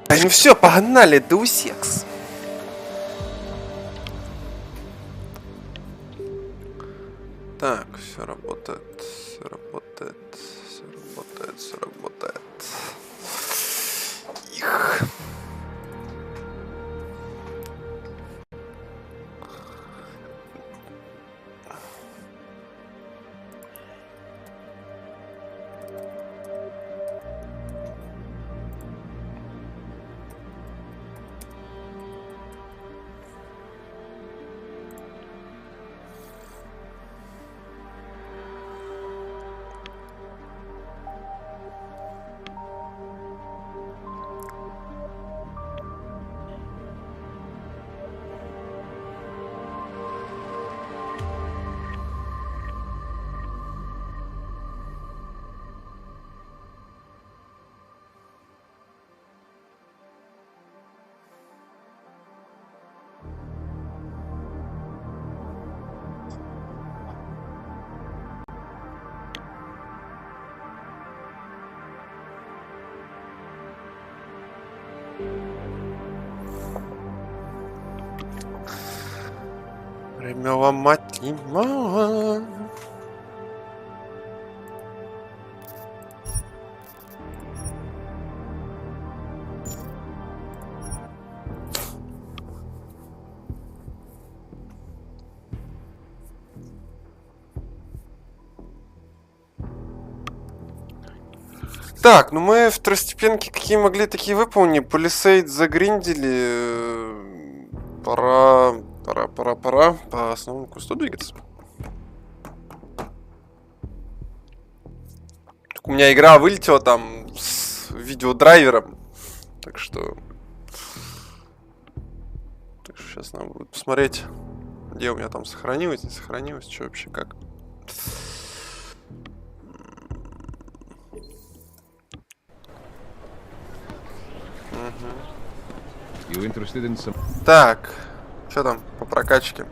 Ну все, погнали, Deus Ex. Так, все работает, все работает, все работает, все работает. Их. Время ломать не мало. Так, ну мы второстепенки какие могли, такие выполнили. Полисейд загриндили. Пора по основному кусту двигаться. У меня игра вылетела там с видеодрайвером. Так что сейчас надо будет посмотреть, где у меня там сохранилось, не сохранилось, что вообще как. Так, что там по прокачке?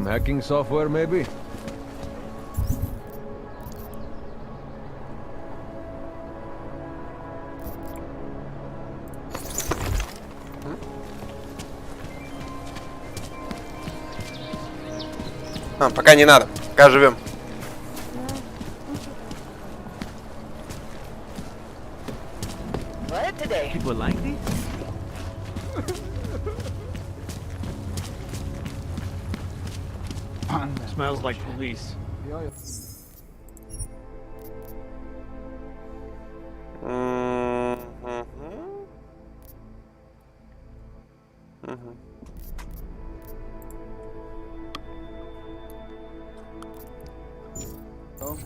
Hacking software, maybe? Пока не надо. Пока живем. People like these? Smells like police.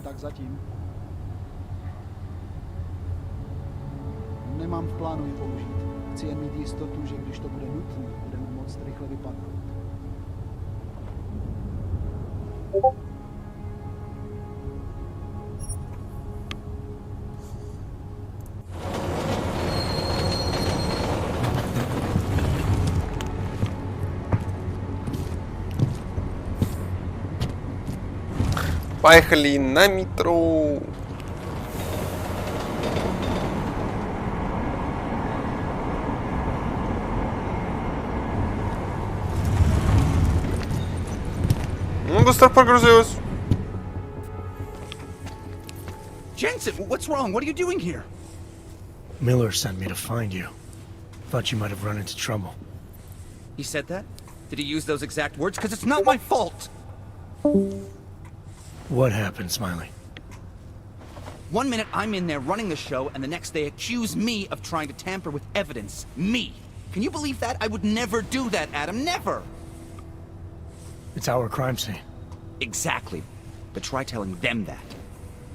Tak zatím. Nemám v plánu ji použít. Chci jen mít jistotu, že když to bude nutné, budeme moct rychle vypadnout. Поехали на метро. Ну, быстро прогрузилась. Jensen, what's wrong? What are you doing here? Miller sent me to find you. Thought you might have run into trouble. He said that? Did he use those exact words? Because it's not my fault! What happened, Smiley? 1 minute I'm in there running the show, and the next they accuse me of trying to tamper with evidence. Me! Can you believe that? I would never do that, Adam. Never! It's our crime scene. Exactly. But try telling them that.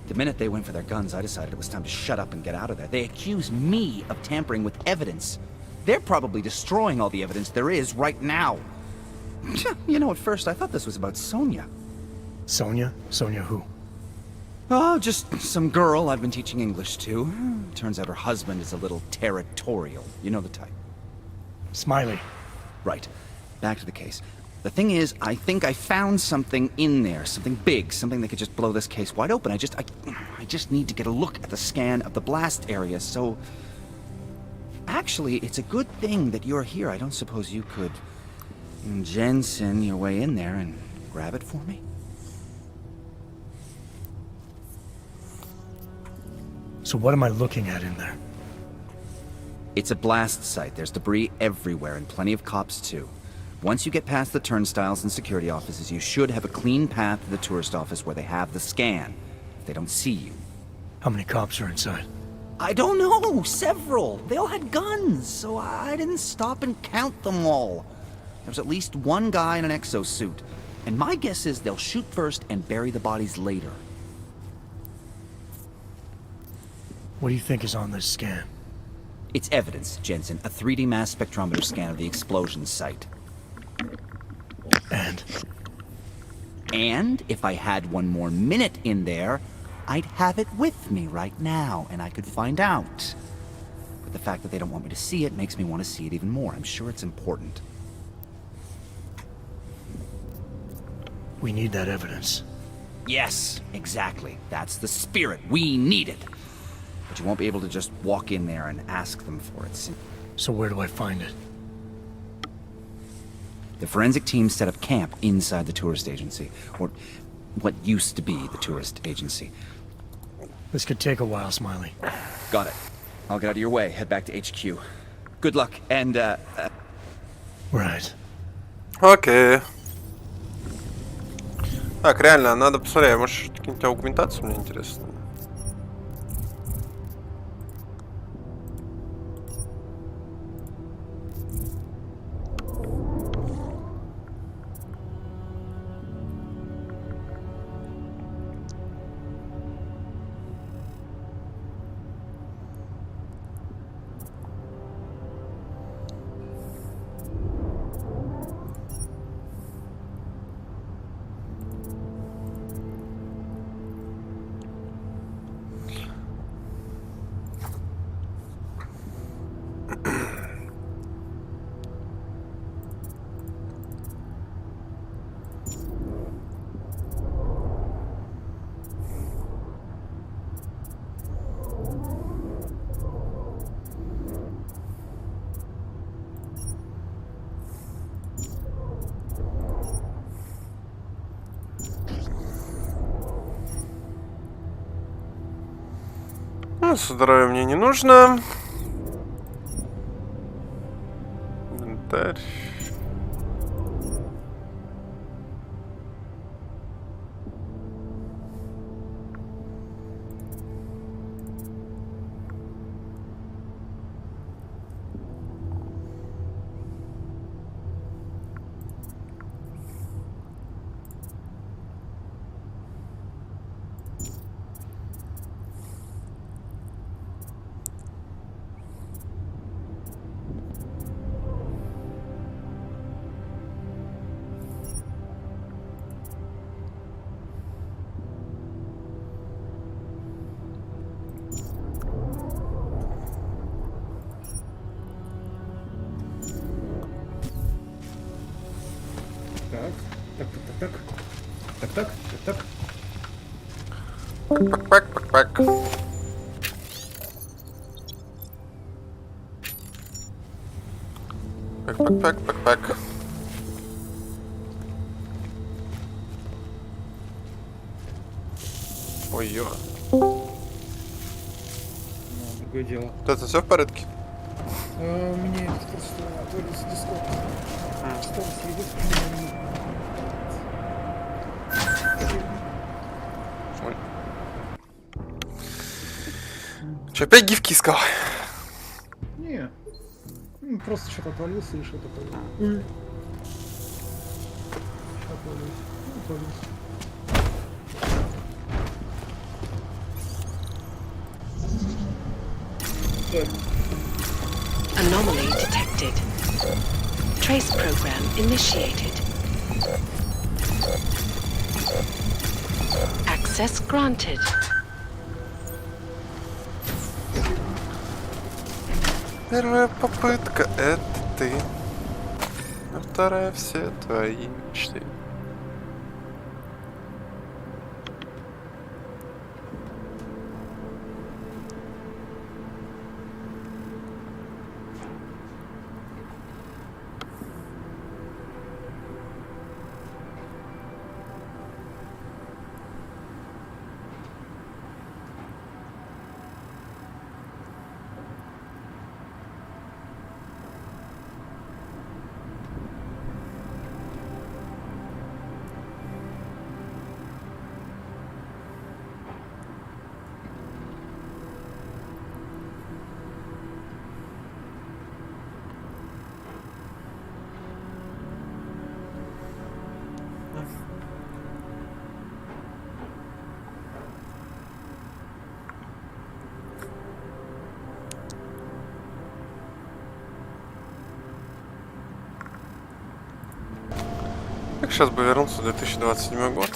The minute they went for their guns, I decided it was time to shut up and get out of there. They accuse me of tampering with evidence. They're probably destroying all the evidence there is right now. You know, at first I thought this was about Sonia. Sonia? Sonia who? Oh, just some girl I've been teaching English to. Turns out her husband is a little territorial. You know the type. Smiley. Right. Back to the case. The thing is, I think I found something in there. Something big. Something that could just blow this case wide open. I just need to get a look at the scan of the blast area, so... Actually, it's a good thing that you're here. I don't suppose you could... Jensen your way in there and grab it for me? So what am I looking at in there? It's a blast site. There's debris everywhere, and plenty of cops, too. Once you get past the turnstiles and security offices, you should have a clean path to the tourist office where they have the scan. If they don't see you. How many cops are inside? I don't know! Several! They all had guns, so I didn't stop and count them all. There was at least one guy in an exosuit. And my guess is they'll shoot first and bury the bodies later. What do you think is on this scan? It's evidence, Jensen. A 3D mass spectrometer scan of the explosion site. And? And if I had one more minute in there, I'd have it with me right now, and I could find out. But the fact that they don't want me to see it makes me want to see it even more. I'm sure it's important. We need that evidence. Yes, exactly. That's the spirit. We need it. But you won't be able to just walk in there and ask them for it. So where do I find it? The forensic team set up camp inside the tourist agency, or what used to be the tourist agency. This could take a while, Smiley. Got it. I'll get out of your way, head back to HQ. Good luck, and, Right. Окей. Так, реально, надо посмотреть, может, какие-нибудь аугментации мне интересно. Ну, здоровье мне не нужно. Инвентарь. Так. Пак-пак-пак-пак. Пак-пак-пак-пак-пак. Ой-ё. Ну, другое дело. Вот это все в порядке? Мне просто отвалился дискорд. Что следит примерно. Ой. Че, опять гифки искал? Не. просто что-то отвалился или что-то такое. Отвалился. Отвалился. Anomaly detected. Trace program initiated. Access granted. Первая попытка — это ты, а вторая — все твои мечты. Как сейчас бы вернуться в 2027 год?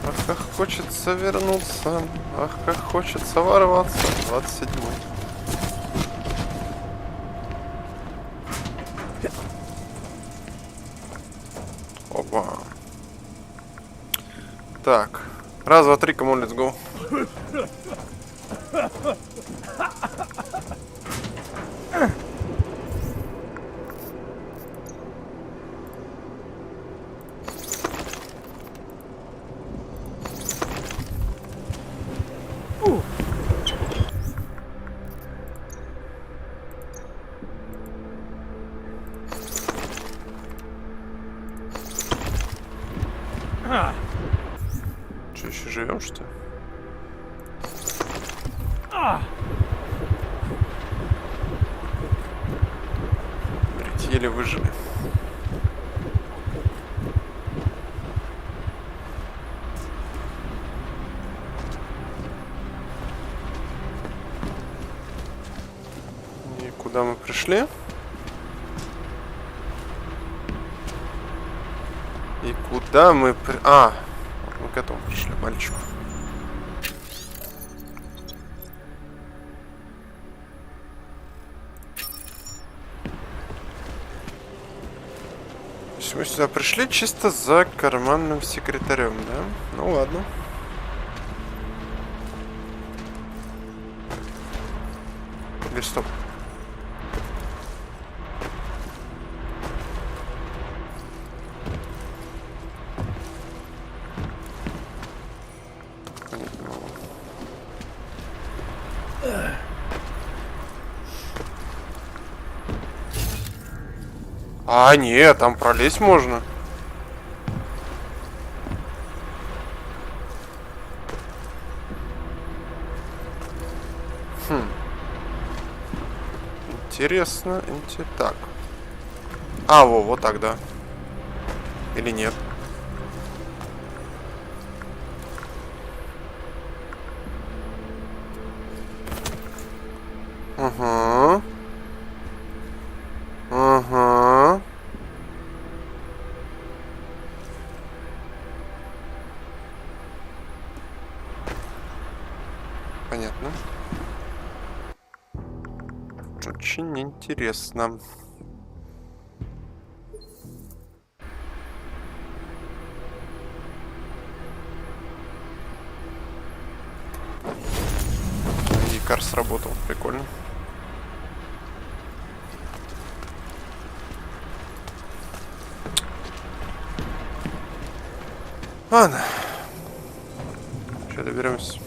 Ах, как хочется вернуться, ах, как хочется ворваться в 27-й. Опа. Так. Раз, два, три, come on, let's go. Че, еще живем, что ли? Блять, еле выжили. И куда мы пришли? И куда мы А, мы к этому пришли, мальчику. То есть мы сюда пришли чисто за карманным секретарем, да? Ну ладно. Или стоп. А, нет, там пролезть можно. Интересно, интересно. Так. А, вот так, да. Или нет? Ага. Ага. Понятно. Очень интересно. И кар сработал. Прикольно. Ладно. Сейчас доберемся.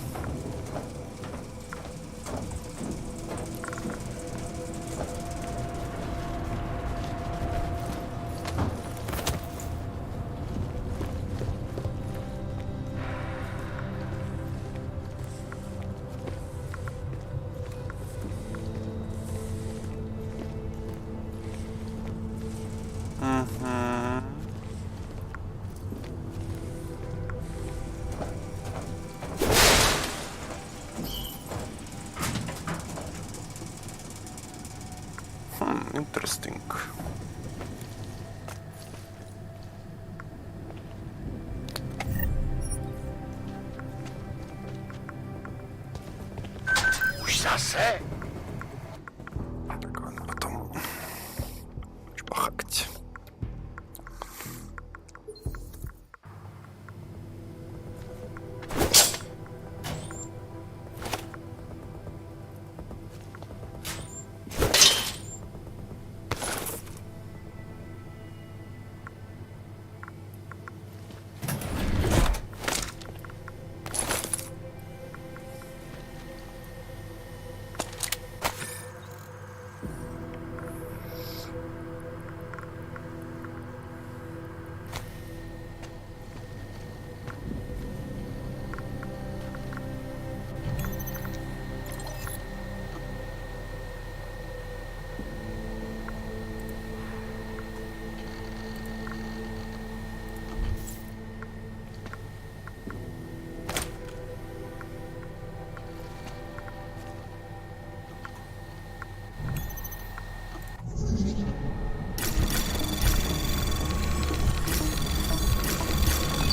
Interesting. Так, ладно, потом пахать.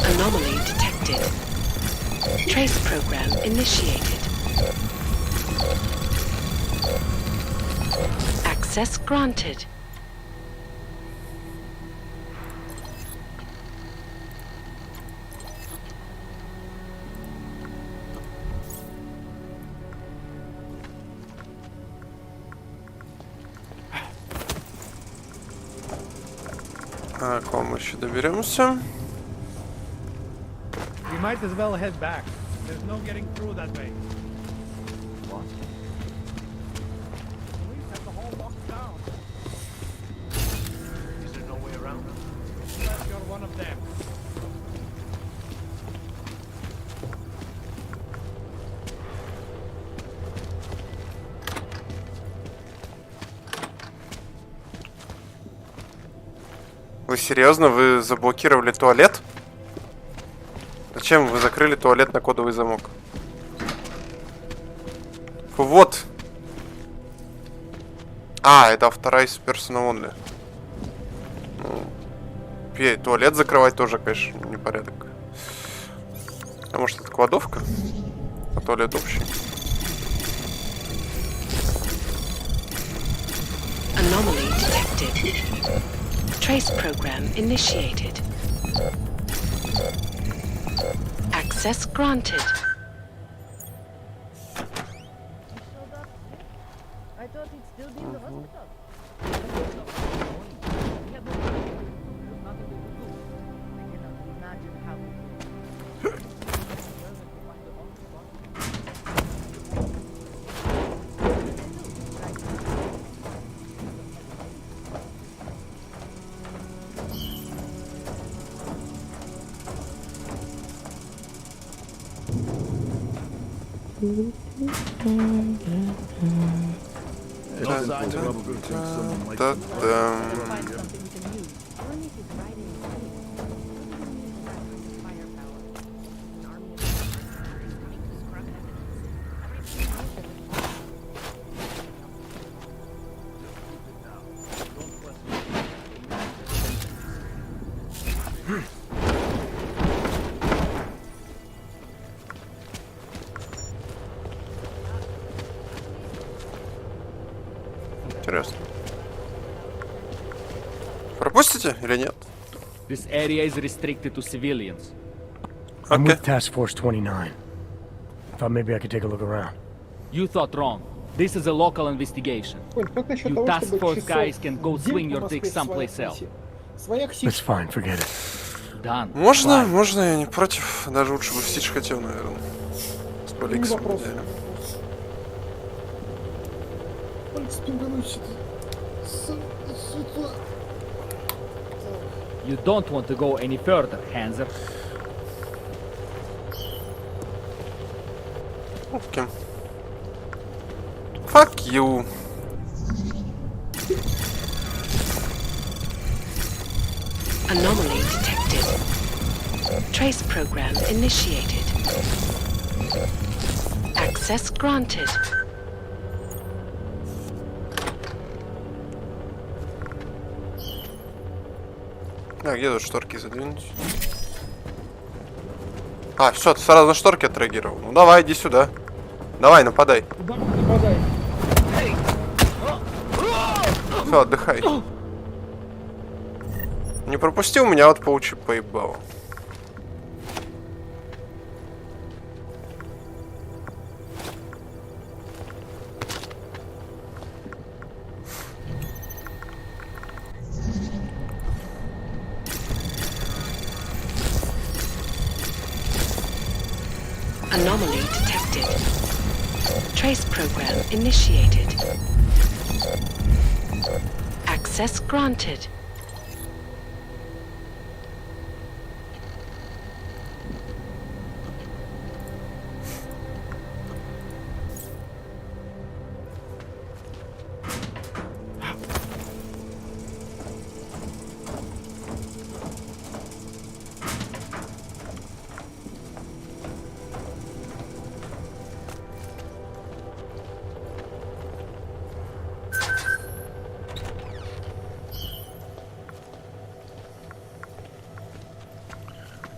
Anomaly detected. Trace program initiated. Access granted. А к вам еще доберемся. We might as well head back. There's no getting through that way. What? Police have the whole locked down. Is there no way around them? Unless you're one of them. Вы серьезно? Вы заблокировали туалет? Зачем вы закрыли туалет на кодовый замок? Вот. А, это Authorized Personal Only. Ну, туалет закрывать тоже, конечно, непорядок. А может, это кладовка? А туалет общий. Anomaly detected. Trace program initiated. Access granted. I thought he'd still be in the hospital. We have no choice. There's nothing we can do. I cannot imagine how we could. No signs probably think someone might Find Something we can use. Army is riding in firepower. An army of mercenaries coming to scrub evidence. Everything else Интересно. Пропустите или нет? This area is restricted to civilians. I'm Okay. with Task Force 29. Thought maybe I could take a look around. You thought wrong. This is a local investigation. Коль, как насчет You того, task чтобы force часов guys can go 9 swing по your Москве dick в своя someplace else. кухня? Своя That's fine, forget it. Done. Можно, Bye. можно, я не против. Даже лучше бы в Стич хотел, наверное. С Не Поликсом. вопрос. идеально. Пальцы стугануть что-то. You don't want to go any further, Hanser. Окей. Fuck you. Anomaly detected. Trace program initiated. Access granted. А, где тут шторки задвинуть? А, все, ты сразу на шторки отреагировал. Ну давай, иди сюда. Давай, нападай. Куда нападай? Все, отдыхай. Не пропусти, у меня вот паучи поебало. Anomaly detected. Trace program initiated. Access granted.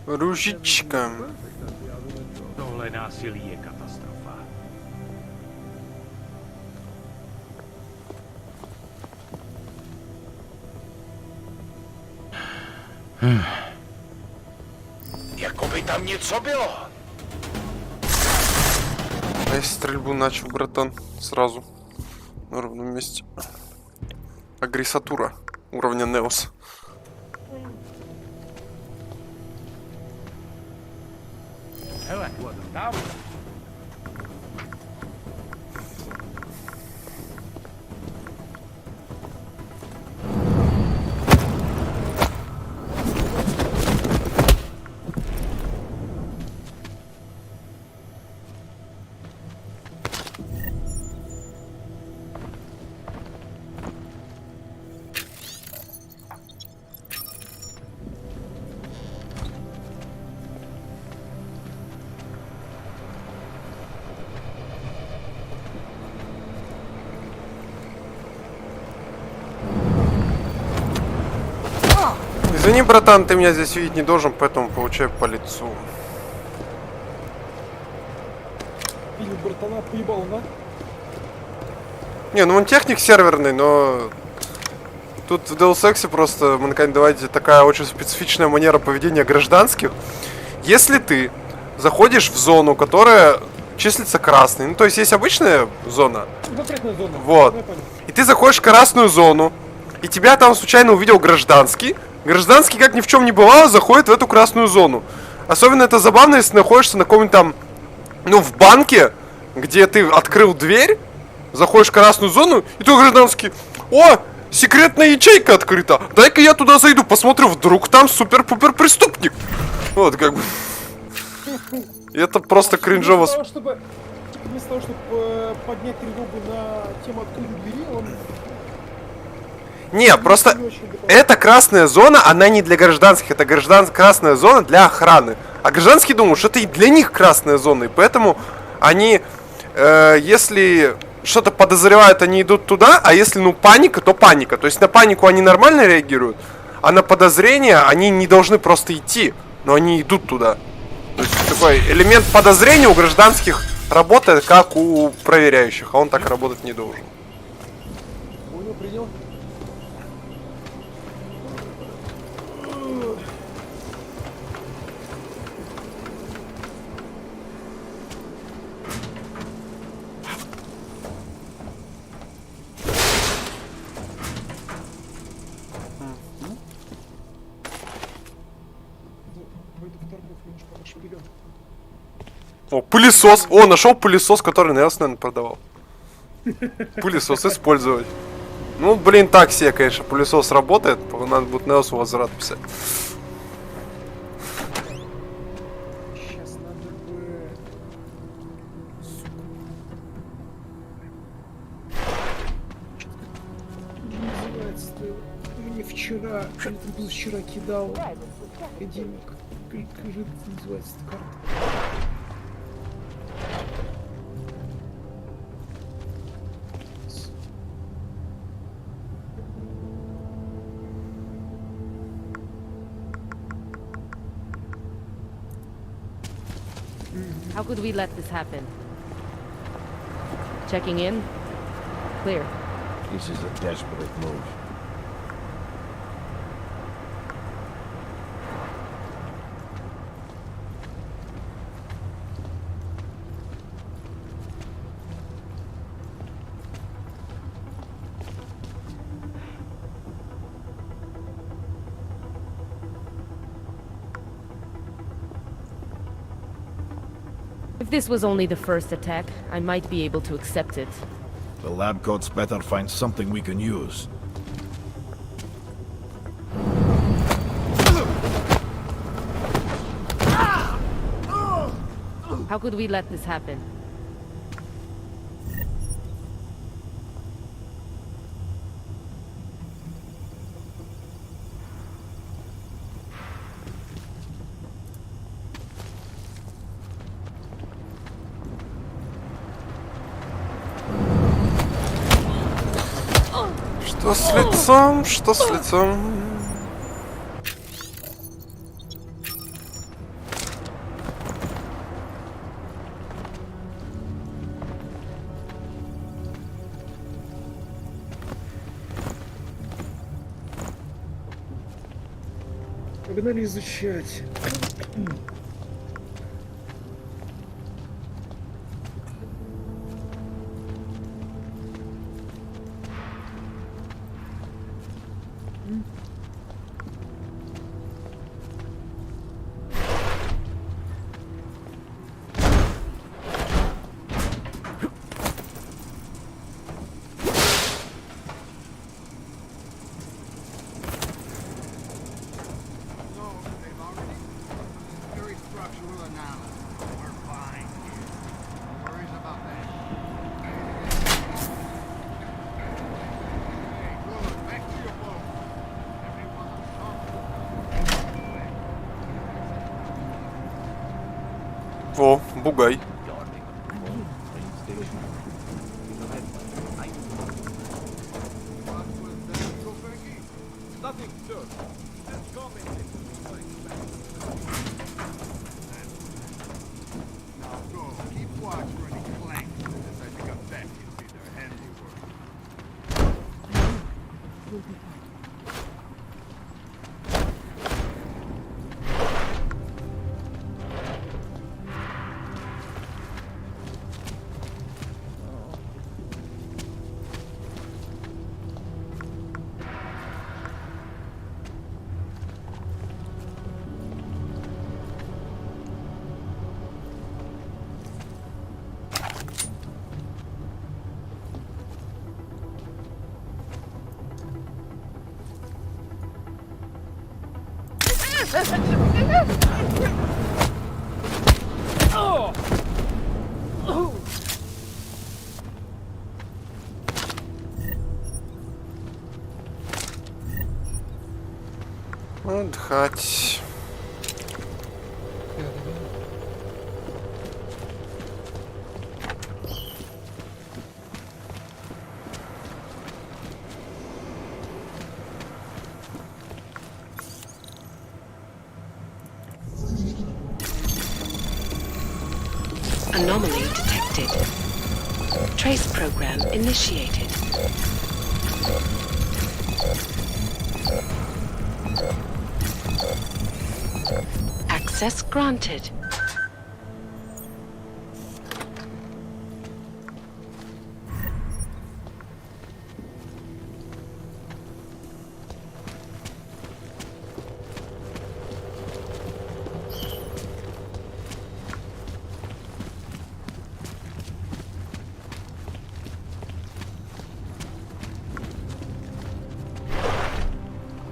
Ружичка. Tohle násilí je katastrofa. Jakoby tam něco bylo. А я стрельбу начал, братан, сразу. На ровном месте. Агрессатура уровня Неос. Hele, tam. Извини, братан, ты меня здесь видеть не должен, поэтому получаю по лицу. Или братана поебал, на? Не, ну он техник серверный, но... Тут в Deus Ex просто в Mankind Divided такая очень специфичная манера поведения гражданских. Если ты заходишь в зону, которая числится красной, ну то есть есть обычная зона, Запретная зона. вот, Я понял. и ты заходишь в красную зону, и тебя там случайно увидел гражданский, гражданский, как ни в чем не бывало, заходит в эту красную зону. Особенно это забавно, если находишься на каком-нибудь там, ну, в банке, где ты открыл дверь, заходишь в красную зону, и тут гражданский: о, секретная ячейка открыта, дай-ка я туда зайду, посмотрю, вдруг там супер-пупер преступник. Вот, как бы. Это просто кринжово. Вместо того, чтобы поднять тревогу на тему открытой двери, он... Не, просто эта красная зона, она не для гражданских, это красная зона для охраны. А гражданские думают, что это и для них красная зона, и поэтому они, если что-то подозревают, они идут туда, а если, ну, паника, то паника. То есть на панику они нормально реагируют, а на подозрения они не должны просто идти, но они идут туда. То есть такой элемент подозрения у гражданских работает, как у проверяющих, а он так работать не должен. Понял, принял. О, пылесос! О, нашел пылесос, который Неос, наверное, продавал. Пылесос использовать. Ну, блин, так себе, конечно, пылесос работает. Надо будет Неосу возврат писать. Сейчас надо бы... Называется-то... Мне вчера, или там позавчера кидал академик. Как же это называется эта карта? How could we let this happen? Checking in? Clear. This is a desperate move. If this was only the first attack, I might be able to accept it. The lab coats better find something we can use. How could we let this happen? Что с лицом? Что с лицом? Погнали изучать. О, бугай. Отдыхать. Anomaly detected. Trace program initiated. Access granted.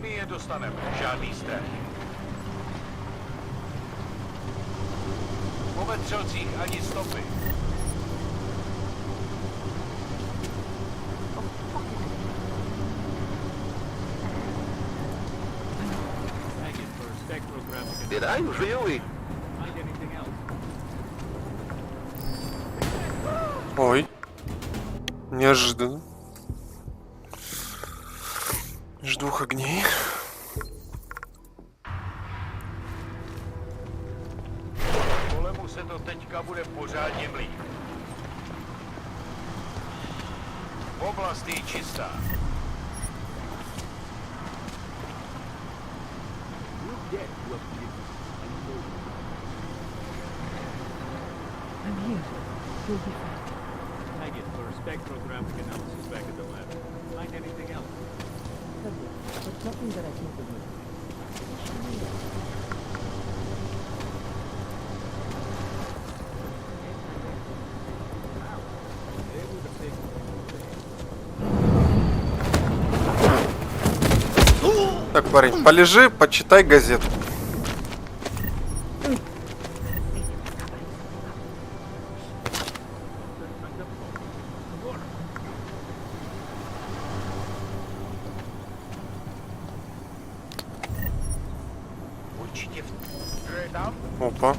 My je dostaneme, žádný strach. Po vetřelcích ani stopy. Did I really? Ой. Неожиданно. Между двух огней. Pole musí se to teďka bude pořádně mlít. Oblast je čistá. I get for spectrographic analysis back at the lab. Find anything else? But nothing that I think will do. Так, парень, полежи, почитай газету. Určitě kdo je tam? Опа.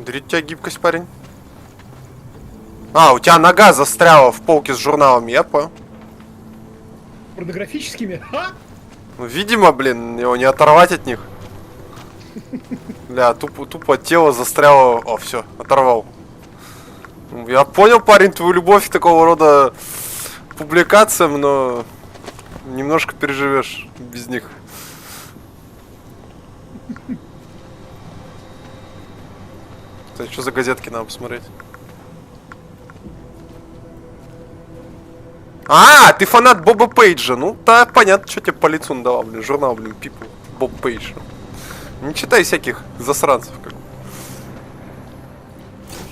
Дарит у тебя гибкость, парень. А, у тебя нога застряла в полке с журналами, я понял. Порнографическими? Ха? Ну, видимо, блин, его не оторвать от них. Бля, тупо тело застряло. О, все, оторвал. Я понял, парень, твою любовь к такого рода публикациям, но немножко переживешь без них. Кстати, что за газетки надо посмотреть? А, ты фанат Боба Пейджа. Ну, да, понятно, что тебе по лицу надавал, блин. Журнал, блин, People. Боб Пейдж. Не читай всяких засранцев, как.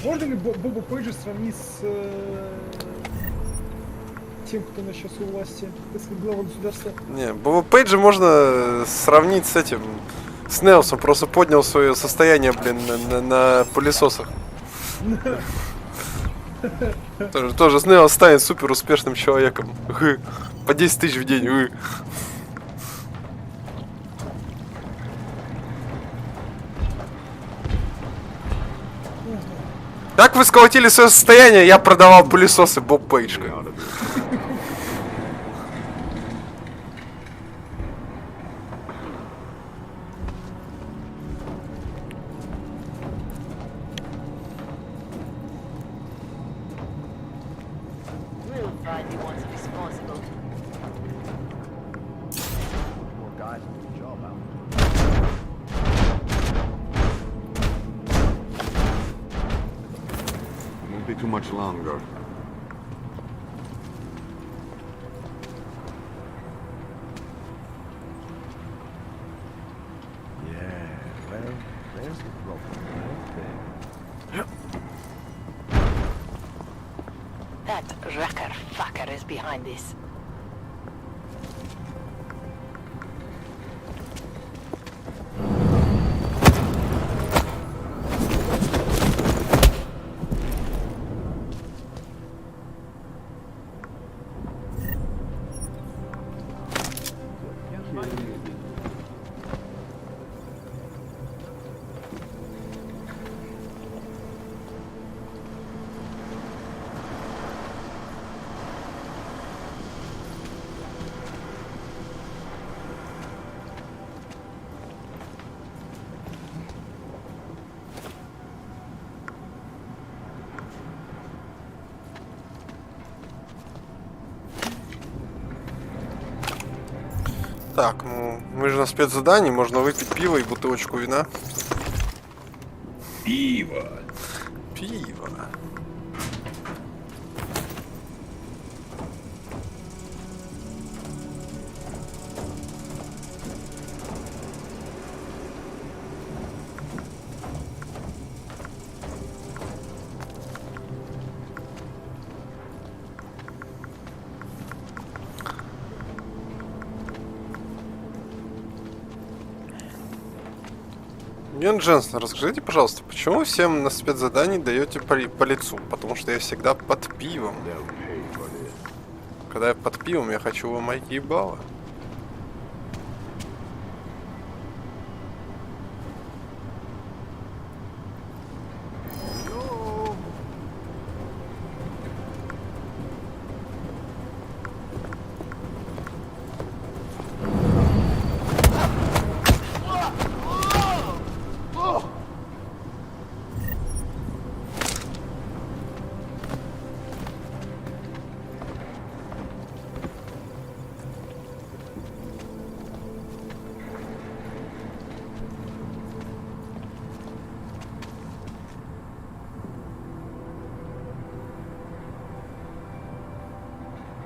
Можно ли Боба Пейджа сравнить с тем, кто на сейчас у власти, если глава государства? Не, Боба Пейджа можно сравнить с этим, с Нелсом. Просто поднял свое состояние, блин, на пылесосах. Тоже Снейл станет супер успешным человеком. По 10 тысяч в день. Как вы сколотили свое состояние? Я продавал пылесосы, Боб Пейдж. Won't be too much longer. Yeah, well, there's the problem right there. That wrecker fucker is behind this. Так, ну, мы же на спецзадании, можно выпить пиво и бутылочку вина. Пиво! Пиво. Юн Дженсен, расскажите, пожалуйста, почему вы всем на спецзадании даете по лицу? Потому что я всегда под пивом. Когда я под пивом, я хочу ломать ебало.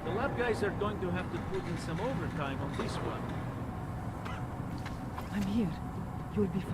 The lab guys are going to have to put in some overtime on this one. I'm here. You'll be fine.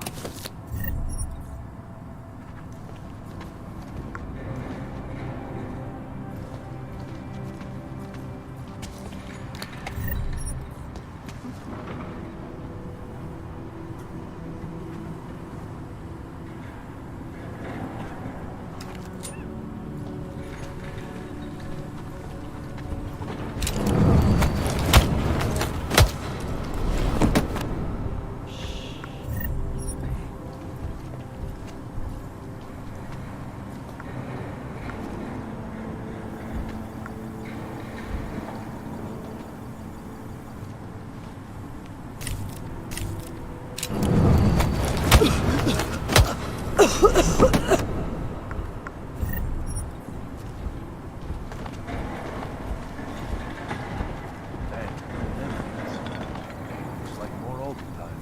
Looks like more overtime.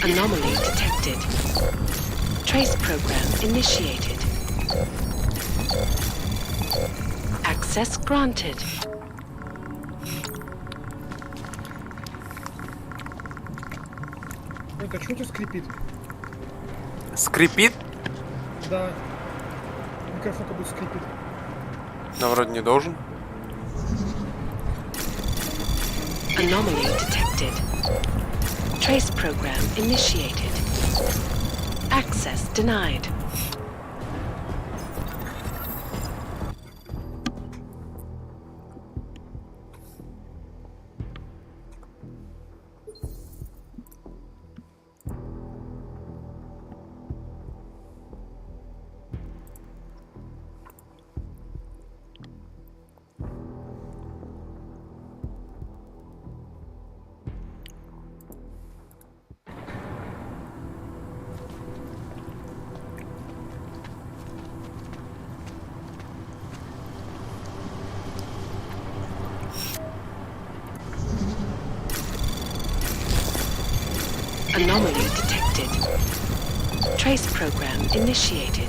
Anomaly detected. Trace program initiated. Access granted. Это что-то скрипит? Скрипит? Да. Микрофон как будто скрипит. Но вроде не должен. Anomaly detected. Trace program initiated. Access denied. Anomaly detected. Trace program initiated.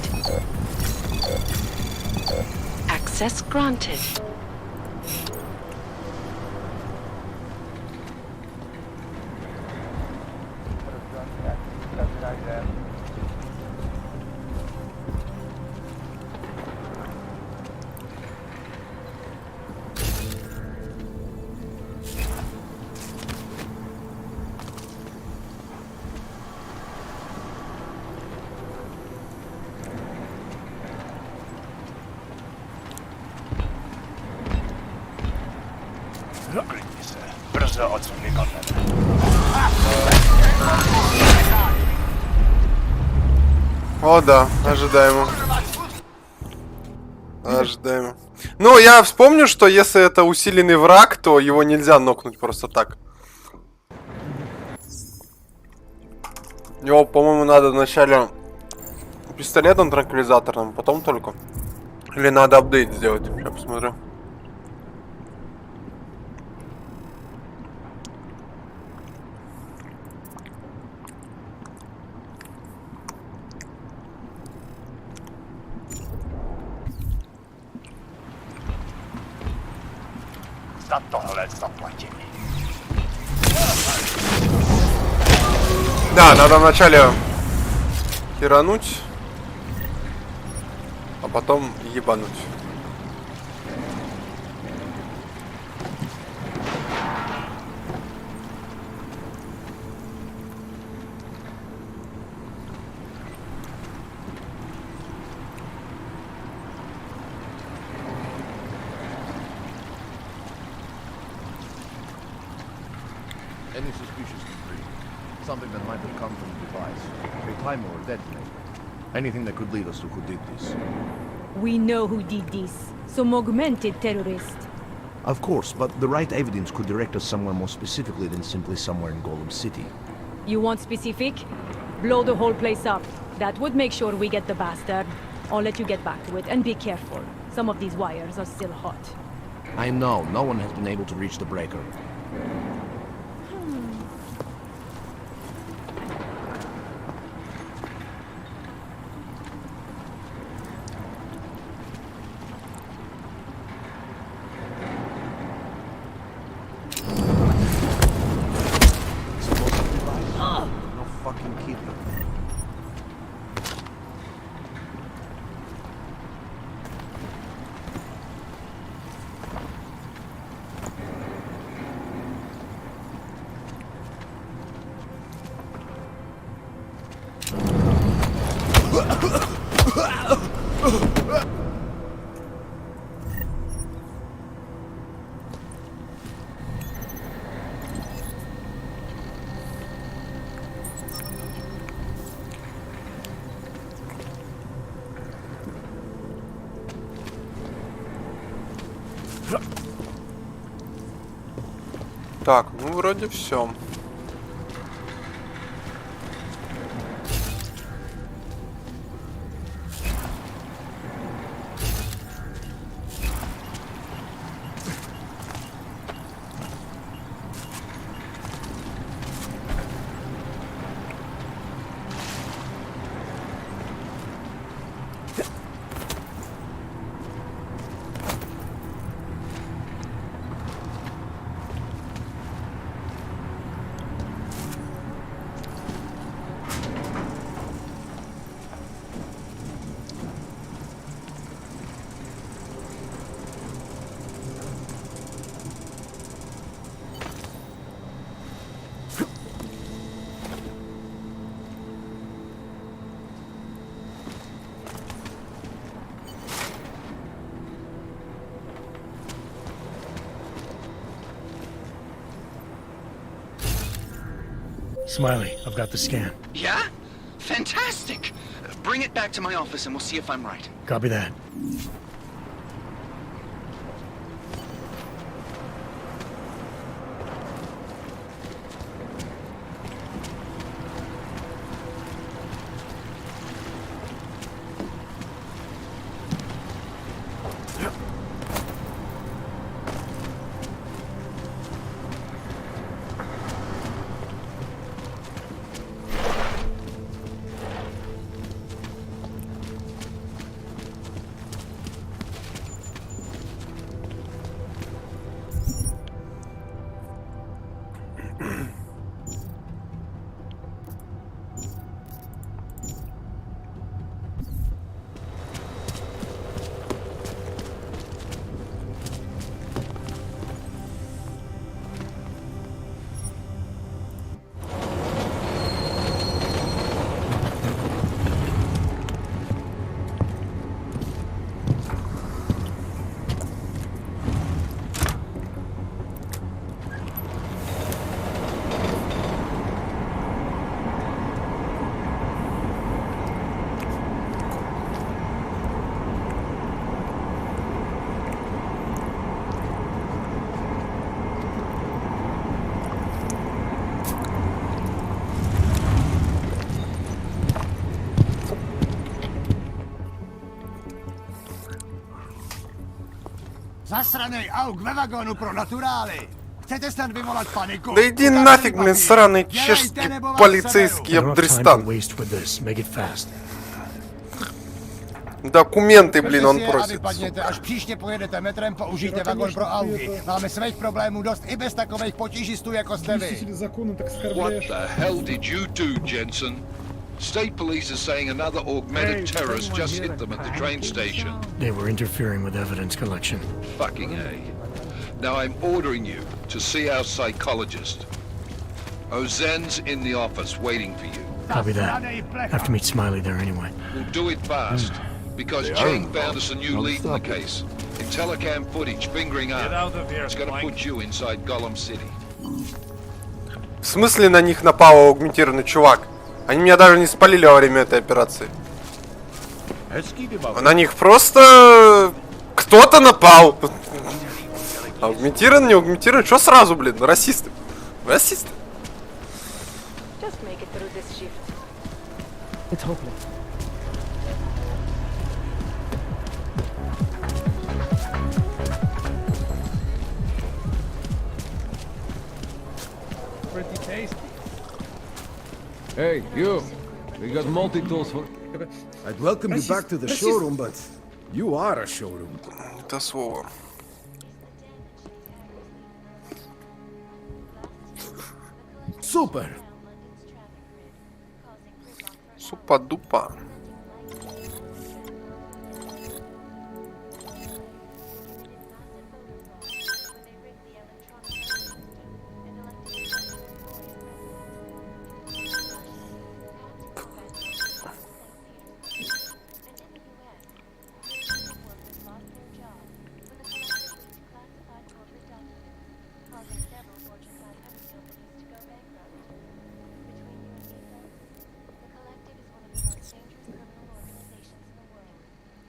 Access granted. Klidni se. Brzo odsluny konem. О, да, ожидаемо. Ожидаемо. Ну, я вспомню, что если это усиленный враг, то его нельзя нокнуть просто так. Его, по-моему, надо вначале пистолетом транквилизаторным, потом только. Или надо апдейт сделать. Сейчас посмотрю. Za tohle zaplatili. Да, надо вначале херануть, а потом ебануть. Any suspicious debris. Something that might have come from the device. A timer or detonator. Anything that could lead us to who did this. We know who did this. Some augmented terrorist. Of course, but the right evidence could direct us somewhere more specifically than simply somewhere in Golem City. You want specific? Blow the whole place up. That would make sure we get the bastard. I'll let you get back to it, and be careful. Some of these wires are still hot. I know, no one has been able to reach the breaker. No fucking kidding. Так, ну вроде все. Smiley, I've got the scan. Yeah? Fantastic! Bring it back to my office and we'll see if I'm right. Copy that. Zasranej auk ve vagonu pro naturály. Chcete snad vyvolat paniku? Да иди нафиг, блин, сраный чешский полицейский I don't have time to Абдристан. waste with this. Make it fast. Документы, блин, он Berte si je a просит. vypadněte, až příště pojedete metrem, použijte vagon pro auty. Máme svých problémů dost i bez takových potížistů, jako jste vy. Блюститель закона, так What оскорбляешь. the hell did you do, Jensen? State police are saying another augmented terrorist just hit them at the train station. They were interfering with evidence collection. Fucking A. Now I'm ordering you to see our psychologist. Ozen's in the office waiting for you. Copy that. Have to meet Smiley there anyway. We'll do it fast, because Cheng found us a new lead in the case. In telecam footage fingering Get out. out of here, It's gonna Plank. put you inside Gollum City. В смысле на них напал аугментированный чувак? Они меня даже не спалили во время этой операции. На них просто кто-то напал. Аугментирован, не аугментирован. Что сразу, блин? Расисты. Расисты. Just make it through this shift. It's hopeless. Pretty tasty. Hey, you. We got multi-tools for... I'd welcome you back to the showroom, but you are a showroom. Это слово. Super. Супа-дупа.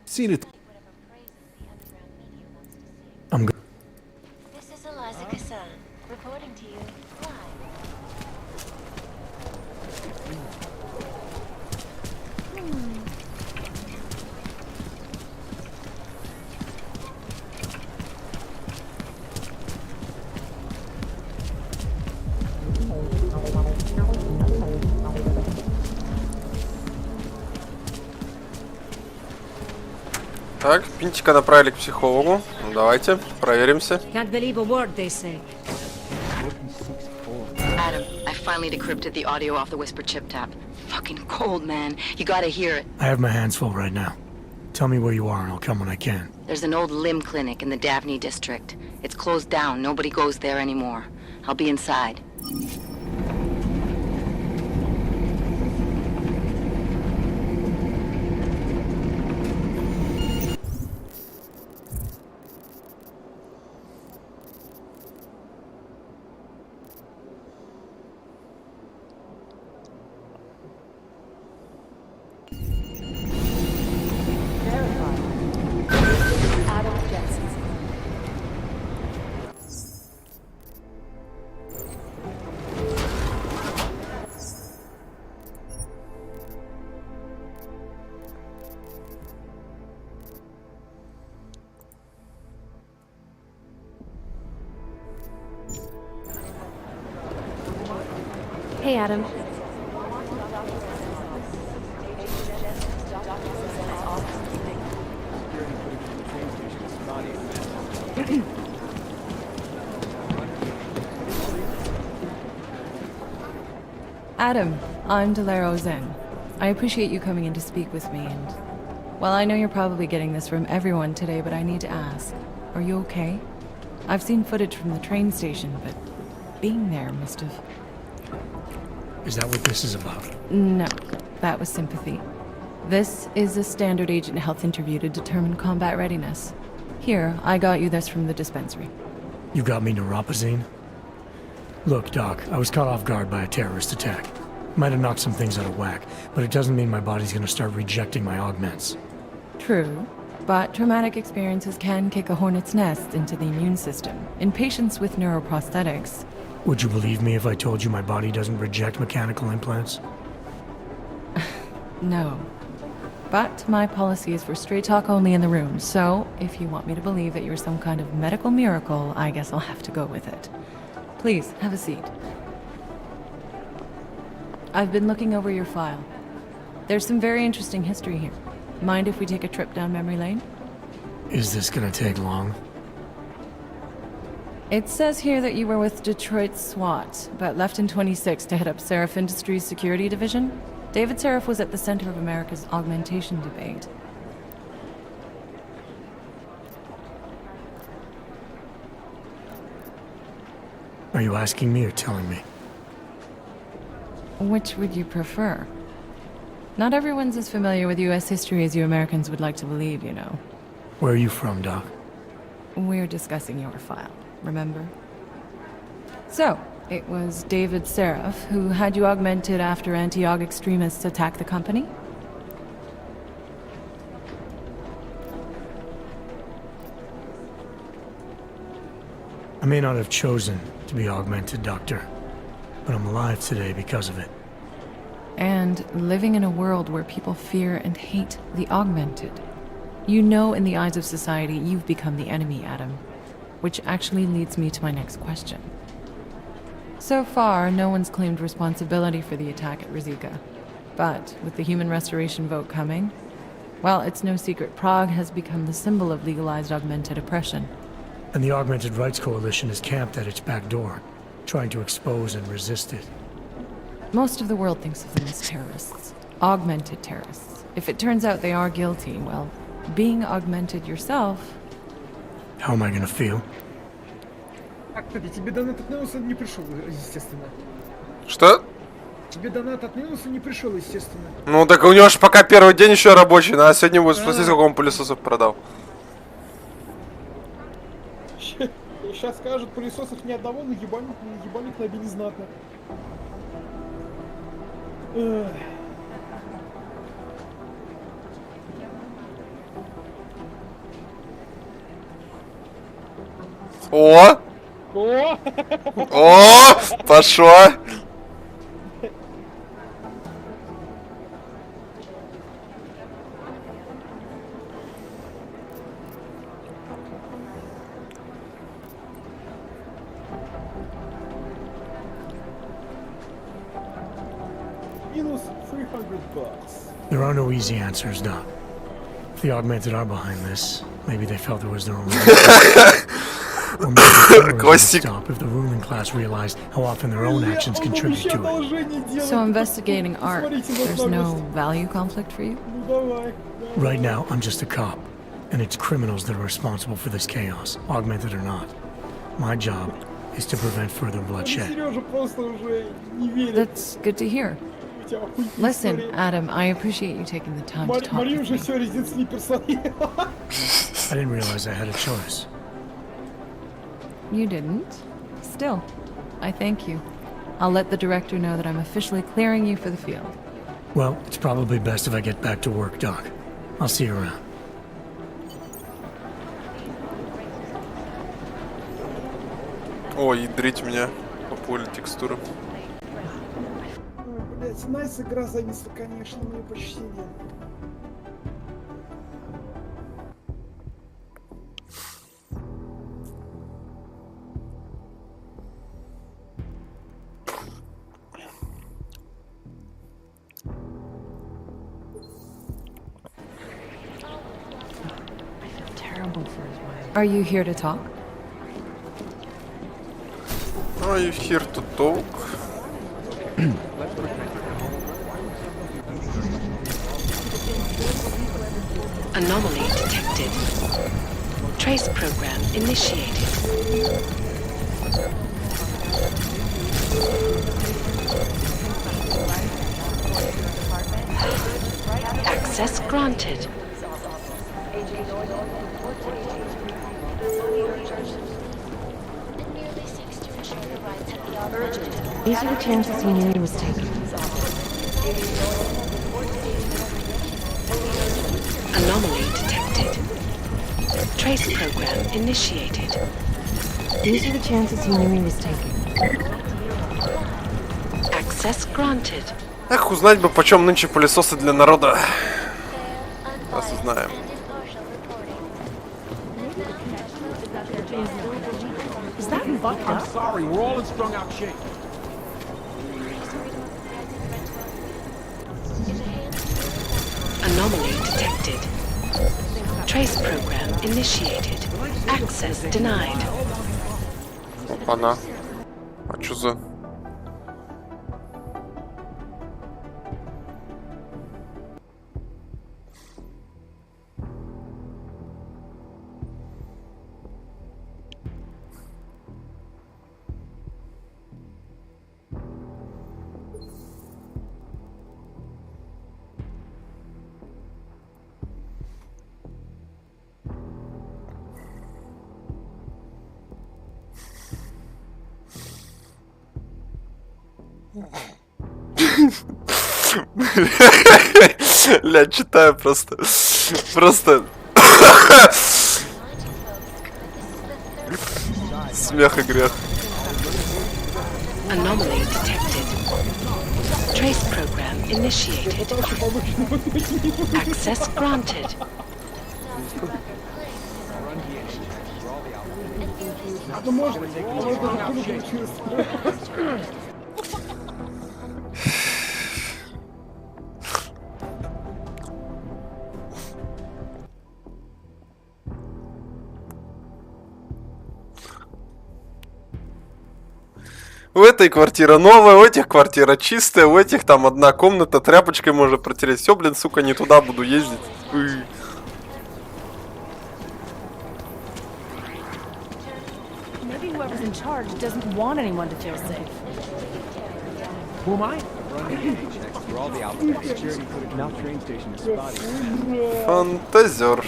Seen it. I'm good. This is Eliza Kassan, reporting to you live. Так, Пинчика направили к психологу. Ну, давайте, проверимся. Can't believe a word they say. Adam, I finally decrypted the audio off the whisper chip tap. Fucking cold, man. You gotta hear it. I have my hands full right now. Tell me where you are and I'll come when I can. There's an old limb clinic in the Daphne district. It's closed down. Nobody goes there anymore. I'll be inside. Adam Jensen. Hey, Adam. Adam, I'm Delaro Zen. I appreciate you coming in to speak with me, and... Well, I know you're probably getting this from everyone today, but I need to ask. Are you okay? I've seen footage from the train station, but being there must have... Is that what this is about? No, that was sympathy. This is a standard agent health interview to determine combat readiness. Here, I got you this from the dispensary. You got me neuropazine? Look, Doc, I was caught off guard by a terrorist attack. Might have knocked some things out of whack, but it doesn't mean my body's gonna start rejecting my augments. True, but traumatic experiences can kick a hornet's nest into the immune system. In patients with neuroprosthetics... Would you believe me if I told you my body doesn't reject mechanical implants? No. But my policy is for straight talk only in the room, so if you want me to believe that you're some kind of medical miracle, I guess I'll have to go with it. Please, have a seat. I've been looking over your file. There's some very interesting history here. Mind if we take a trip down memory lane? Is this gonna take long? It says here that you were with Detroit SWAT, but left in 26 to head up Seraph Industries' security division. David Seraph was at the center of America's augmentation debate. Are you asking me or telling me? Which would you prefer? Not everyone's as familiar with U.S. history as you Americans would like to believe, you know. Where are you from, Doc? We're discussing your file, remember? So, it was David Seraph who had you augmented after anti-aug extremists attacked the company? I may not have chosen to be augmented, Doctor, but I'm alive today because of it. And living in a world where people fear and hate the augmented. You know, in the eyes of society, you've become the enemy, Adam. Which actually leads me to my next question. So far, no one's claimed responsibility for the attack at Rizika. But with the human restoration vote coming, well, it's no secret Prague has become the symbol of legalized augmented oppression. And the Augmented Rights Coalition is camped at its back door, trying to expose and resist it. Most of the world thinks of them as terrorists. Augmented terrorists. If it turns out they are guilty, well, being augmented yourself... How am I gonna feel? Так, кстати, тебе донат от Неуса не пришел, естественно. Что? Тебе донат от Неуса не пришел, естественно. Ну так у него же пока первый день еще рабочий, а сегодня будет спросить, сколько он пылесосов продал. Сейчас скажут, пылесосов ни одного, но ебальник набили знатно. О! О! О! Пошло! Минус $300. There are no easy answers, Doc. If the Augmented are behind this, maybe they felt there was their own or maybe terrorism would stop if the ruling class realized how often their own actions contribute to it. So investigating art, there's no value conflict for you? Right now, I'm just a cop, and it's criminals that are responsible for this chaos, augmented or not. My job is to prevent further bloodshed. That's good to hear. Listen, Adam, I appreciate you taking the time to talk with me. I didn't realize I had a choice. You didn't? Still, I thank you. I'll let the director know that I'm officially clearing you for the field. Well, it's probably best if I get back to work, Doc. I'll see you around. О, ядрить меня по полю текстуры. Блять, найс игра зависла, конечно, мне почти нет. Are you here to talk? Are you here to talk? Anomaly detected. Trace program initiated. Access granted. These are the chances he knew he was taking. Anomaly detected. Trace program initiated. These are the chances he knew he was taking. Access granted. Эх, узнать бы, почем нынче пылесосы для народа. Сейчас узнаем. Is that fucked up? I'm sorry, we're all in strung out shape. Anomaly detected. Trace program initiated. Access denied. Опа-на. А чё за... Ля, читаю просто. Просто... Смех и грех. Anomaly detected. Trace program initiated. Access granted. Ну можно получилось. У этой квартира новая, у этих квартира чистая, у этих там одна комната, тряпочкой можно протереть. Все, блин, сука, не туда буду ездить. Maybe whoever's in charge doesn't want anyone to feel safe. Who am I? Фантазер.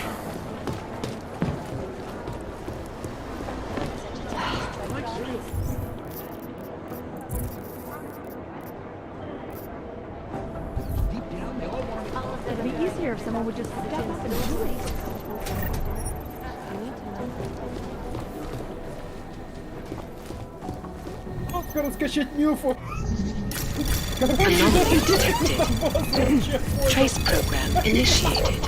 It'd be easier if someone would just step up and do it. Раскачать мюфу. Anomaly detected. Trace program initiated.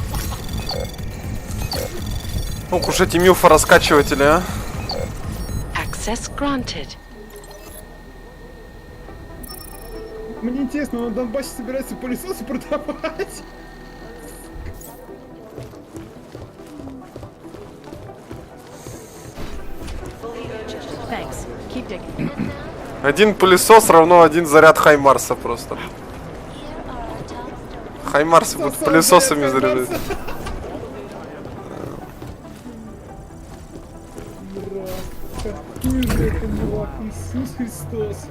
Ох уж эти мюфа-раскачиватели, а. Access granted. Мне интересно, он на Донбассе собирается пылесосы продавать? Thanks. Keep digging. Один пылесос равно один заряд Хаймарса просто. Хаймарсы будут пылесосами заряжать. Какой же это милак, Иисус Христос.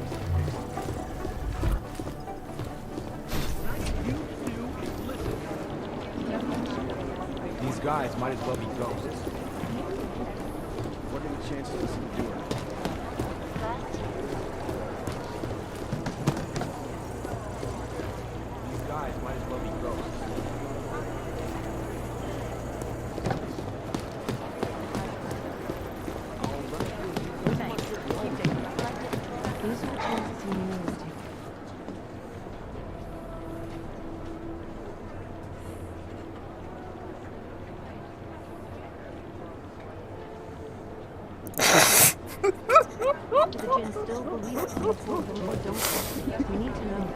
These guys might as well be ghosts. What are the chances this will do it? These guys might as well be ghosts. These are the chances he knew he was taking.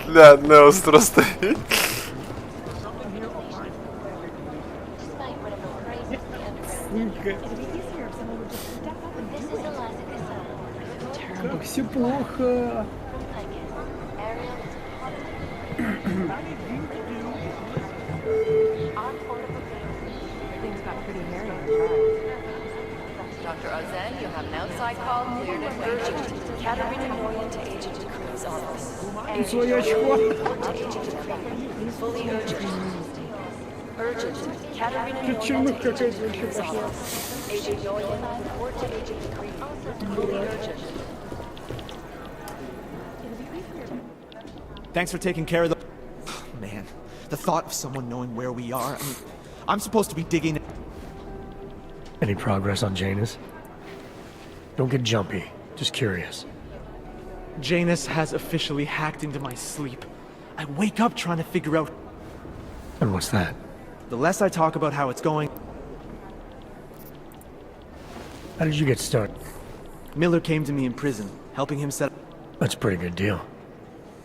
Бля, Неос просто. Как все плохо. Things got pretty hairy on trial. Dr. Ozen, you have an outside call cleared and urgent. Katerina Noyan to Agent Decree's office. Свое очко. Fully urgent. Urgent. Katerina Тут чернуха какая-то вообще Decree's пошла. office. Agent Noyan, report to Agent Decree. Fully urgent. Thanks for taking care of the... Man, the thought of someone knowing where we are, I mean, I'm supposed to be digging... Any progress on Janus? Don't get jumpy. Just curious. Janus has officially hacked into my sleep. I wake up trying to figure out... And what's that? The less I talk about how it's going... How did you get started? Miller came to me in prison, helping him set... That's a pretty good deal.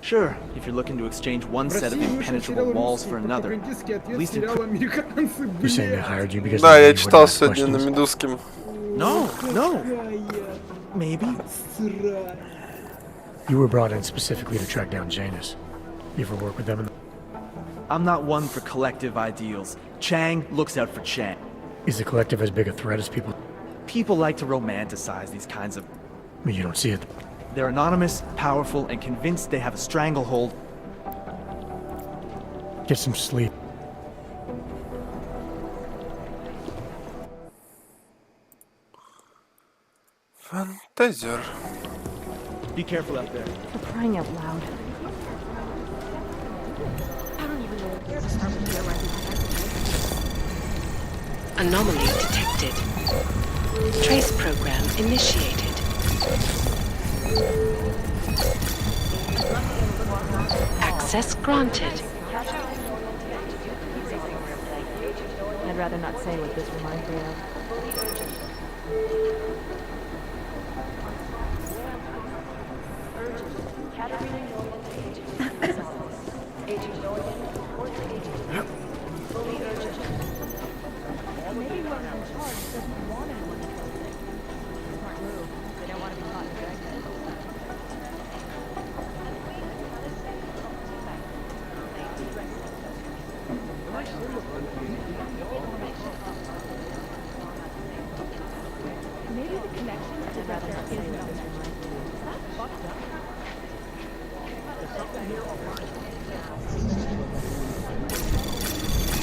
Sure, if you're looking to exchange one set of impenetrable walls for another. At least in... You're saying they hired you because Да, they я knew you читал wouldn't ask сегодня на questions? Медузским. No. Maybe. You were brought in specifically to track down Janus. You ever work with them? I'm not one for collective ideals. Chang looks out for Chang. Is the collective as big a threat as people? People like to romanticize these kinds of... But you don't see it. They're anonymous, powerful, and convinced they have a stranglehold. Get some sleep. Фантазер. Be careful out there. For crying out loud. I don't even know where to start with the Anomaly detected. Trace program initiated. Access granted. I'd rather not say what this reminds me of.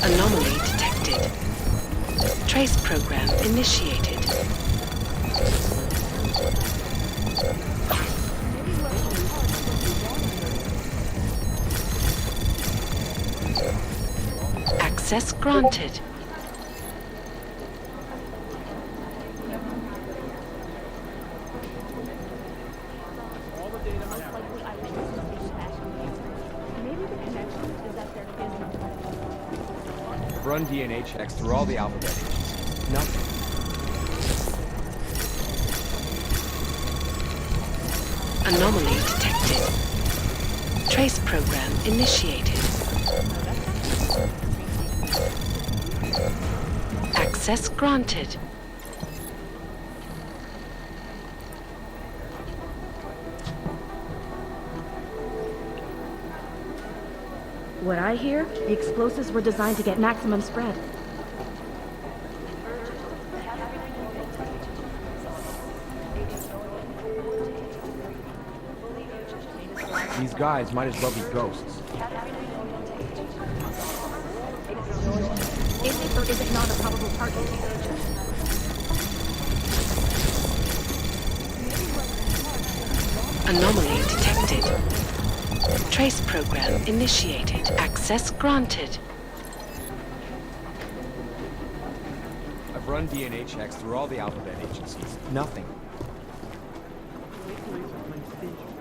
Anomaly detected. Trace program initiated. Access granted. Run DNA checks through all the alphabet agencies. Nothing. Anomaly detected. Trace program initiated. Access granted. What I hear, the explosives were designed to get maximum spread. These guys might as well be ghosts. Is it or is it not a probable target? Anomaly detected. Trace program initiated. Access granted. I've run DNA checks through all the alphabet agencies. Nothing.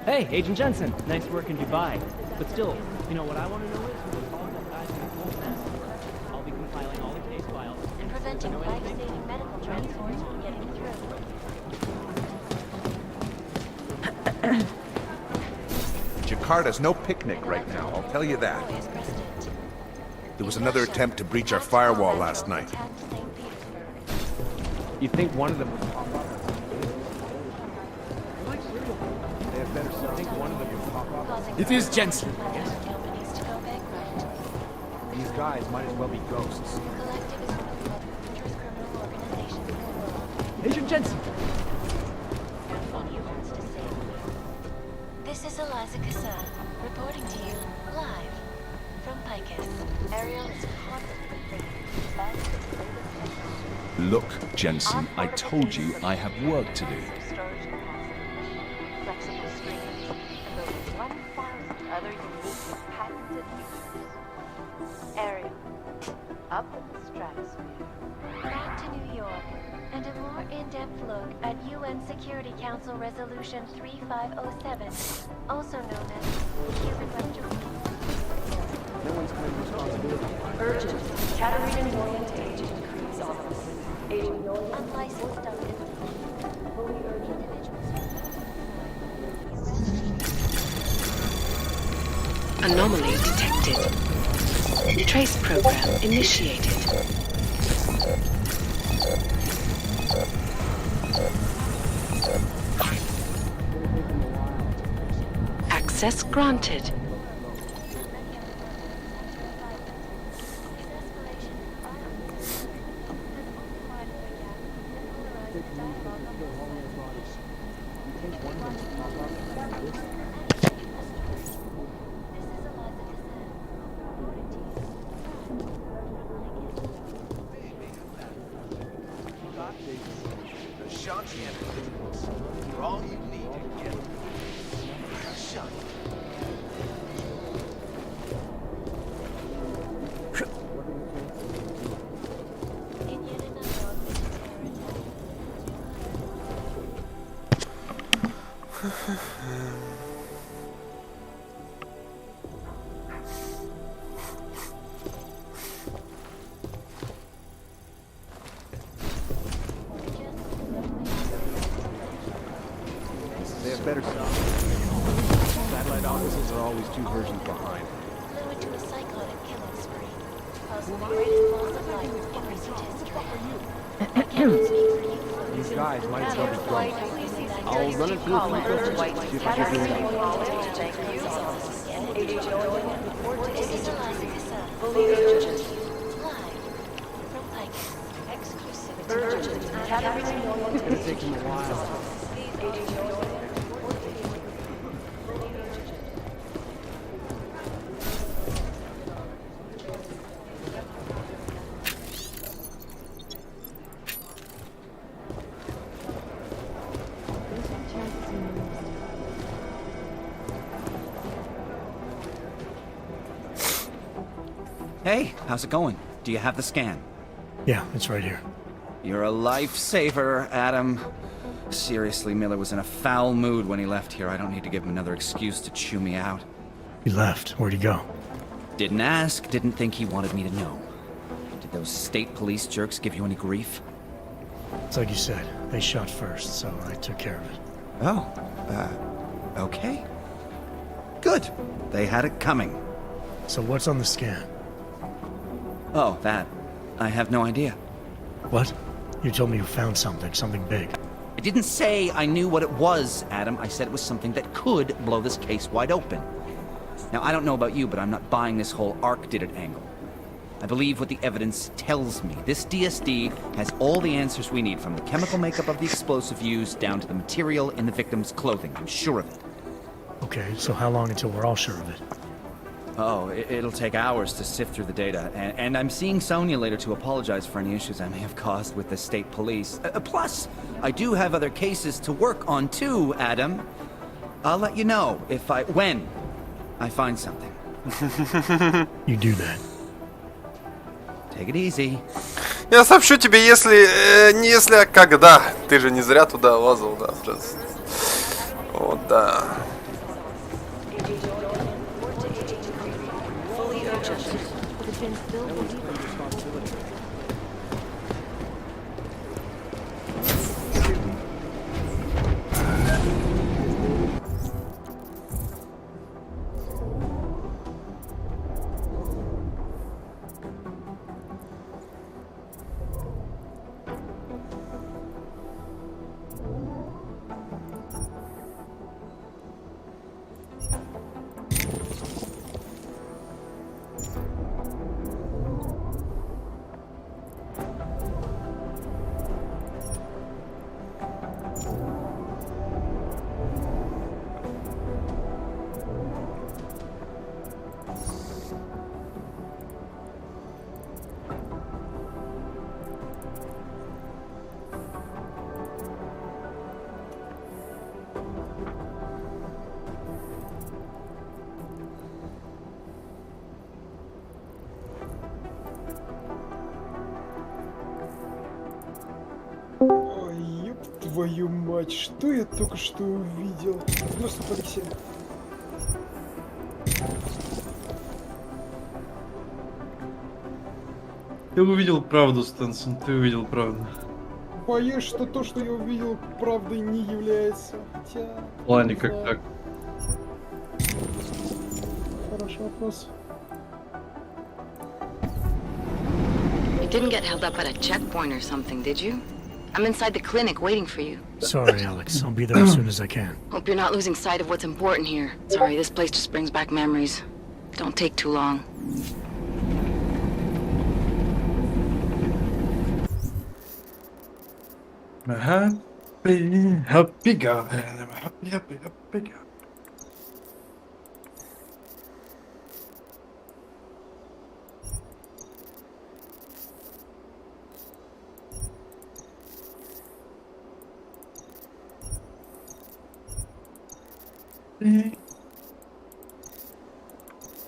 Hey, Agent Jensen. Nice work in Dubai. But still, you know what I want to know is who all the guys in the whole mess. I'll be compiling all the case files And preventing life-saving medical transport from getting through. Jakarta's no picnic right now, I'll tell you that. There was another attempt to breach our firewall last night. You think one of them would pop up? They have better stuff. Think one of them would pop up? It is Jensen. These guys might as well be ghosts. Agent Jensen! This is Eliza Kassan, reporting to you live from Picus. Ariel is Look, Jensen, I told you I have work to do. flexible screens, and over 1,000 other unique patented features. Ariel, up in the stratosphere. Back to New York, and a more in-depth look at UN Security Council Resolution 3507, also known as Human Rights. Urgent. Katarina Noyan to Agent Creed's office. Agent Noyan. Unlicensed Duncan. Fully urgent. Anomaly detected. Trace program initiated. Access granted. They have better stuff. Satellite offices are always 2 versions behind. Flew into a psychotic killing spree. Caused the greatest loss of life in recent history. I cannot speak for you. These guys might as well be drunk. I'll run it through a few filters, see if I can do This is Eliza. Fully urgent. Live from Pike. Exclusivity. Urgent. It's gonna take them a while. Hey, how's it going? Do you have the scan? Yeah, it's right here. You're a lifesaver, Adam. Seriously, Miller was in a foul mood when he left here. I don't need to give him another excuse to chew me out. He left. Where'd he go? Didn't ask, didn't think he wanted me to know. Did those state police jerks give you any grief? It's like you said. They shot first, so I took care of it. Oh, okay. Good. They had it coming. So what's on the scan? Oh, that. I have no idea. What? You told me you found something big. I didn't say I knew what it was, Adam. I said it was something that could blow this case wide open. Now, I don't know about you, but I'm not buying this whole Ark did it angle. I believe what the evidence tells me. This DSD has all the answers we need, from the chemical makeup of the explosive used down to the material in the victim's clothing. I'm sure of it. Okay, so how long until we're all sure of it? Oh, it'll take hours to sift through the data, and I'm seeing Sonia later to apologize for any issues I may have caused with the state police. Plus, I do have other cases to work on too, Adam. I'll let you know when I find something. You do that. Take it easy. Я сообщу тебе, не если, а когда. Ты же не зря туда лазал, да, раз. Вот, да. Ой, ёб твою мать, что я только что увидел? Здравствуй, Алексей. Ты увидел правду, Стэнсон, ты увидел правду. Боюсь, что то, что я увидел, правдой не является. Хотя... В плане не как знаю. так. Хороший вопрос. You didn't get held up at a checkpoint or something, did you? I'm inside the clinic waiting for you. Sorry, Alex. I'll be there as soon as I can. Hope you're not losing sight of what's important here. Sorry, this place just brings back memories. Don't take too long. Happy God. Happy God.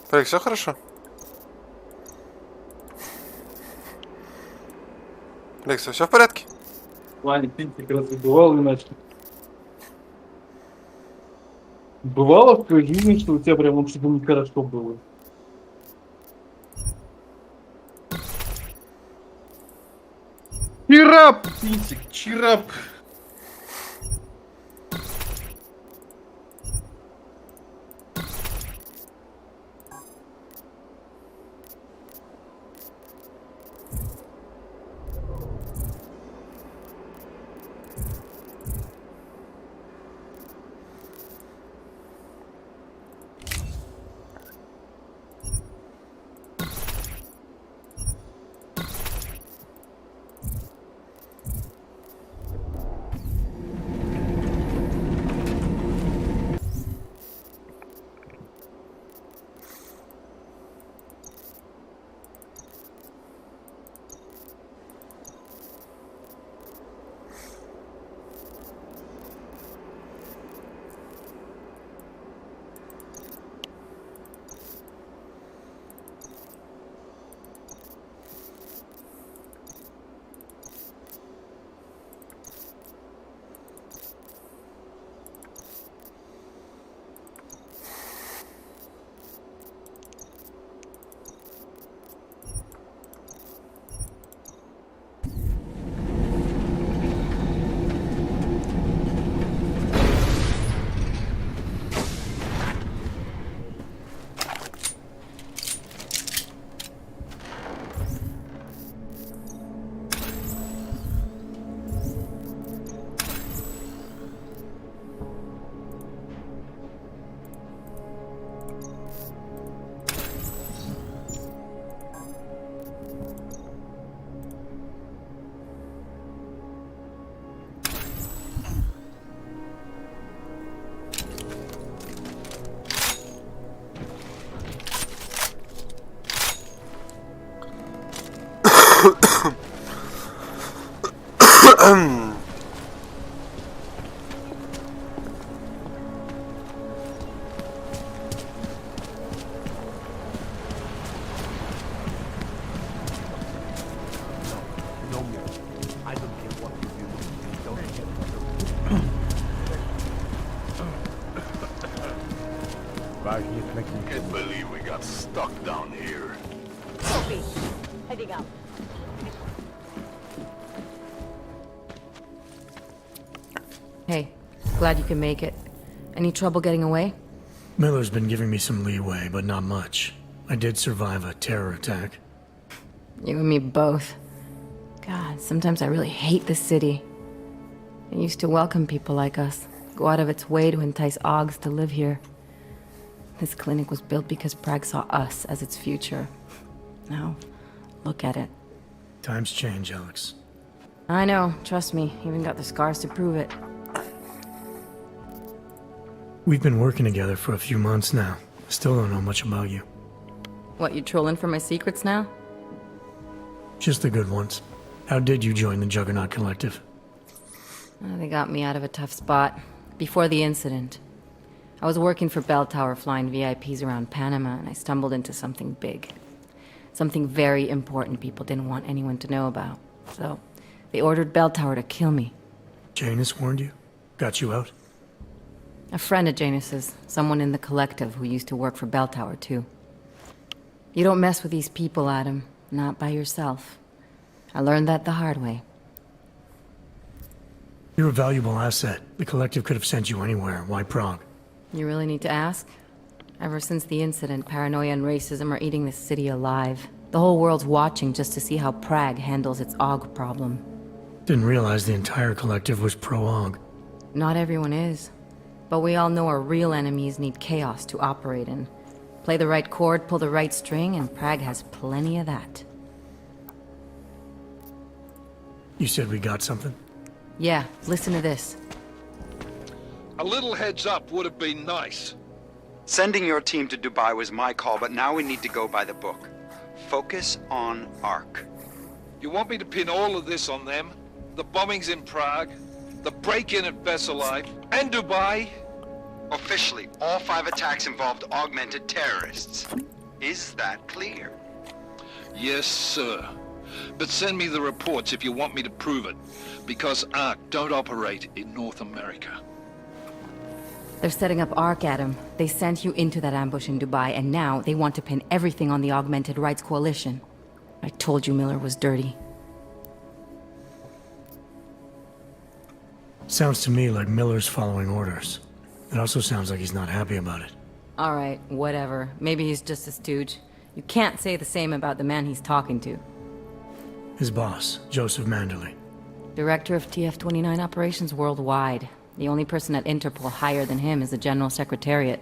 Так, все хорошо? Лекса, все в порядке? Ваня, ты как раз бывал иначе. Бывало в твоей жизни, что у тебя прям вообще нехорошо было? Чирап, Пинтик, чирап. Can't believe we got stuck down here. Sophie, heading out. Hey, glad you can make it. Any trouble getting away? Miller's been giving me some leeway, but not much. I did survive a terror attack. You and me both. God, sometimes I really hate this city. It used to welcome people like us, go out of its way to entice Augs to live here. This clinic was built because Prague saw us as its future. Now, look at it. Times change, Alex. I know, trust me, even got the scars to prove it. We've been working together for a few months now. Still don't know much about you. What, you trolling for my secrets now? Just the good ones. How did you join the Juggernaut Collective? They got me out of a tough spot. Before the incident. I was working for Bell Tower flying VIPs around Panama, and I stumbled into something big. Something very important people didn't want anyone to know about. So, they ordered Bell Tower to kill me. Janus warned you? Got you out? A friend of Janus's, someone in the collective who used to work for Bell Tower too. You don't mess with these people, Adam. Not by yourself. I learned that the hard way. You're a valuable asset. The Collective could have sent you anywhere. Why Prague? You really need to ask? Ever since the incident, paranoia and racism are eating this city alive. The whole world's watching just to see how Prague handles its AUG problem. Didn't realize the entire Collective was pro-AUG. Not everyone is. But we all know our real enemies need chaos to operate in. Play the right chord, pull the right string, and Prague has plenty of that. You said we got something? Yeah, listen to this. A little heads up would have been nice. Sending your team to Dubai was my call, but now we need to go by the book. Focus on ARC. You want me to pin all of this on them? The bombings in Prague, the break-in at Veselai, and Dubai? Officially, all 5 attacks involved augmented terrorists. Is that clear? Yes, sir. But send me the reports if you want me to prove it, because ARC don't operate in North America. They're setting up ARC, Adam. They sent you into that ambush in Dubai, and now they want to pin everything on the Augmented Rights Coalition. I told you Miller was dirty. Sounds to me like Miller's following orders. It also sounds like he's not happy about it. All right, whatever. Maybe he's just a stooge. You can't say the same about the man he's talking to. His boss, Joseph Manderley. Director of TF-29 operations worldwide. The only person at Interpol higher than him is the General Secretariat.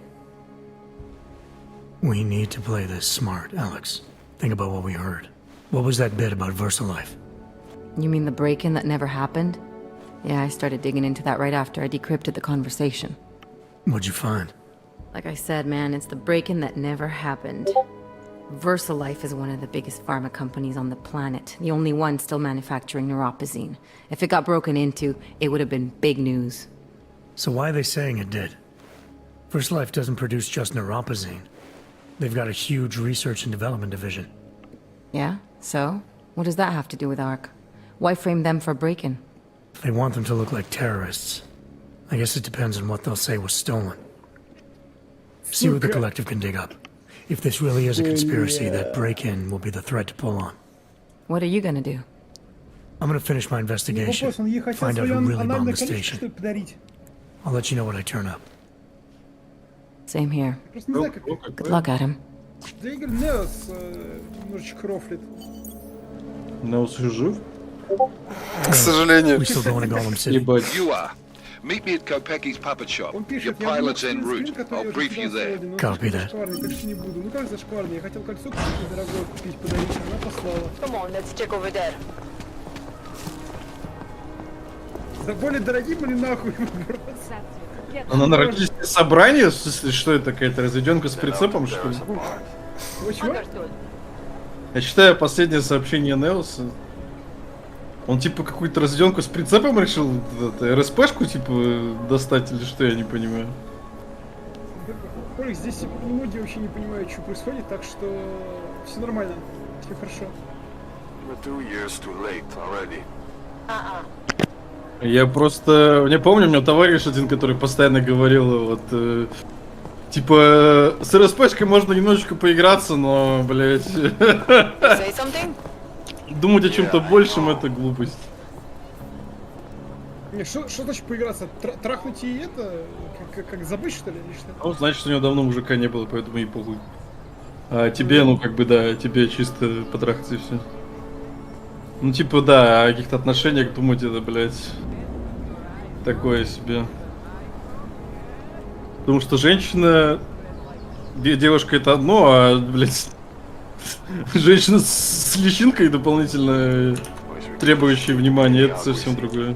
We need to play this smart, Alex. Think about what we heard. What was that bit about VersaLife? You mean the break-in that never happened? Yeah, I started digging into that right after I decrypted the conversation. What'd you find? Like I said, man, it's the break-in that never happened. VersaLife is one of the biggest pharma companies on the planet. The only one still manufacturing neuropozyne. If it got broken into, it would have been big news. So why are they saying it did? VersaLife doesn't produce just neuropozyne. They've got a huge research and development division. Yeah? So? What does that have to do with ARC? Why frame them for break-in? They want them to look like terrorists. I guess it depends on what they'll say was stolen. See what the Collective can dig up. If this really is a conspiracy, that break-in will be the thread to pull on. What are you gonna do? I'm gonna finish my investigation, find out who really bombed the station. I'll let you know when I turn up. Same here. Good luck, Adam. Да Игорь Неос немножечко рофлит. Неос жив? К сожалению. Ебать. You are. Meet me at Kopecki's puppet shop. Your pilot's en route. I'll brief you there. Copy that. Так что не буду. Ну как зашкварный? Я хотел кольцо какое-то дорогое купить, подарить, она послала. Come on, let's check over there. За более дорогим или нахуй? Она на родительское собрание? В смысле, что это, какая-то разведенка с прицепом, что ли? Чего? Я читаю последнее сообщение Неоса. Он типа какую-то разведенку с прицепом решил РСПшку типа достать или что, я не понимаю. Колик, здесь многие вообще не понимают, что происходит, так что все нормально, все хорошо. Я просто... Не помню, у меня товарищ один, который постоянно говорил, вот... типа, с РСПшкой можно немножечко поиграться, но, блять... Думать о чем-то большем — это глупость. Не, что значит поиграться? Трахнуть и это? Как забыть, что ли, или что? Ну, значит, у него давно мужика не было, поэтому и похуй. А тебе, ну, как бы, да, тебе чисто потрахаться и все. Ну, типа, да, о каких-то отношениях думать, это, блядь, такое себе. Потому что женщина, девушка — это одно, а, блядь, женщина с личинкой дополнительно требующая внимания — это совсем другое.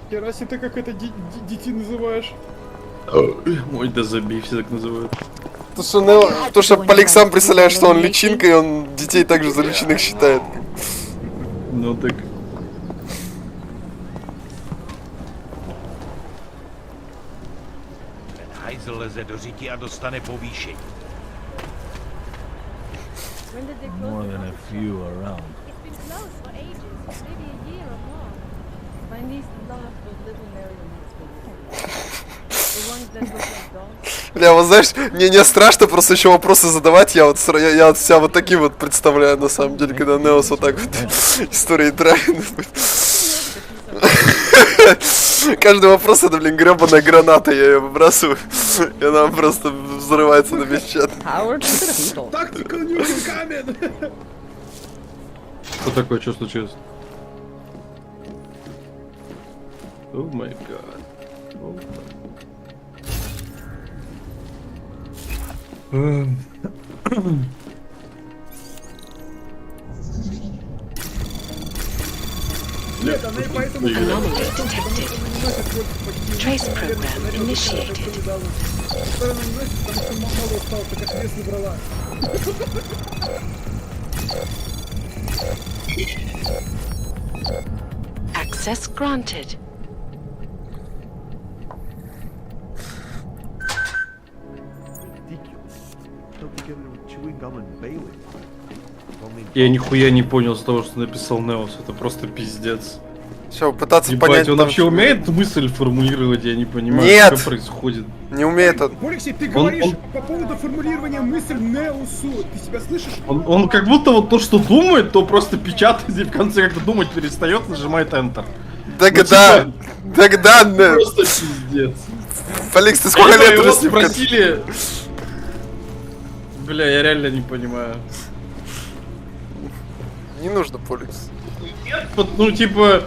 Кераси, ты как это детей называешь? Ой, да забей, все так называют. То, что Полик сам представляет, что он личинка, и он детей также за личинок считает. Ну так. Hajzl leze do říky a dostane povýšení. More than a few around. It's been closed for ages, maybe a year or more. My niece loves those little marionettes. The Бля, вот знаешь, мне не страшно просто еще вопросы задавать, я вот себя вот таким вот представляю, на самом деле, когда Неос вот так вот истории травит. Каждый вопрос это, блин, гребаная граната, я ее выбрасываю, и она просто взрывается на весь чат. Тактикал нюкинг камен! Что такое, что случилось? О май гад. Нет, она и поэтому... Trace program initiated. Она не носит, потому что мало устала, так как вес набрала. Access granted. Я нихуя не понял с того, что написал Неос, это просто пиздец. Все, пытаться Ебать, понять... он там, вообще умеет мысль формулировать, я не понимаю, Нет! что происходит. Не умеет он. Поликсий, ты говоришь по поводу формулирования мысли Неусу. Ты себя слышишь? Он как будто вот то, что думает, то просто печатает и в конце как-то думать перестает, нажимает Enter. Тогда... Ну, Тогда... Просто пиздец. Феликс, ты сколько лет его уже с ним спросили... Бля, я реально не понимаю. Не нужно, Поликс. Нет, ну типа...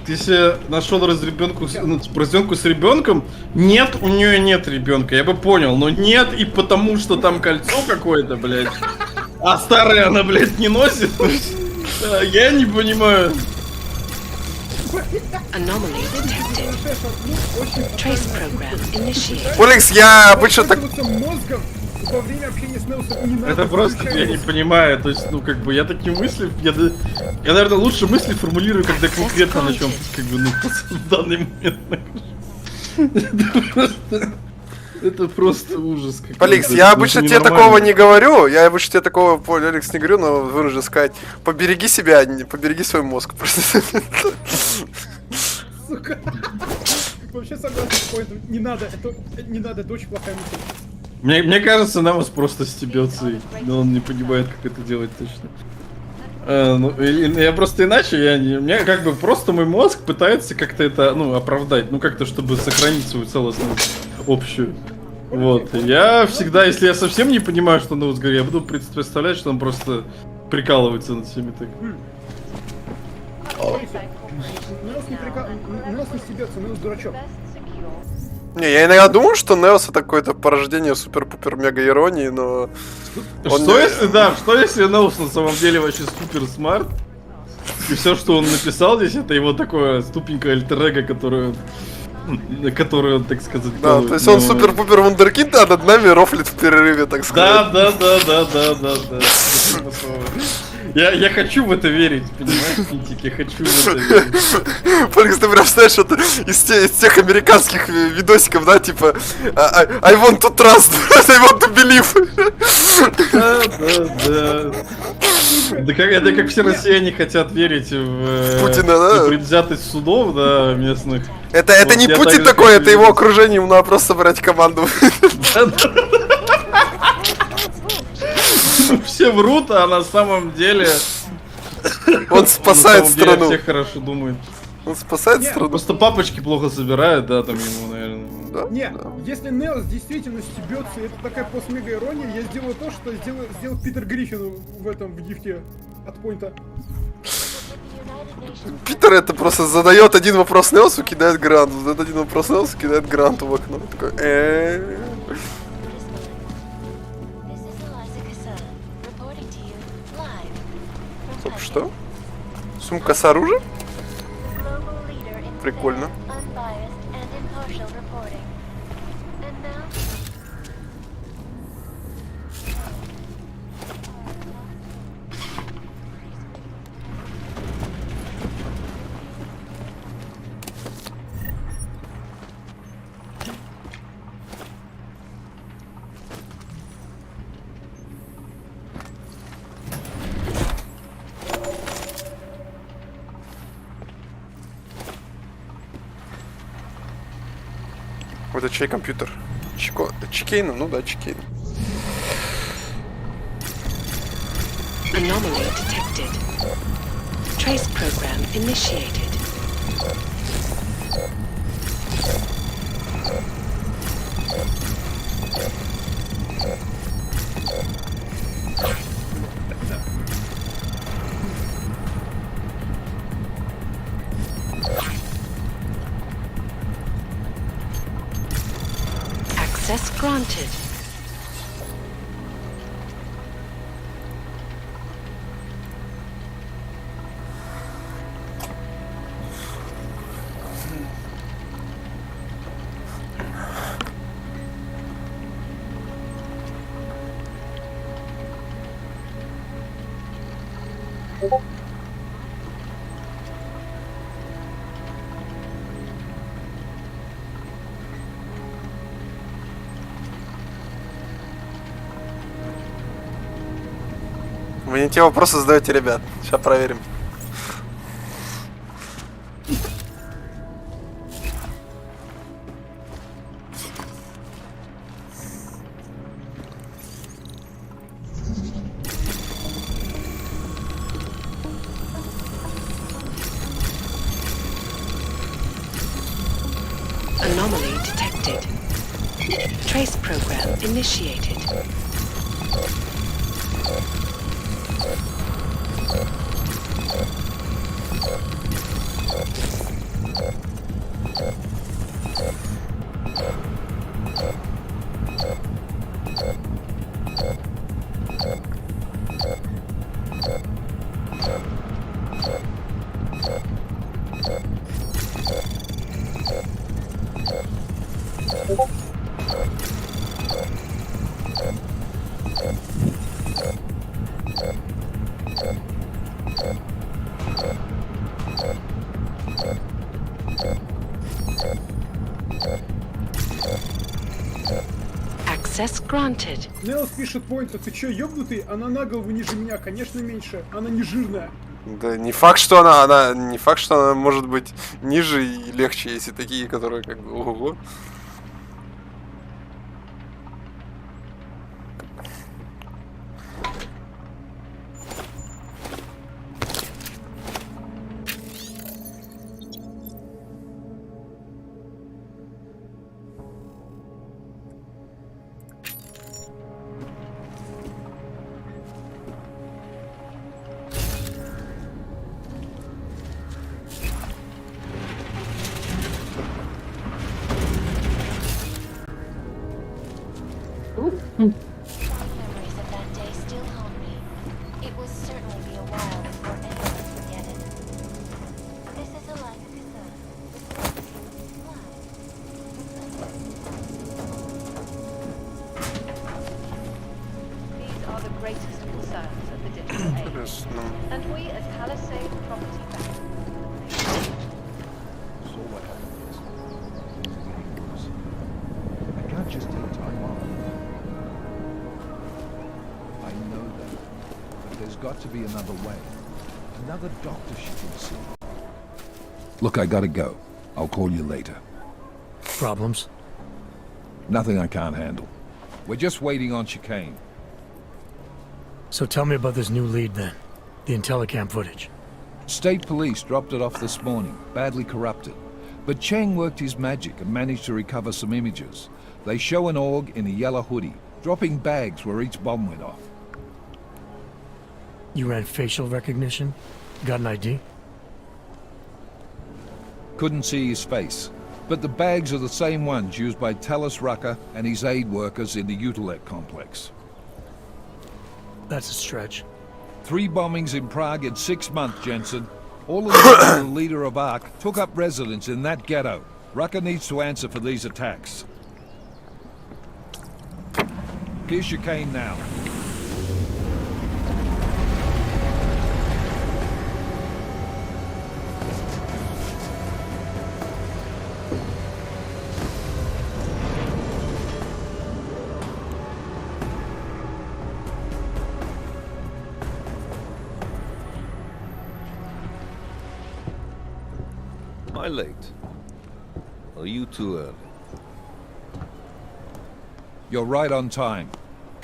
Ты себе нашел разребенку, разребенку с ребенком? Нет, у нее нет ребенка, я бы понял, но нет и потому, что там кольцо какое-то, блядь. А старое она, блядь, не носит. Я не понимаю. Anomaly detected. Trace program initiated. Поликс, я обычно так... Мозгом во время общения с Неусом не надо. Это просто я не понимаю, то есть, ну как бы я такие мысли, я наверное лучше мысли формулирую, когда конкретно на чем, как бы, ну в данный момент. Это просто ужас. Поликс, я обычно тебе такого не говорю, я обычно тебе такого, Поликс, не говорю, но вынужден сказать, побереги себя, побереги свой мозг. Просто. Сука. Вообще согласен с поинтом. Не надо, это не надо, дочь плохая мысль. Мне кажется, Намос просто стебется, но он не понимает, как это делать точно. Я просто иначе, мне как бы просто мой мозг пытается как-то это, ну, оправдать, ну, как-то, чтобы сохранить свою целостность общую. Вот, я всегда, если я совсем не понимаю, что Неус говорит, я буду представлять, что он просто прикалывается над всеми так. Неус не стебется, Неус дурачок. Не, я иногда думаю, что Неос это какое-то порождение супер-пупер мега иронии, но... Что если, да, что если Неус на самом деле вообще супер смарт? И все, что он написал здесь, это его такое ступенькое альтер-эго, которое он, так сказать, да, балует, то есть он супер-пупер вундеркинд, а над нами рофлит в перерыве, так сказать. Да. Я хочу в это верить, понимаешь, Пинтик, я хочу в это верить. Поликс, ты прям знаешь, это из тех американских видосиков, да, типа I want to trust, I want to believe. Да. Это как все россияне хотят верить в Путина, да? предвзятость судов, да, местных. Это вот, не Путин такой, это его окружение, ему надо просто собрать команду. Все врут, а на самом деле... Он спасает страну. Все хорошо думают. Он спасает страну. Просто папочки плохо собирают, да, там ему, наверное. Да? Не, если Неос действительно стебется, это такая постмега-ирония, я сделаю то, что сделал Питер Гриффин в этом, в гифте от Пойнта. Питер это просто задает один вопрос Неосу, кидает гранту, задает один вопрос Неосу, кидает гранту в окно. Такой, Стоп, что? Сумка с оружием? Прикольно. Это чей компьютер? Чикейна? Ну да, Чикейна. Anomaly detected. Trace program initiated. Access granted. Вы не те вопросы задаете, ребят. Сейчас проверим. Anomaly detected. Trace program initiated. Access granted. Нелс пишет Пойнтер, ты чё, ёбнутый? Она на голову ниже меня, конечно меньше. Она не жирная. Да не факт, что она не факт, что она может быть ниже и легче, если такие, которые как бы ого-го. Memories of that day still haunt me. It will certainly be a while before anyone can forget it. This is a life These are the greatest concerns of the digital age. And we as Palisade property bank. So what happened is, things are getting worse. I can't just take time off. I know that, but there's got to be another way. Another doctor she can see. Look, I gotta go. I'll call you later. Problems? Nothing I can't handle. We're just waiting on chicane. So tell me about this new lead then. The Intellicam footage. State police dropped it off this morning, badly corrupted. But Cheng worked his magic and managed to recover some images. They show an org in a yellow hoodie, dropping bags where each bomb went off. You ran facial recognition? Got an ID? Couldn't see his face, but the bags are the same ones used by Talis Rucker and his aid workers in the Utilet complex. That's a stretch. 3 bombings in Prague in 6 months, Jensen. All of them, the leader of ARC, took up residence in that ghetto. Rucker needs to answer for these attacks. Here's chicane now. Am I late? Are you too early? You're right on time.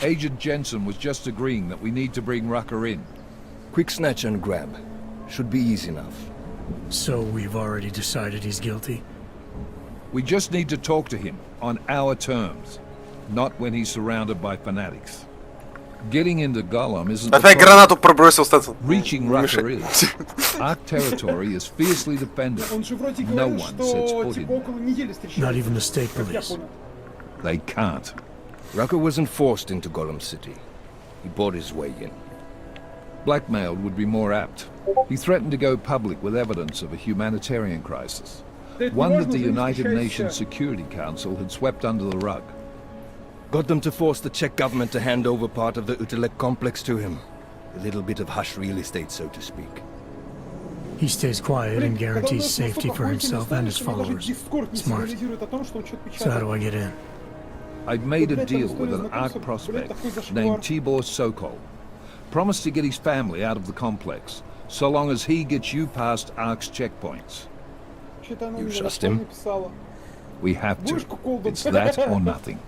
Agent Jensen was just agreeing that we need to bring Rucker in. Quick snatch and grab. Should be easy enough. So we've already decided he's guilty? We just need to talk to him on our terms, not when he's surrounded by fanatics. Getting into Gollum isn't the Опять problem. гранату пробросил, Стэнсон. Reaching Rucker is. Our territory is fiercely defended. Он же вроде No говорил, one sets что foot типа in. около недели встречались. Not even the state Как я police. понял. They can't. Rucker wasn't forced into Gollum City. He bought his way in. Blackmailed would be more apt. He threatened to go public with evidence of a humanitarian crisis. One that the United Nations Security Council had swept under the rug. Got them to force the Czech government to hand over part of the Utelek complex to him. A little bit of hush real estate, so to speak. He stays quiet and guarantees safety for himself and his followers. Smart. So how do I get in? I'd made a deal with an ARC prospect named Tibor Sokol. Promised to get his family out of the complex, so long as he gets you past ARC's checkpoints. You trust him? We have to. It's that or nothing.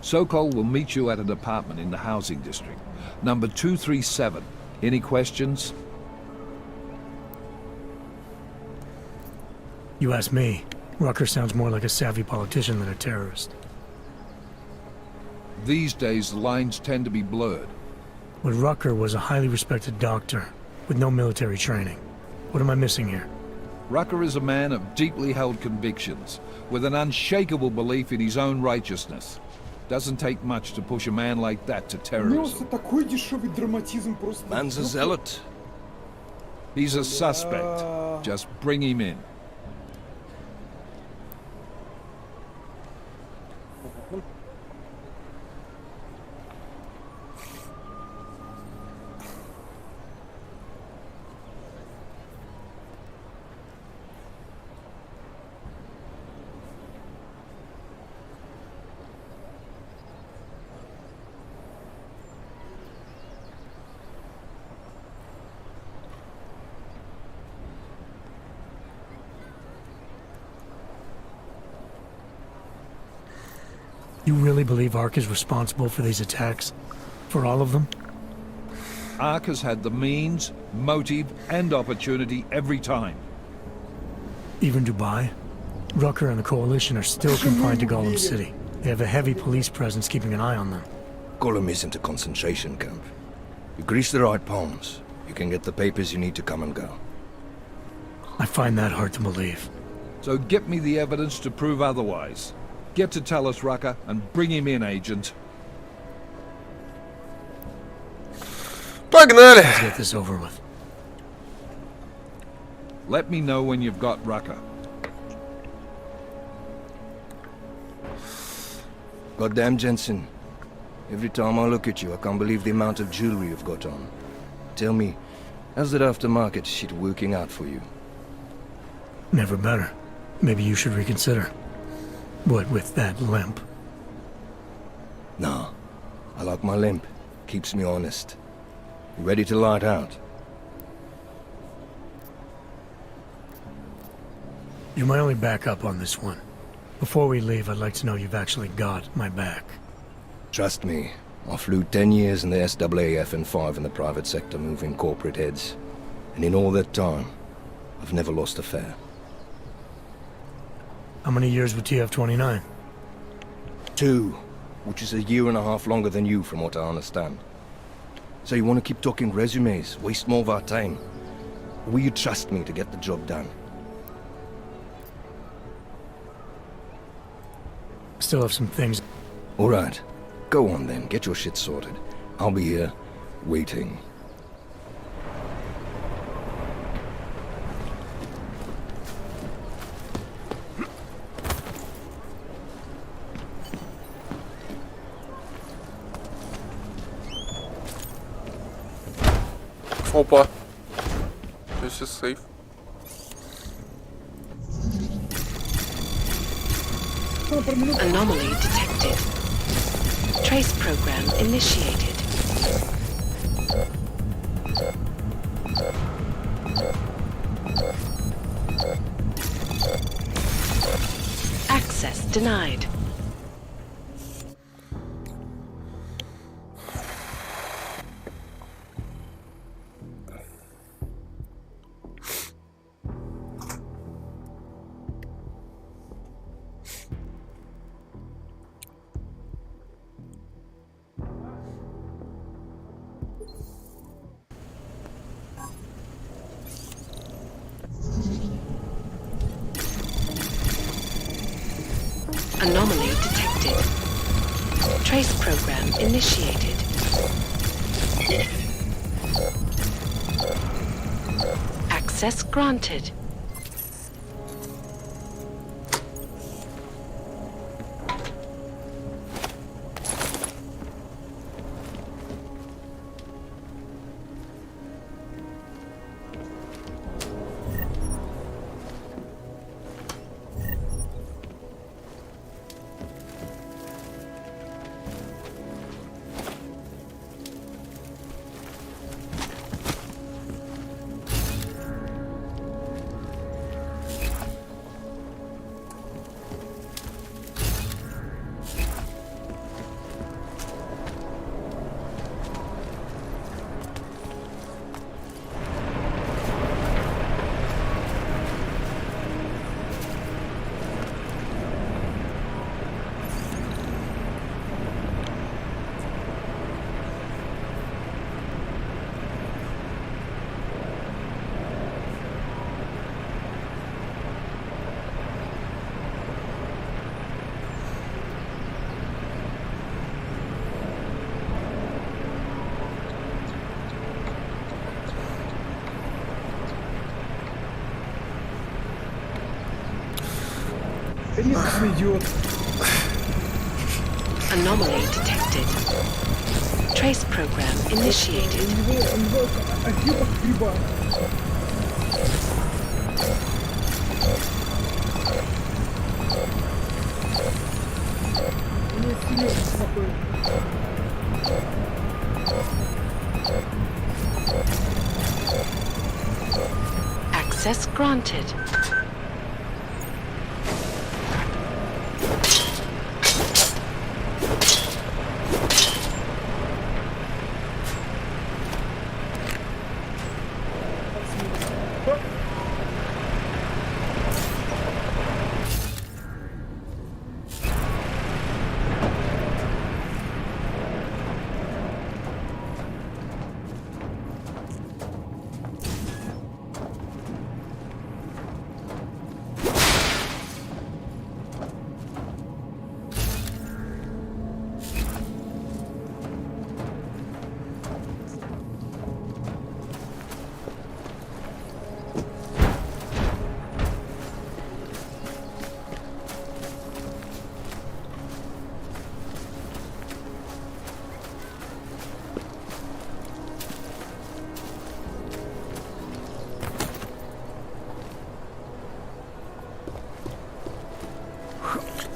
Sokol will meet you at an apartment in the housing district. Number 237. Any questions? You ask me. Rucker sounds more like a savvy politician than a terrorist. These days, the lines tend to be blurred. But Rucker was a highly respected doctor, with no military training. What am I missing here? Rucker is a man of deeply held convictions, with an unshakable belief in his own righteousness. Doesn't take much to push a man like that to terrorism. Такой дешевый драматизм просто. Man's a zealot. He's a suspect. Just bring him in. You really believe ARC is responsible for these attacks? For all of them? ARC has had the means, motive, and opportunity every time. Even Dubai? Rucker and the Coalition are still confined to Gollum City. They have a heavy police presence keeping an eye on them. Gollum isn't a concentration camp. You grease the right palms, you can get the papers you need to come and go. I find that hard to believe. So get me the evidence to prove otherwise. Get to Talos Rucker and bring him in, Agent. Погнали! Let's get this over with. Let me know when you've got Rucker. Goddamn Jensen. Every time I look at you, I can't believe the amount of jewelry you've got on. Tell me, how's that aftermarket shit working out for you? Never better. Maybe you should reconsider. What with that limp? Nah, I like my limp. Keeps me honest. You ready to light out? You're my only backup on this one. Before we leave, I'd like to know you've actually got my back. Trust me, I flew 10 years in the SAAF and 5 in the private sector moving corporate heads. And in all that time, I've never lost a fare. How many years with TF-29? 2, which is a year and a half longer than you from what I understand. So you want to keep talking resumes, waste more of our time? Or will you trust me to get the job done? Still have some things. Alright, go on then, get your shit sorted. I'll be here, waiting. Опа. This is safe. Anomaly detected. Trace program initiated. Access denied. Anomaly detected. Trace program initiated. Access granted. Anomaly detected. Trace program initiated. Access granted.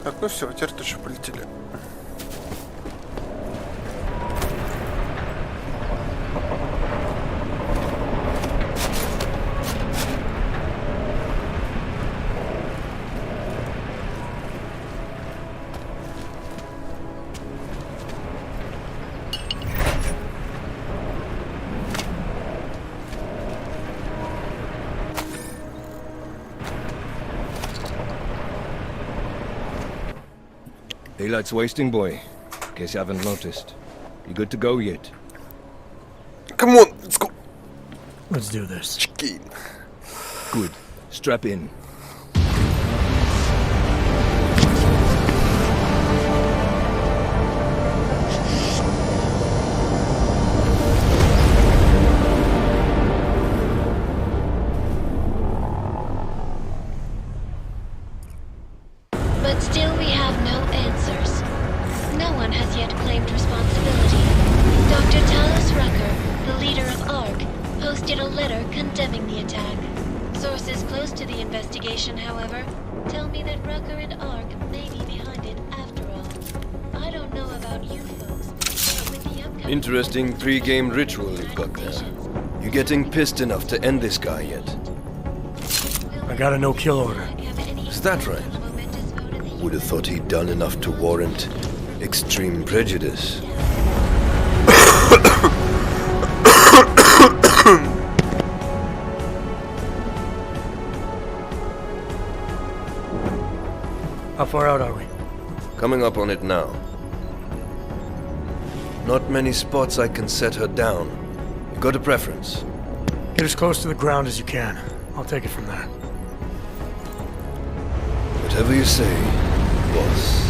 Так, ну все, теперь точно полетели. Daylight's wasting, boy. In case you haven't noticed. You good to go yet? Come on, let's go. Let's do this. Chicane. Good. Strap in. But still we have no answers. No one has yet claimed responsibility. Dr. Talos Rucker, the leader of ARC, posted a letter condemning the attack. Sources close to the investigation, however, tell me that Rucker and ARC may be behind it after all. I don't know about you folks, but with the upcoming... Interesting pre-game ritual you've got there. You getting pissed enough to end this guy yet? I got a no-kill order. Is that right? Would have thought he'd done enough to warrant extreme prejudice. How far out are we? Coming up on it now. Not many spots I can set her down. You got a preference? Get as close to the ground as you can. I'll take it from there. Whatever you say. boss.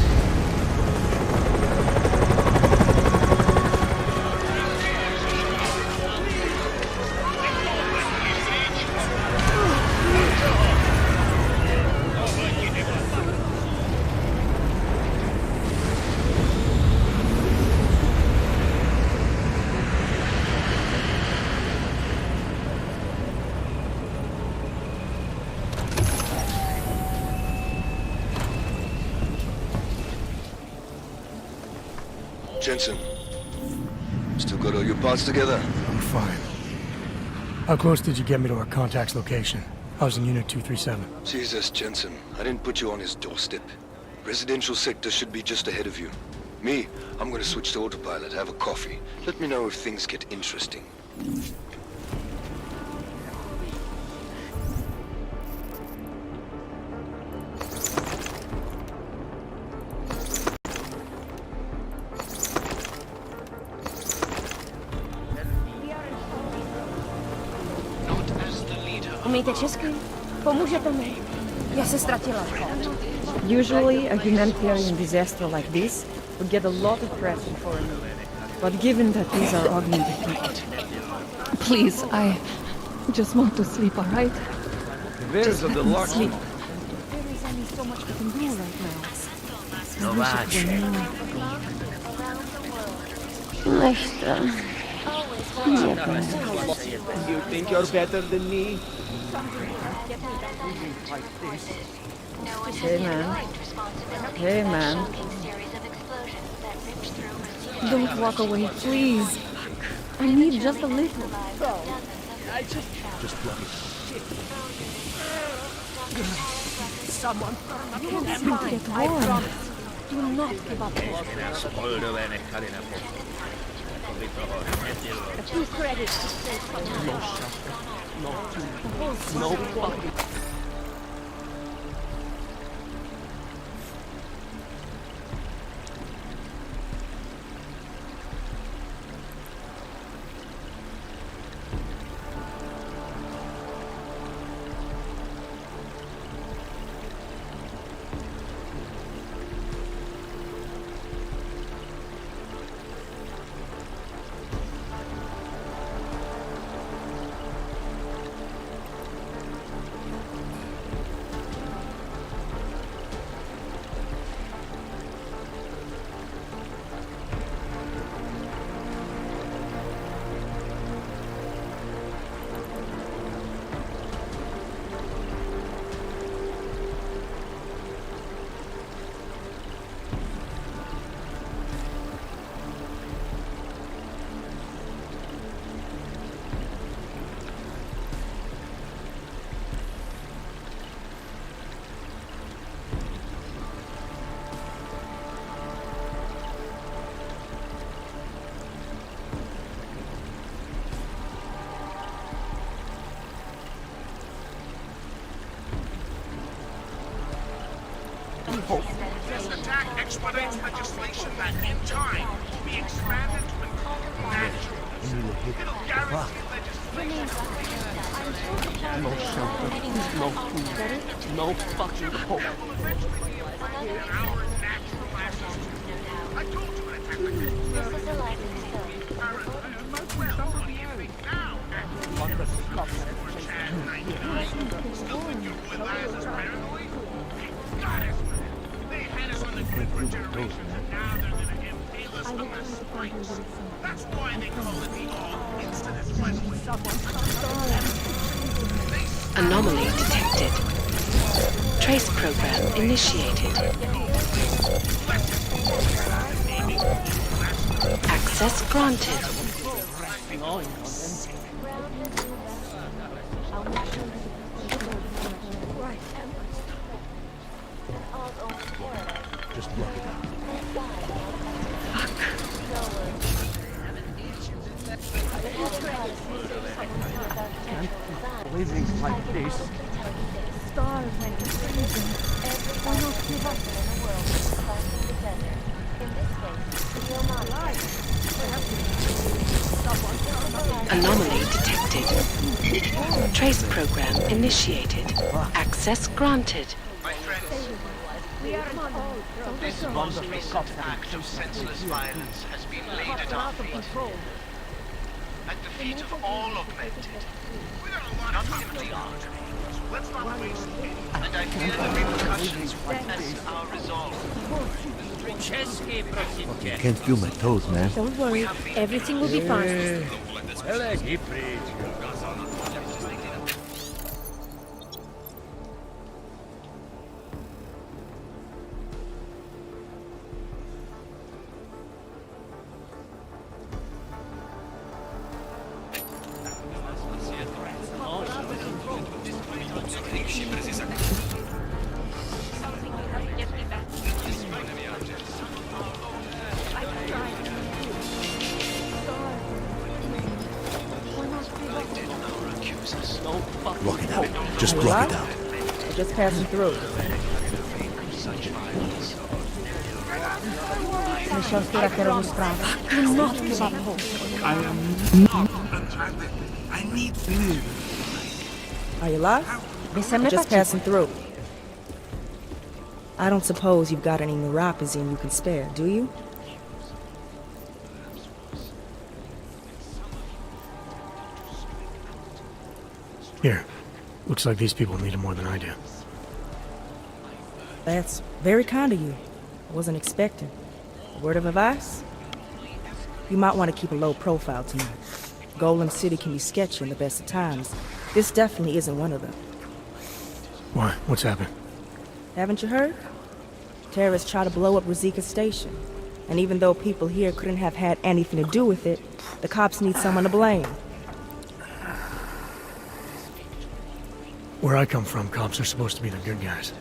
Jensen, still got all your parts together? I'm fine. How close did you get me to our contact's location? I was in Unit 237. Jesus, Jensen, I didn't put you on his doorstep. Residential sector should be just ahead of you. Me, I'm gonna switch to autopilot, have a coffee. Let me know if things get interesting. Umíte česky? Pomůžete mi? Já se ztratila. Usually, a humanitarian disaster like this would get a lot of press in foreign media. But given that these are augmented people, please, I just want to sleep, all right? Where's the luck? Sleep. There is only so much we can do right now. No You think you're better than me? Hey, man. Hey, man. Don't walk away, please. I need just a little. Just block it. Someone. I can't seem to get warm. Do not give up hope. Two credits to save from No fucking... This attack expedites legislation that, in time, will be expanded to include natural. It'll guarantee legislation. No shelter, no food, no fucking hope. I told you an attack like this. This is a likely story. Still think your boy Laz is paranoid? God, they had us on the grid for generations, and now they're gonna impale us on the streets. That's why they call it the all-incident resolution. Anomaly detected. Trace program initiated. Access granted. Just block it out. Living like this. Stars and freezing. Why not give up? Anomaly detected. Trace program initiated. Access granted. My friends, we This most recent act of senseless violence has been laid at our feet. At the feet of all augmented. Not simply art. And I fear the repercussions will test our resolve. I can't feel my toes, man. Don't worry, everything will be fine. Block it out. Just block it out. We're just passing through. Deixa eu tirar quero mostrar. Do not give up hope. I am not attracted. I need food. Are you lost? We're just passing through. I don't suppose you've got any neuropathy you can spare, do you? Here. Looks like these people need it more than I do. That's very kind of you. I wasn't expecting. A word of advice? You might want to keep a low profile tonight. Golem City can be sketchy in the best of times. This definitely isn't one of them. Why? What's happened? Haven't you heard? Terrorists try to blow up Rosika Station. And even though people here couldn't have had anything to do with it, the cops need someone to blame. Where I come from, cops are supposed to be the good guys.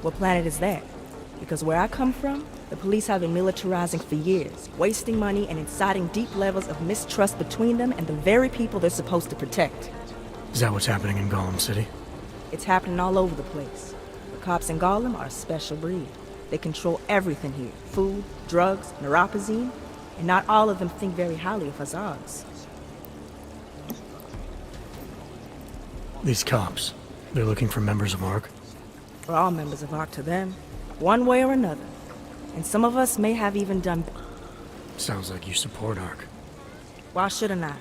What planet is that? Because where I come from, the police have been militarizing for years, wasting money and inciting deep levels of mistrust between them and the very people they're supposed to protect. Is that what's happening in Golem City? It's happening all over the place. The cops in Gollum are a special breed. They control everything here. Food, drugs, neuropazine. And not all of them think very highly of us Ogs. These cops, they're looking for members of ARC? We're all members of ARC to them, one way or another. And some of us may have even done... Sounds like you support ARC. Why shouldn't I?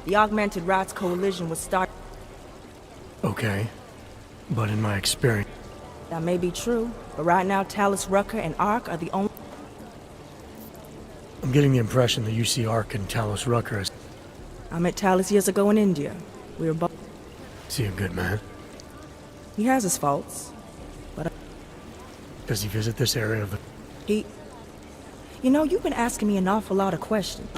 The Augmented Rights Coalition was started... Okay, but in my experience... That may be true, but right now Talus Rucker and ARC are the only... I'm getting the impression that you see ARC and Talos Rucker as... I met Talus years ago in India. We were both... Is he a good man? He has his faults, but... Does he visit this area of the... He... You know, you've been asking me an awful lot of questions.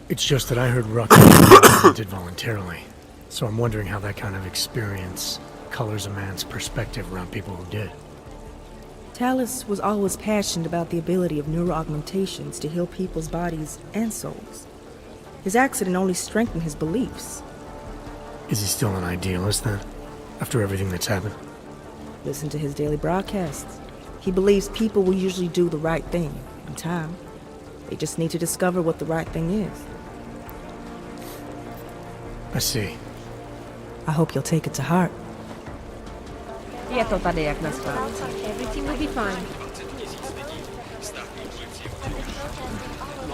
It's just that I heard Rucker did voluntarily, so I'm wondering how that kind of experience colors a man's perspective around people who did. Talus was always passionate about the ability of neuroaugmentations to heal people's bodies and souls. His accident only strengthened his beliefs. Is he still an idealist then, after everything that's happened? Listen to his daily broadcasts. He believes people will usually do the right thing in time. They just need to discover what the right thing is. I see. I hope you'll take it to heart. Everything will be fine.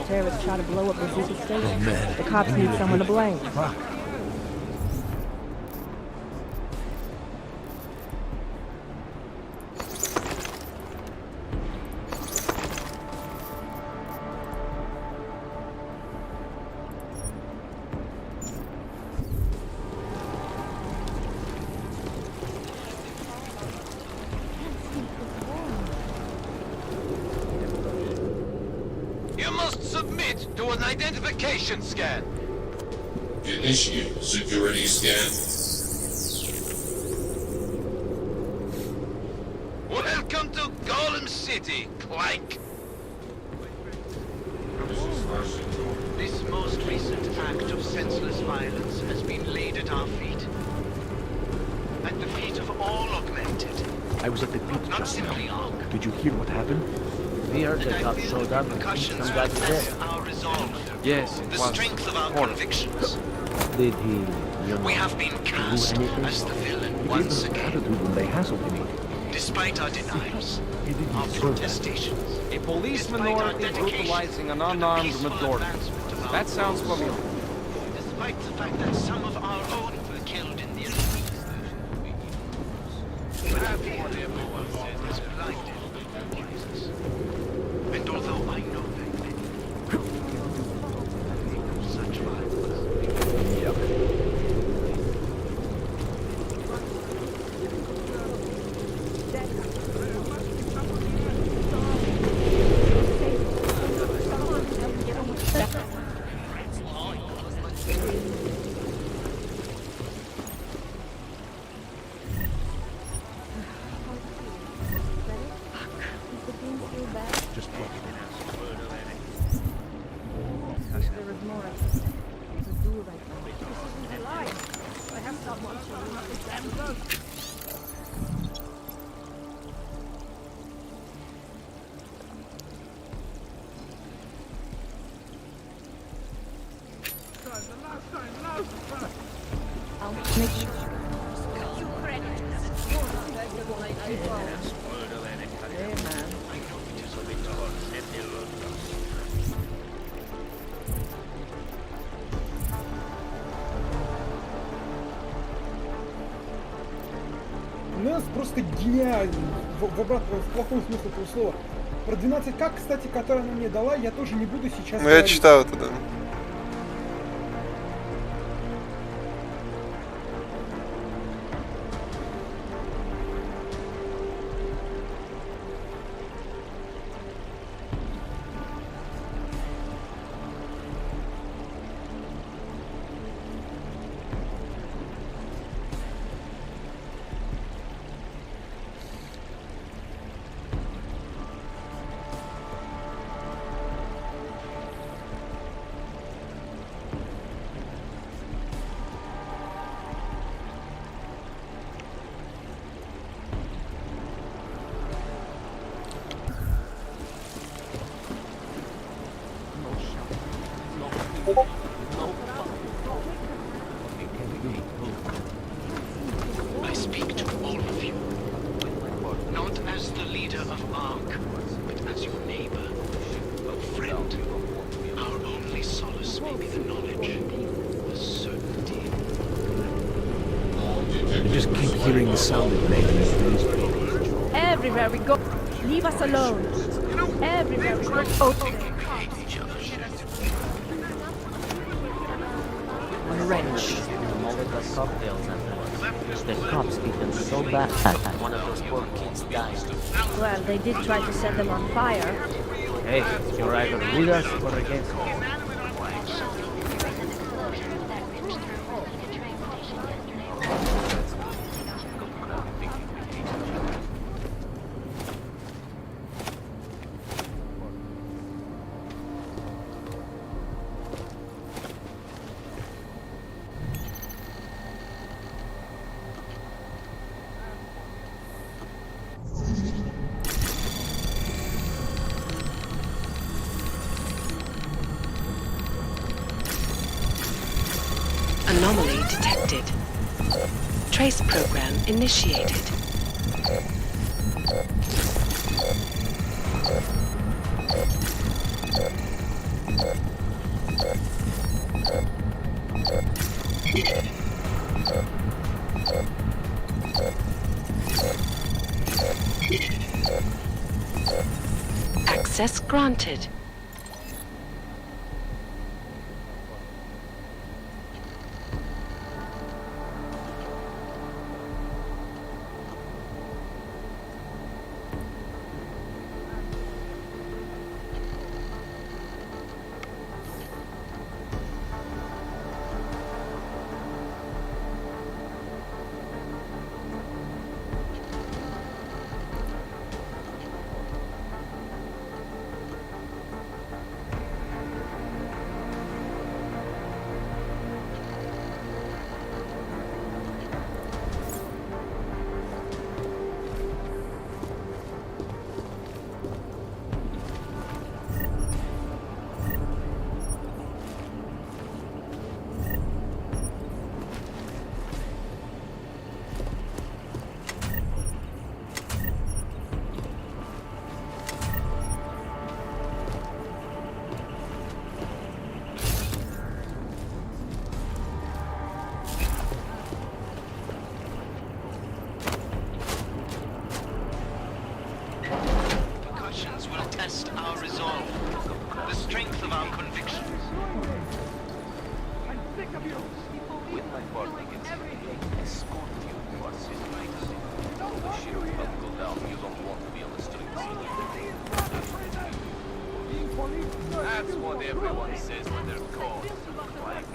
Terrorists try to blow up Rosika Station. Oh man. The cops need someone to blame. Fuck. You must submit to an identification scan. Initiate security scan. Welcome to Golem City, Clank. This most recent act of senseless violence has been laid at our feet. At the feet of all augmented. I was at the beach Not just simply now. ARC. Did you hear what happened? We heard the cops showed up and beat some guy to death. Yes, it was horrible. Did he, we have been cast do anything? As the villain once again. Despite our denials, our protestations, A police minority brutalizing an unarmed majority. That sounds familiar. despite the fact that some of our own were killed in the And although I know that such just plug it in. There is more to do right now. This isn't life. I have someone to I'll make sure. Hey, man. Лэнс просто гениальный, в плохом смысле этого слова. Про 12К, кстати, которую она мне дала, я тоже не буду сейчас Ну, я говорить. читал это, да. I speak to all of you, not as the leader of ARC, but as your neighbor, a friend. Our only solace may be the knowledge, the certainty. I just keep hearing the sound it makes in the newspaper. Everywhere we go, leave us alone. Everywhere we go. Oh. Wrench. Molotov cocktails afterwards. The cops beat them so bad that one of those poor kids died. Well, they did try to set them on fire. Hey, you're either with us or against us. Anomaly detected. Trace program initiated. Access granted. With my bodyguards, escort you to our cities. The ship will go down. You don't want to be on the streets. That's what everyone says when they're caught. Like.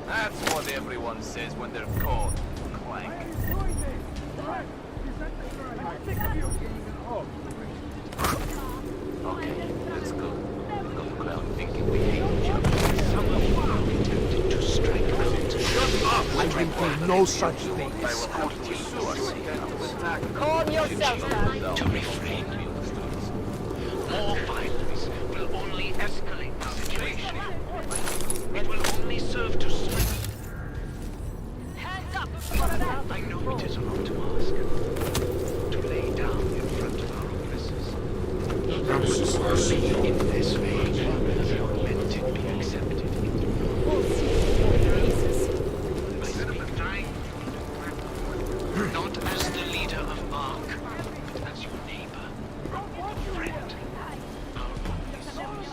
That's what everyone says when they're caught. Clank. Okay, let's go. We've got the crowd thinking we hate each other. Some of you are tempted to strike out. Shut up! I will do no such thing. I will have you to our secrets. Calm yourself down. To refrain. More violence will only escalate the situation. It will only serve to strengthen. Hands up! I know it is a lot to ask. To lay down in front of our oppressors. The premises are secure. In this way, the augmented be accepted. Instead of dying, not as the leader of Ark, but as your neighbor, a friend, our only source.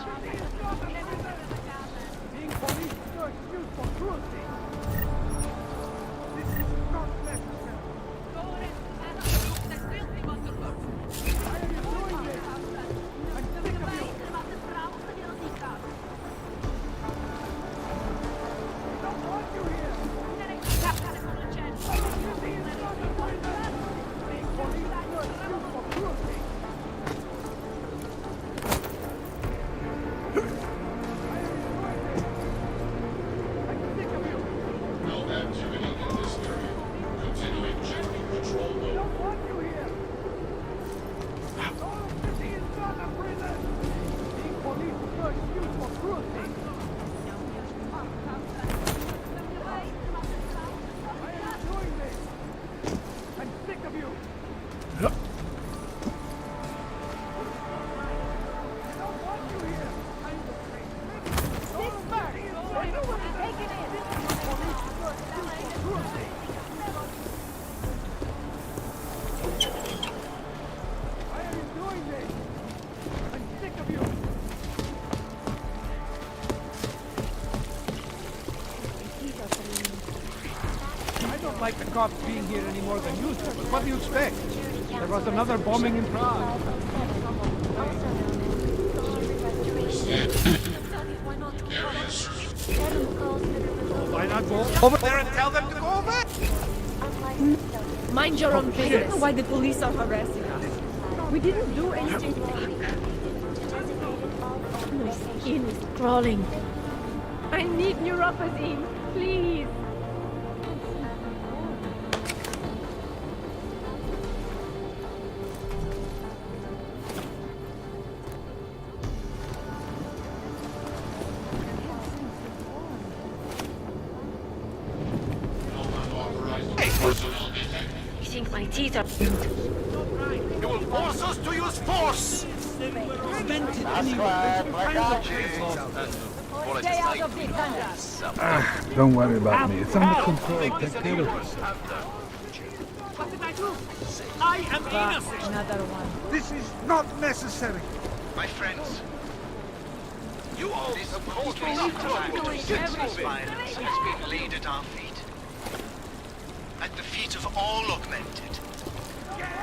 Being police is no excuse for cruelty. This is not necessary. Why are you doing this? I'm sick of you. I don't want you here. Being police is no excuse for cruelty. No activity in this area. Continuing checking control mode. Don't want you here. All of this is not a prison. Being police is no excuse for cruelty. Why are you doing this? I'm sick of you. I don't want you here. Go back. Take it in. Police is no excuse for cruelty. Why are you doing this? I'm sick of you. I don't like the cops being here any more than usual, but what do you expect? There was another bombing in Prague. Why not go over there and tell them to go away? Mind your own business. I don't know why the police are harassing us. We didn't do anything wrong. My skin is crawling. I need neuropathy, please. You think my teeth are... You will force us to use force! Stay out of this thunder. Don't worry about me. It's under control. Take care of yourself. What did I do? I am innocent. Another one. This is not necessary. My friends, you all support this act of senseless violence has been laid at our feet. At the feet of all augmented.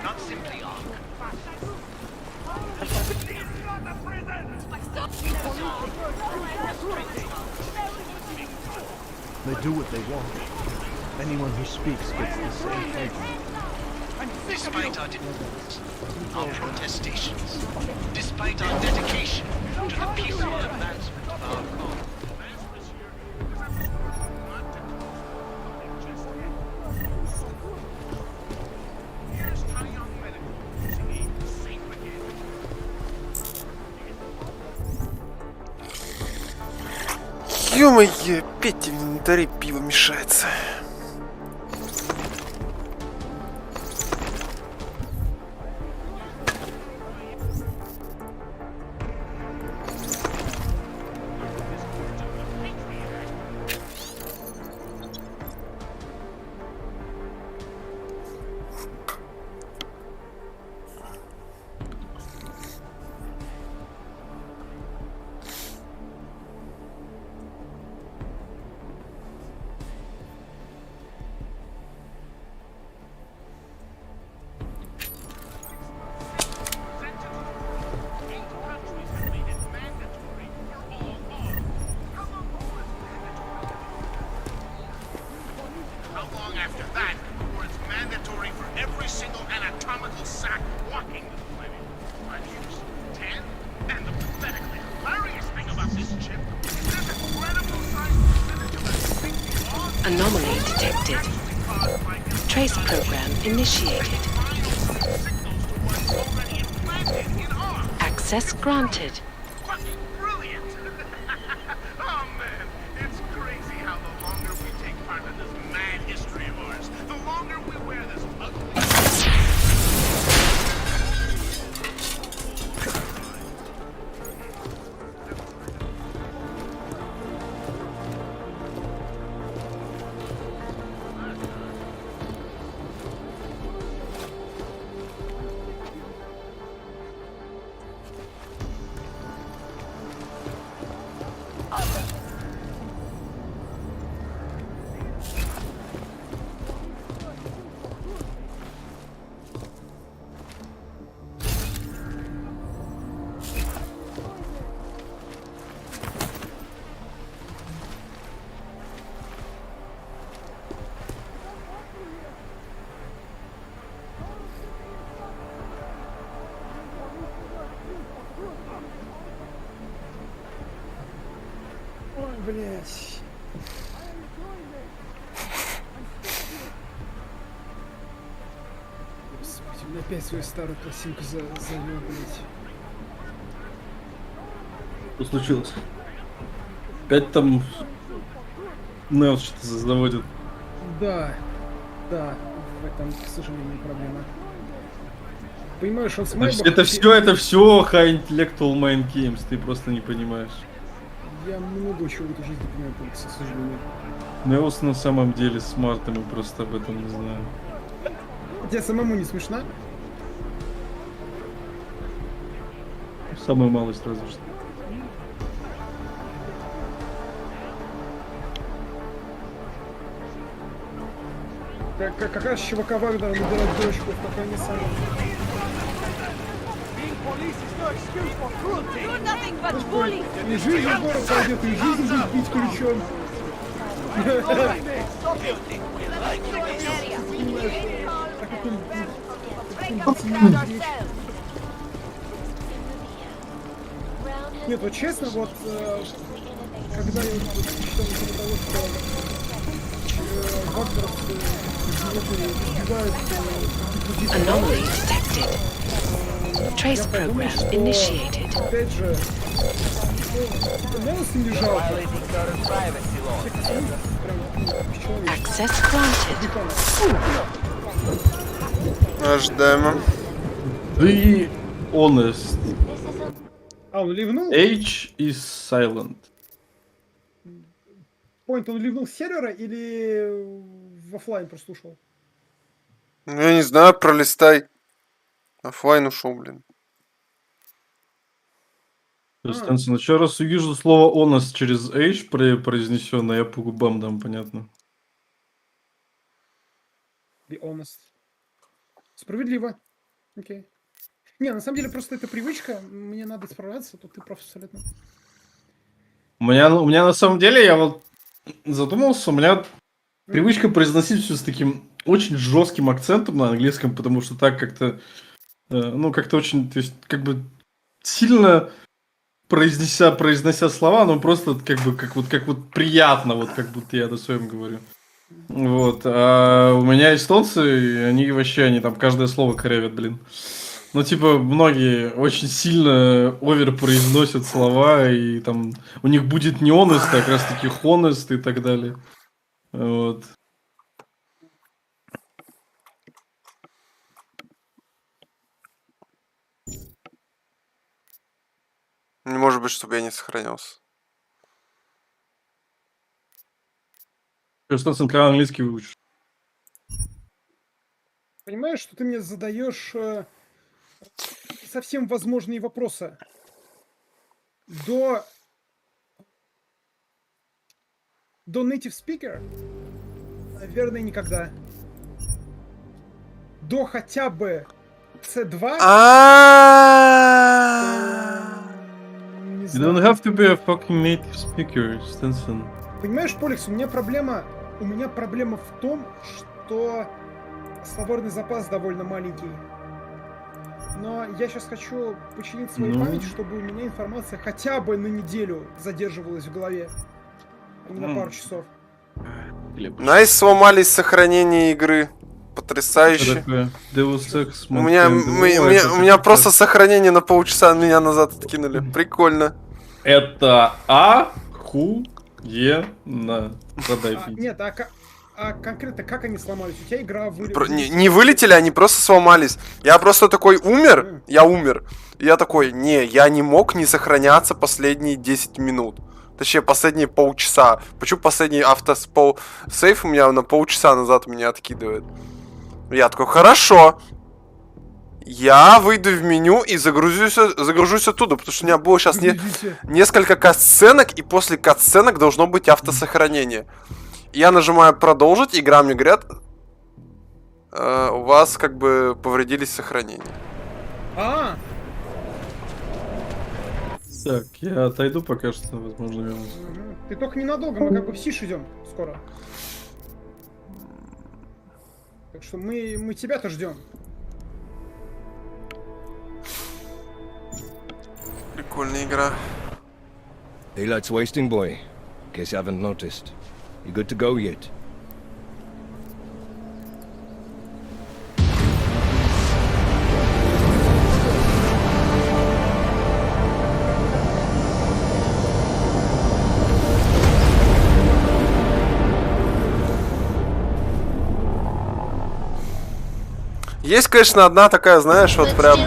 Not simply Ark. They do what they want. Anyone who speaks gets the same treatment. Despite our demands, our protestations, despite our dedication to the peaceful advancement of our cause. Ё-моё, опять в инвентаре пиво мешается. How long after that before it's mandatory for every single anatomical sack walking the planet? 5 years? 10? And the pathetically hilarious thing about this chip is there's a credible sized percentage of us thinking all Anomaly detected. Trace program initiated. Access granted. fucking brilliant! Oh man, it's crazy how the longer we take part in this mad history of ours, the longer we wear this ugly. Ой, блядь. Господи, он опять свою старую пластинку завел, блядь. Что случилось? Опять там Неос что-то заводит. Да, да, в этом, к сожалению, проблема. Понимаешь, он с Майбахом... Это все High Intellectual Mind Games, ты просто не понимаешь. Я много чего в этой жизни понимаю, к сожалению. Неос на самом деле смарт, и мы просто об этом не знаем. Тебе самому не смешно? Самую малость разве что. Как раз чувака Вагнера набирать дочку, пока не сами. И жизнь в город пойдет, и жизнь будет бить ключом. Нет, вот честно, вот когда я читал из-за того, что Вагнеров избивают Anomaly detected. Trace program initiated. Опять же, Неос не жалко. Access granted. Ожидаемо. Be honest. А, он ливнул? H is silent. Point, он ливнул с сервера или в оффлайн прослушал? Ну, я не знаю, пролистай. Оффлайн ушел, блин. Стэнсон, еще раз увижу слово honest через H произнесенное, я по губам дам, понятно. Be honest. Справедливо. Окей. Не, на самом деле просто это привычка, мне надо справляться, тут ты прав абсолютно. У меня на самом деле, я вот задумался, у меня привычка произносить все с таким очень жестким акцентом на английском, потому что так как-то, ну, как-то очень, то есть, как бы сильно произнося слова, но просто как вот приятно, вот как будто я на своем говорю. Вот. А у меня эстонцы, они там каждое слово корявят, блин. Ну, типа, многие очень сильно овер произносят слова, и там у них будет не honest, а как раз таки honest и так далее. Вот. Не может быть, чтобы я не сохранялся. Что сначала английский выучишь? Понимаешь, что ты мне задаешь совсем возможные вопросы. До native speaker? Наверное, никогда. До хотя бы C2? You don't have to be a fucking native speaker, Stenson. Понимаешь, Поликс, у меня проблема в том, что словарный запас довольно маленький. Но я сейчас хочу починить свою память, чтобы у меня информация хотя бы на неделю задерживалась в голове, а не на пару часов. Найс, сломались сохранение игры. Потрясающе. У меня просто сохранение на полчаса меня назад откинули. Прикольно. Это охуенно. Нет, а конкретно как они сломались? У тебя игра вылетела? Не вылетели, они просто сломались. Я просто такой умер. Я умер. И я такой, не, я не мог не сохраняться последние 10 минут. Точнее, последние полчаса. Почему последний автосейф у меня на полчаса назад меня откидывает? Я такой, хорошо. Я выйду в меню и загружусь оттуда, потому что у меня было сейчас несколько катсценок, и после катсценок должно быть автосохранение. Я нажимаю продолжить, игра мне говорят, у вас как бы повредились сохранения. Так, я отойду пока что, возможно, вернусь. Ты только ненадолго, мы как бы в Сиш идем скоро. Так что мы тебя-то ждем. Прикольная игра. Daylight's wasting, boy. Guess you haven't noticed. You good to go yet? Есть, конечно, одна такая, знаешь, вот прям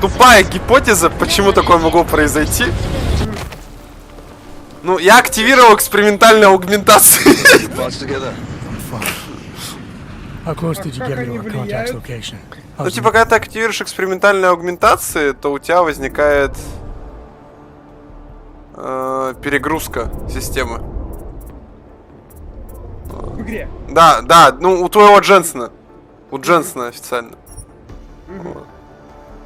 тупая гипотеза, почему такое могло произойти. Ну, я активировал экспериментальную аугментацию. Ну, типа, когда ты активируешь экспериментальную аугментацию, то у тебя возникает перегрузка системы. В игре? Да, ну, у твоего Дженсена. У Дженсена официально. Вот.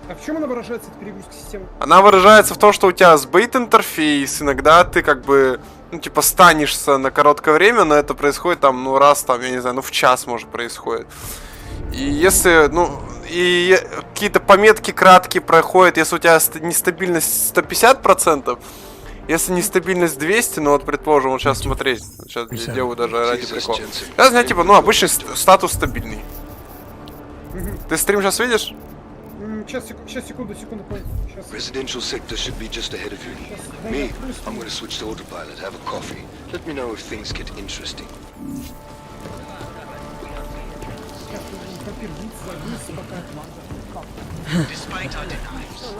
А в чем она выражается, эта перегрузка системы? Она выражается в том, что у тебя сбейт интерфейс, иногда ты как бы, ну, типа, станешься на короткое время, но это происходит там, ну, раз, там, я не знаю, ну, в час, может, происходит. И если, ну, и какие-то пометки краткие проходят, если у тебя нестабильность 150%, если нестабильность 200, ну, вот, предположим, вот сейчас смотреть, сейчас делаю даже ради прикола. Я знаю, типа, ну, обычный статус стабильный. Ты стрим сейчас видишь? Сейчас, секунду, понял. Residential sector should be just ahead of you. Me, I'm going to switch to autopilot, have a coffee. Let me know if things get interesting. Despite our denials,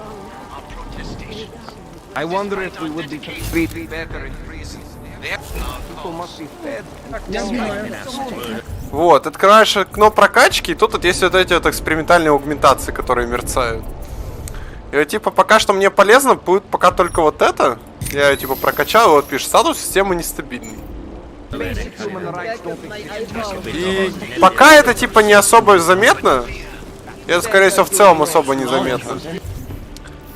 our protestations, I wonder if we would be treated better in prison. People must be fed. Вот, открываешь окно прокачки, и тут вот есть вот эти вот экспериментальные аугментации, которые мерцают. И вот, типа, пока что мне полезно будет пока только вот это. Я, типа, прокачал, вот пишет, статус системы нестабильный. И пока это, типа, не особо заметно, это, скорее всего, в целом особо не заметно.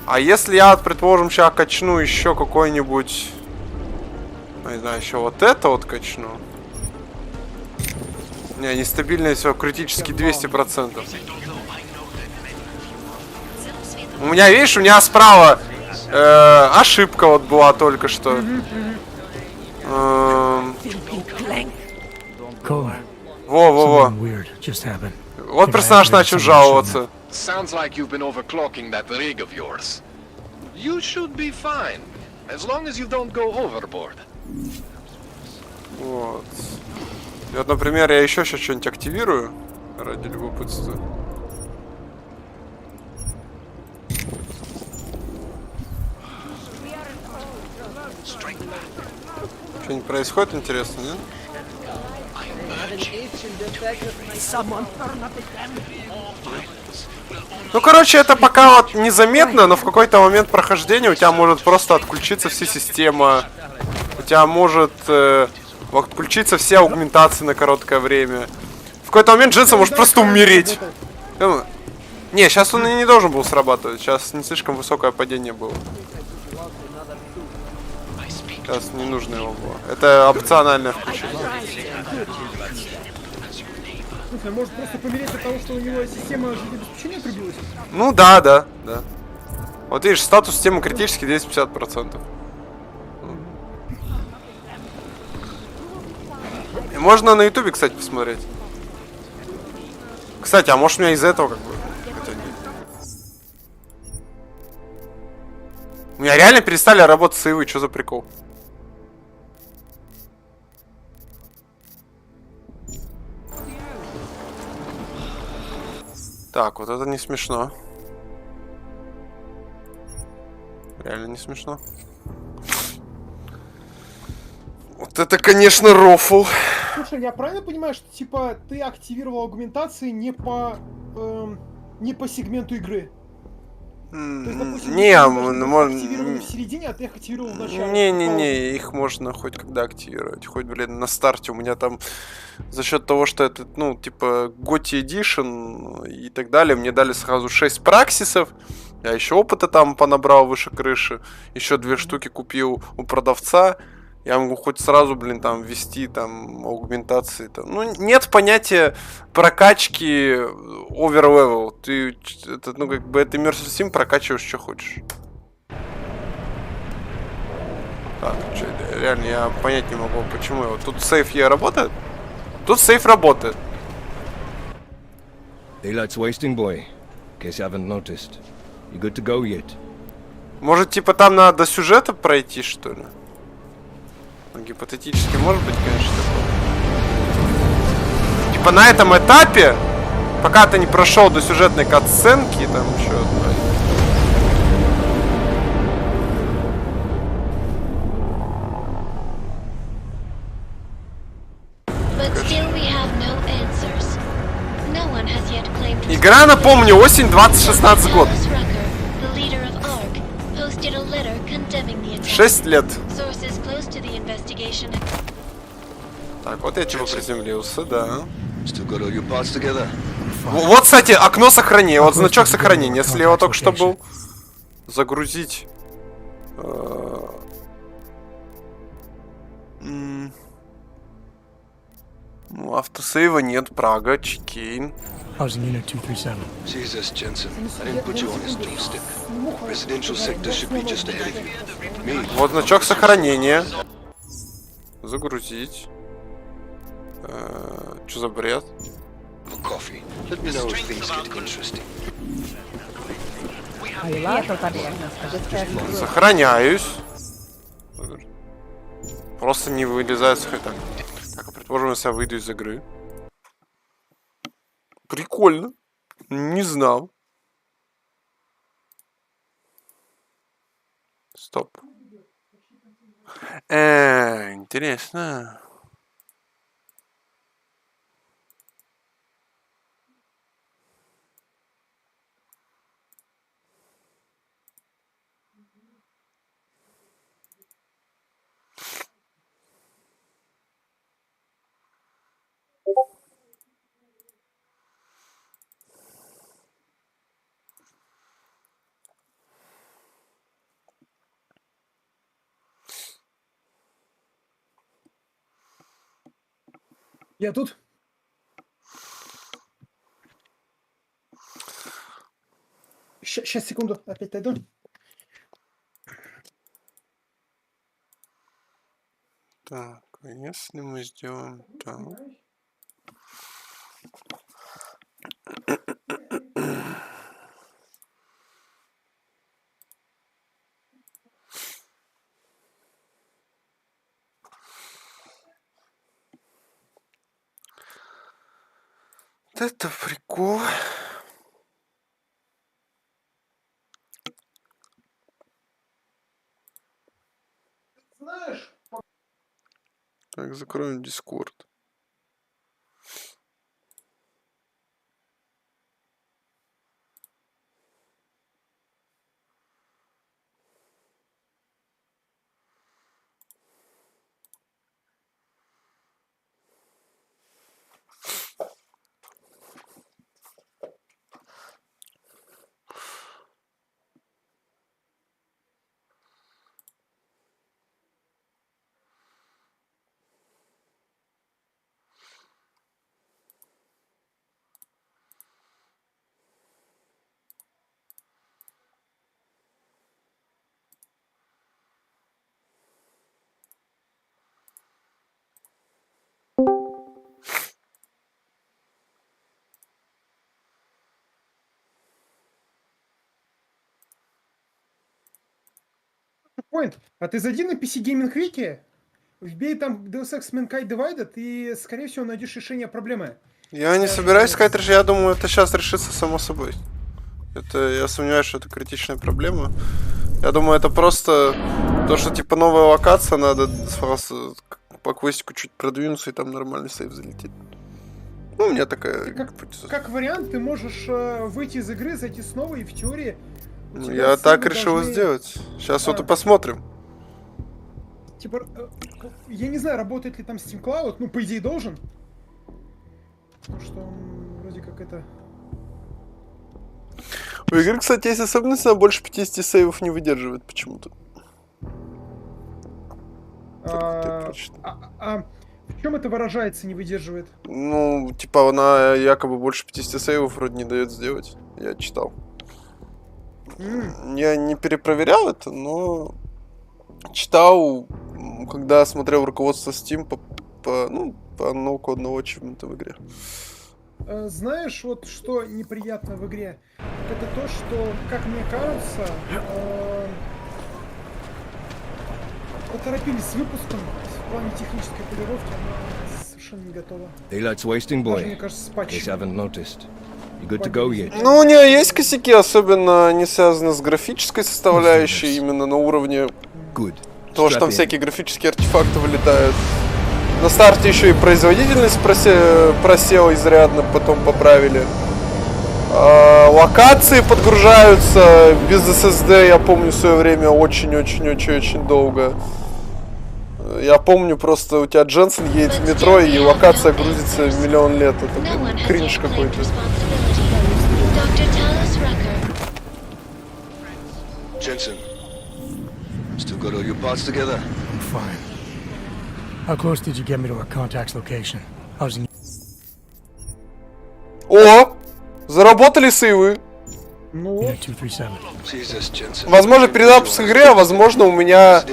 А если я, предположим, сейчас качну еще какой-нибудь... Не знаю, еще вот это вот качну. Не, нестабильность всего критически 200%. У меня, видишь, у меня справа ошибка вот была только что. Во. Вот персонаж начал жаловаться. Sounds like you've been overclocking that rig of yours. You should be fine, as long as you don't go overboard. Вот. И вот, например, я еще сейчас что-нибудь активирую ради любопытства. Что-нибудь происходит интересно, нет? Ну, короче, это пока вот незаметно, но в какой-то момент прохождения у тебя может просто отключиться вся система. У тебя может отключиться все аугментации на короткое время. В какой-то момент Дженсен может просто умереть. Не, сейчас он и не должен был срабатывать. Сейчас не слишком высокое падение было. Сейчас не нужно его было. Это опциональное включение. Слушай, может просто помереть от того, что у него система жизнеобеспечения отрубилась? Ну да, да, да. Вот видишь, статус системы критический 250%. И можно на ютубе, кстати, посмотреть. Кстати, а может у меня из-за этого как бы... Хотя нет. У меня реально перестали работать сейвы, что за прикол? Так, вот это не смешно. Реально не смешно. Вот это, конечно, рофл. Слушай, я правильно понимаю, что типа ты активировал аугментации не по сегменту игры? То есть, допустим, Не, активировали в середине, а ты их активировал в начале. Не, их можно хоть когда активировать. Хоть, блин, на старте у меня там за счет того, что это, ну, типа, Готи Edition и так далее, мне дали сразу 6 праксисов. Я еще опыта там понабрал выше крыши. Еще 2 штуки купил у продавца. Я могу хоть сразу, блин, там ввести там аугментации. Там. Ну, нет понятия прокачки оверлевел. Ты это, ну, как бы это Immersive Sim, прокачиваешь, что хочешь. Так, что, реально, я понять не могу, почему его. Тут сейф я работает? Тут сейф работает. Daylight's wasting, boy. In case you haven't noticed. You good to go yet? Может, типа там надо до сюжета пройти, что ли? Ну, гипотетически может быть, конечно, такое. Типа на этом этапе, пока ты не прошел до сюжетной катсценки, там что-то. Игра, напомню, осень 2016 год. 6 лет. Так, вот я чего приземлился, да. Вот, кстати, окно сохранения, вот значок сохранения, слева только что был. Загрузить. Ну, автосейва нет, Прага, Чикейн. Housing Unit 237. Jesus, Jensen, I didn't put you on his doorstep. Residential sector should be just ahead of you. Me. Вот значок сохранения. Загрузить. Что за бред? Coffee. Let me know if things get interesting. Сохраняюсь. Просто не вылезаю с хэта. Так, предположим, если я выйду из игры. Прикольно. Не знал. Стоп. Интересно. Я тут. Сейчас, секунду, опять дойду. Так, если мы сделаем так. Это прикол. Знаешь, Так, закроем Discord. Point, а ты зайди на PC Gaming Wiki, вбей там Deus Ex Mankind Divided, и, скорее всего, найдешь решение проблемы. Я не собираюсь сказать, я думаю, это сейчас решится само собой. Это, я сомневаюсь, что это критичная проблема. Я думаю, это просто то, что типа новая локация, надо просто по квестику чуть продвинуться, и там нормальный сейв залетит. Ну, у меня такая гипотеза. Как вариант, ты можешь выйти из игры, зайти снова, и в теории... Ну, я так решил сделать. Сейчас вот и посмотрим. Типа, я не знаю, работает ли там Steam Cloud, ну, по идее, должен. Потому что он вроде как это... У игры, кстати, есть особенность, она больше 50 сейвов не выдерживает почему-то. В чем это выражается, не выдерживает? Ну, типа, она якобы больше 50 сейвов вроде не дает сделать. Я читал. Я не перепроверял это, но читал, когда смотрел руководство Steam по ноу-кодному ачивменту в игре. Знаешь, вот что неприятно в игре? Это то, что, как мне кажется, поторопились с выпуском. В плане технической полировки она совершенно не готова. Daylight's wasting, boy. Даже, мне кажется, с патчем. In case you haven't noticed. You good to go yet? Ну, у нее есть косяки, особенно они связаны с графической составляющей, именно на уровне того, что там всякие графические артефакты вылетают. На старте еще и производительность просела изрядно, потом поправили. Локации подгружаются без SSD, я помню, в свое время очень-очень-очень-очень долго. Я помню, просто у тебя Дженсен едет в метро, и локация грузится миллион лет. Это кринж какой-то. Jensen, still got all your parts together? I'm fine. How close did you get me to our contact's location? I was in... О! Заработали сейвы. Возможно, перезапуск игры, а возможно, у меня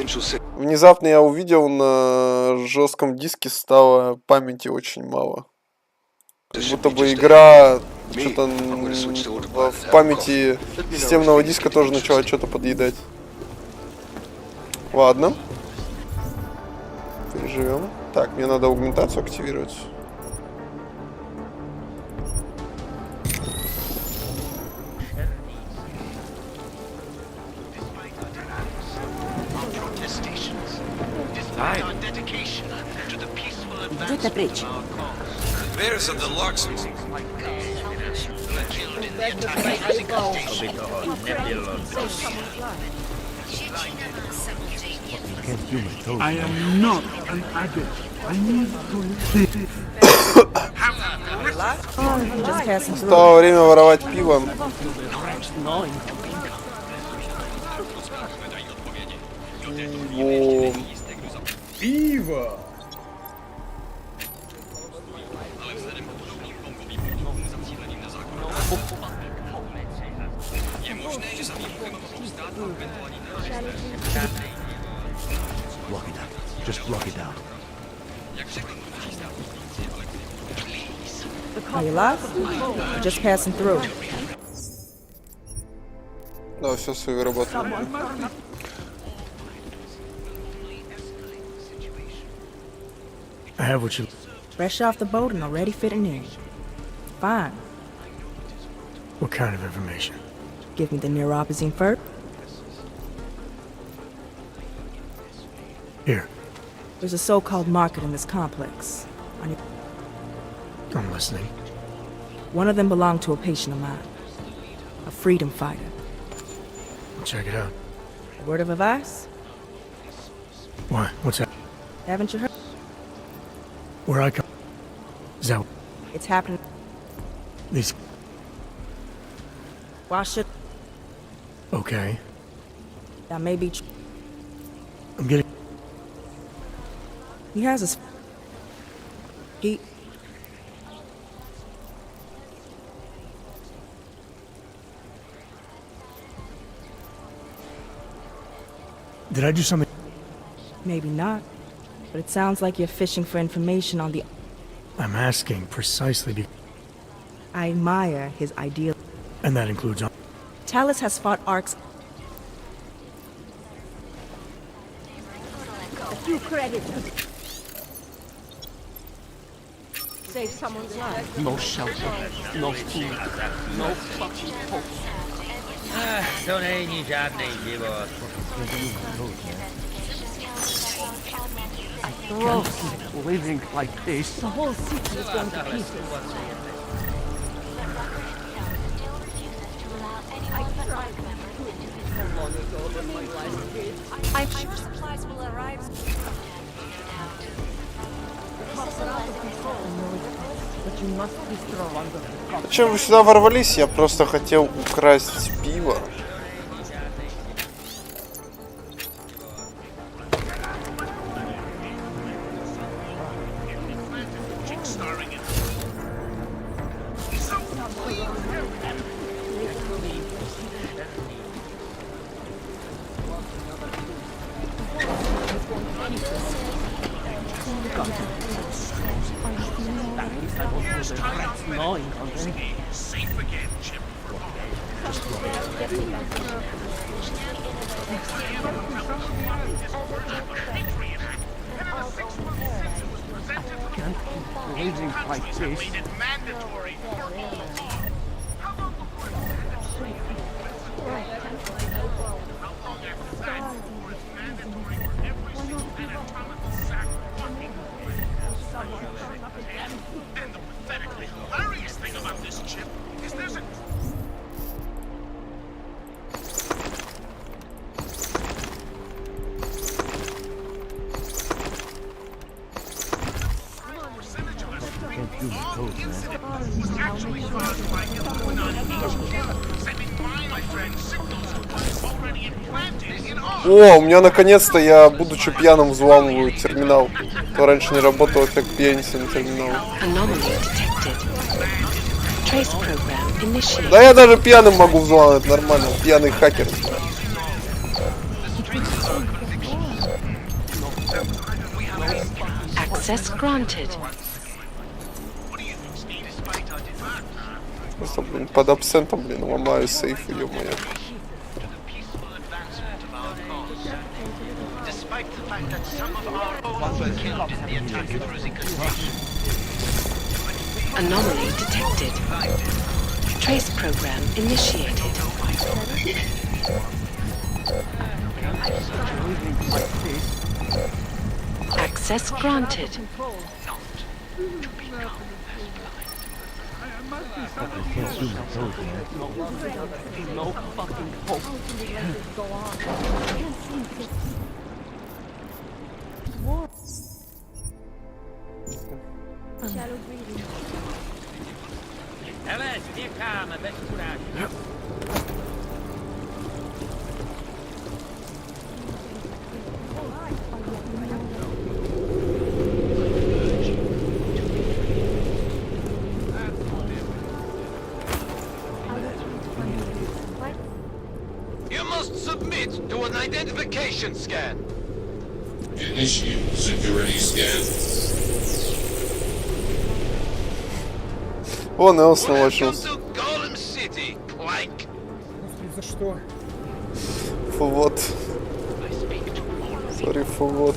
внезапно я увидел на жестком диске стало памяти очень мало. Как будто бы игра что-то в памяти системного диска тоже начала что-то подъедать. Ладно. Переживем. Так, мне надо аугментацию активировать. Где-то притч. There's a deluxe. I am not an addict. I need to live. Стало время воровать пиво. Пиво! Block it out. Just block it out. Are you lost? Just passing through. Да, все свои работают. I have what you... Fresh off the boat and already fitting in. fine. What kind of information? Give me the neuropazine first. Here. There's a so-called market in this complex. I'm listening. One of them belonged to a patient of mine. A freedom fighter. Check it out. A word of advice? What? What's that? Haven't you heard? Where I come... Is that... It's happening. These... Why should... Okay. That may be I'm getting... He has his... He... Did I do something? Maybe not. But it sounds like you're fishing for information on the... I'm asking precisely because... I admire his ideal... And that includes... Talus has fought arcs... A few credits. Save someone's life. No shelter, no food, no fucking hope. To není žádný život. I can't keep living like this. The whole city is going to pieces. I'm sure supplies will arrive. But you must be strong. Зачем вы сюда ворвались? Я просто хотел украсть пиво. Safe again, Chip. Can't keep living like this. Mandatory for all time. How long before it's mandatory? How long after that before it's mandatory for every single anatomical sack fucking and the pathetically hilarious thing about this chip is there's a was actually caused by Illuminati, sending my friend signals to what is already implanted in us. О, у меня наконец-то я, будучи пьяным, взламываю терминал. То раньше не работал эффект пьяницы на терминал. Да я даже пьяным могу взламывать, нормально. Пьяный хакер. Access granted. Просто, блин, под абсентом, блин, ломаю сейфы, ё-моё. Anomaly detected. Trace program initiated. Access granted. No fucking hope. You must submit to an identification scan. Initiate security scan. О, Нелс наложился. Golem City, like. За что? For what? Sorry for what?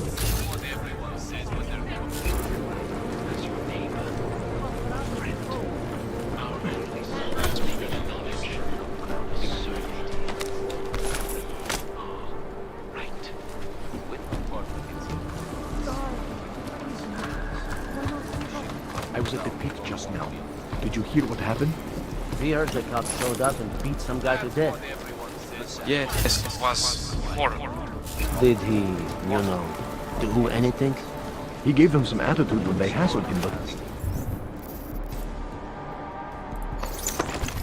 was at the pit just now. Did you hear what happened? We heard the cops showed up and beat some guy to death. Yes, it was horrible. Did he, do anything? He gave them some attitude when they hassled him, but...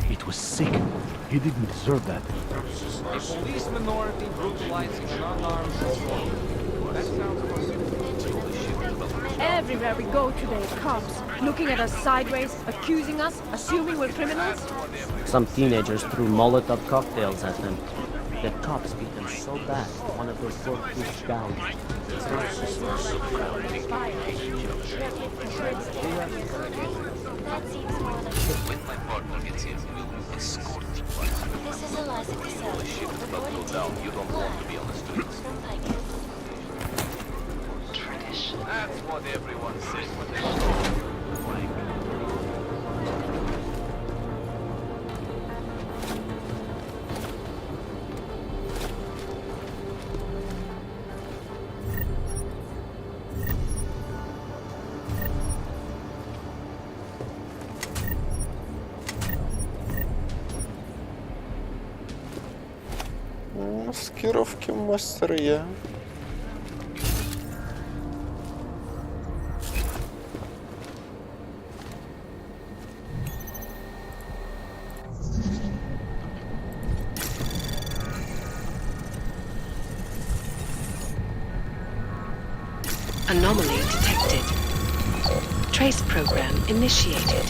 It was sick. He didn't deserve that. A police minority brutalizing an unarmed civilian. That sounds possible. Everywhere we go today, cops looking at us sideways, accusing us, assuming we're criminals. Some teenagers threw Molotov cocktails at them. The cops beat them so bad, one of those poor kids died. When my partner gets here, we'll escort you. This is Eliza Cassell. Go down. You don't want to be on the streets. That's what everyone says when they Маскировки мастера. Anomaly detected. Trace program initiated.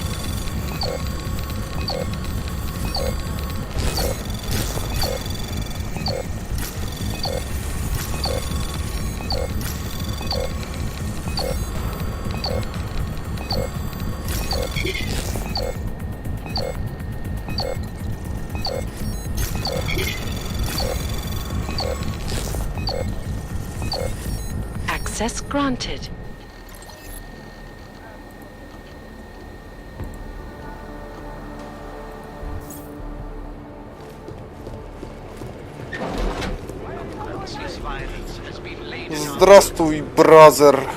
Access granted. Здравствуй, бразер.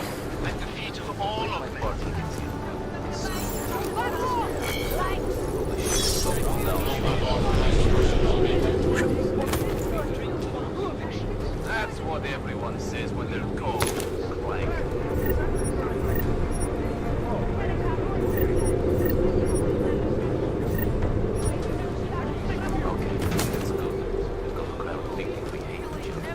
That's what everyone says when they're cold. Clank. Okay, that's good. We've got the crowd thinking we hate each other.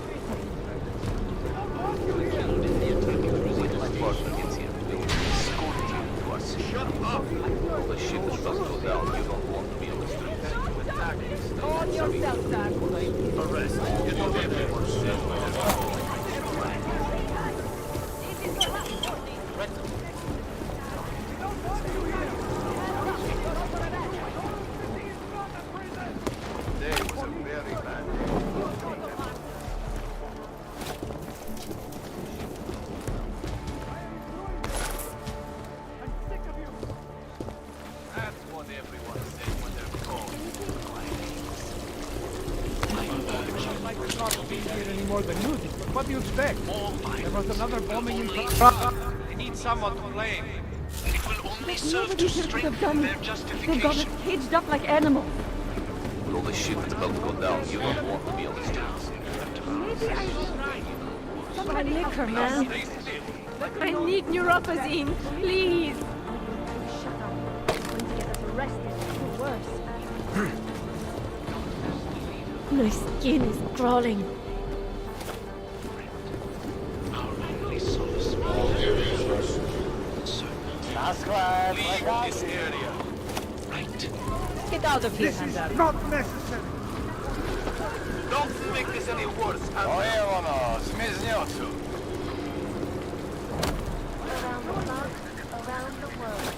You were killed in the attack. When my partner gets here, we'll escort you to our city. Shut up! All the shit that does go down, you don't want to be on the streets. On yourself, sir. Arrest. You know everyone says when they're cold. More than you did, but what do you expect? There was another bombing in Prague. They need someone to blame. It will only serve Nobody to here could have strengthen done their it. They've justification. got us caged up like animals. With all the shit that's about to go down, you don't want to be on the streets. Maybe I will try. Some my liquor, man. I need neuropozyne, please. Shut up. Going to get us arrested or worse. My skin is crawling. Leave this area. Right. Get out of here, Handar. Not necessary. Don't make this any worse. Around the world.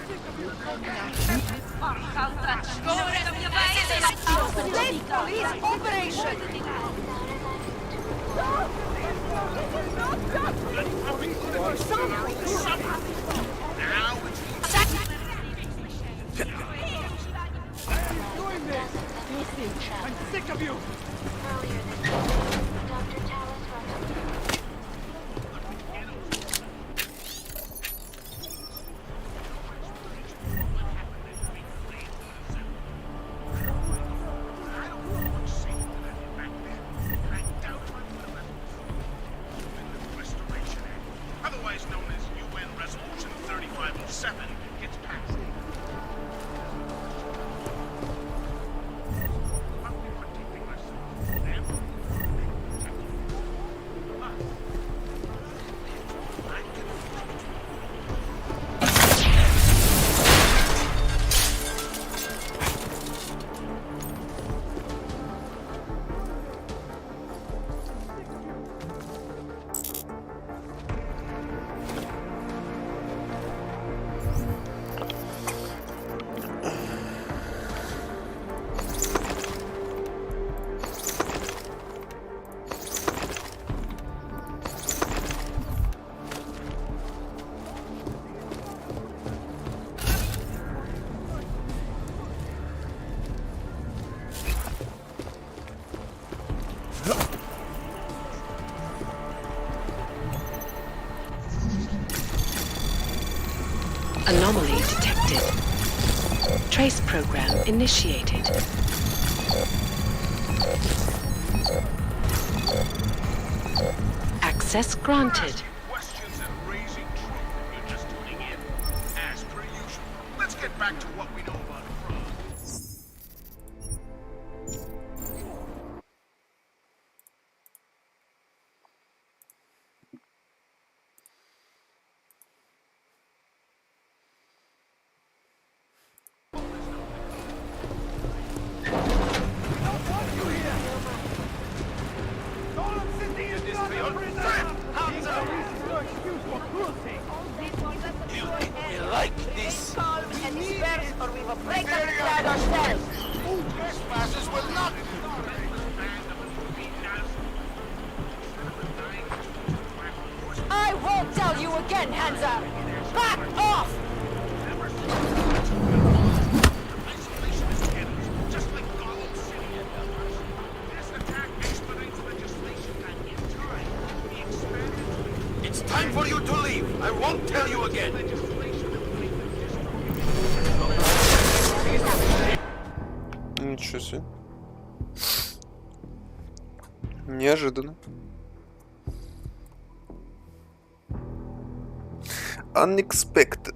State police operation! I'm sick of you! Anomaly detected. Trace program initiated. Access granted. Questions and raising trouble. You're just tuning in. As per usual. Let's get back to what we know about France. Like this. And disperse, or we will break up the crowd ourselves. Trespassers will not. I won't tell you again, hands up. Back off! It's time for you to leave. I won't tell you again. Ничего себе. Неожиданно. Unexpected.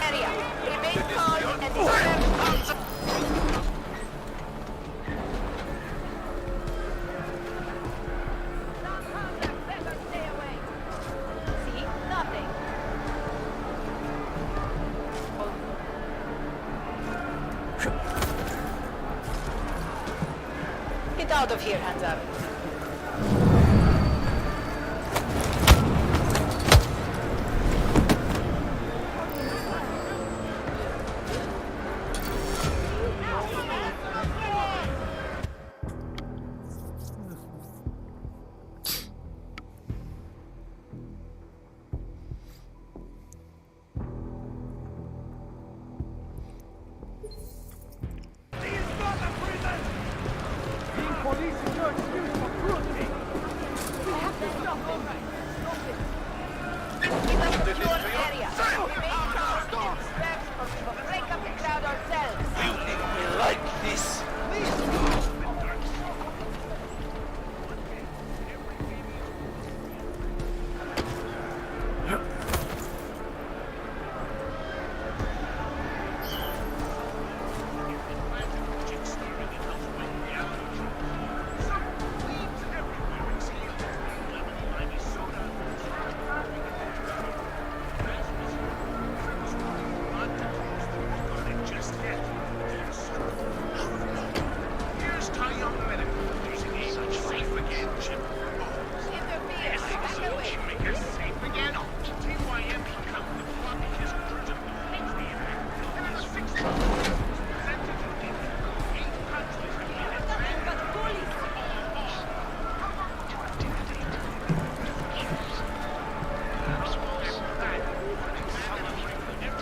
Area, remain calm and disperse. See? Nothing. Get out of here, hands up. Like this.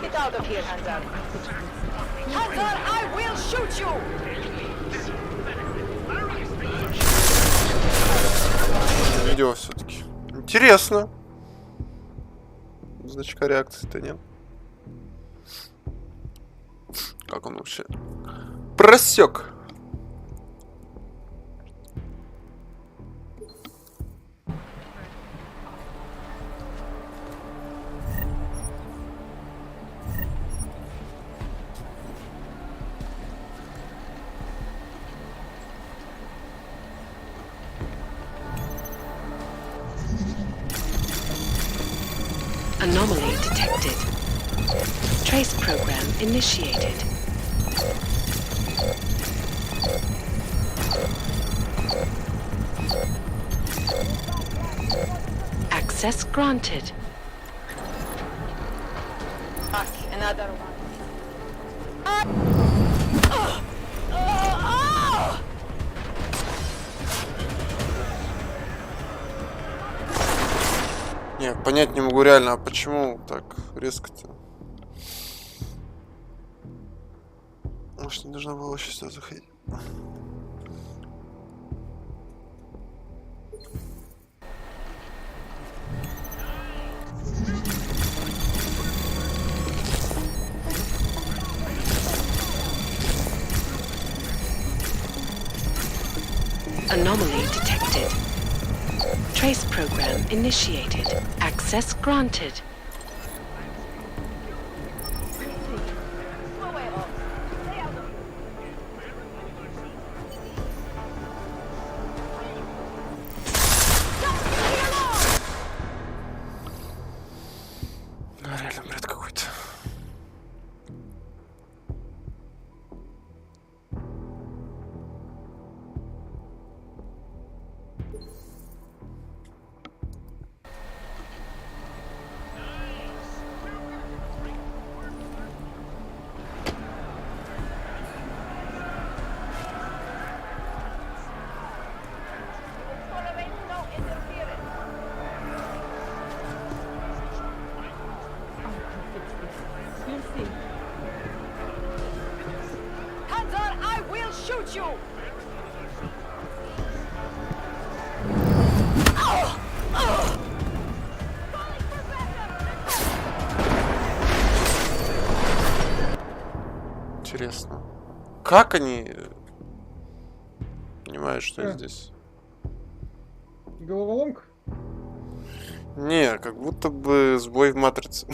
Get out of here, Hanzar. Hanzar, I will shoot you! Видео все-таки. Интересно. значка реакции-то нет. Как он вообще просек? Anomaly detected. Trace program initiated. Access granted. Another one. Не, понять не могу реально, а почему так резко-то? Может, не должна была вообще сюда заходить? Anomaly detected. Trace program initiated. Access granted. Реально бред какой-то. Hands on, I will shoot you! Интересно. Как они понимают, что здесь? Головоломка? Не, как будто бы сбой в матрице.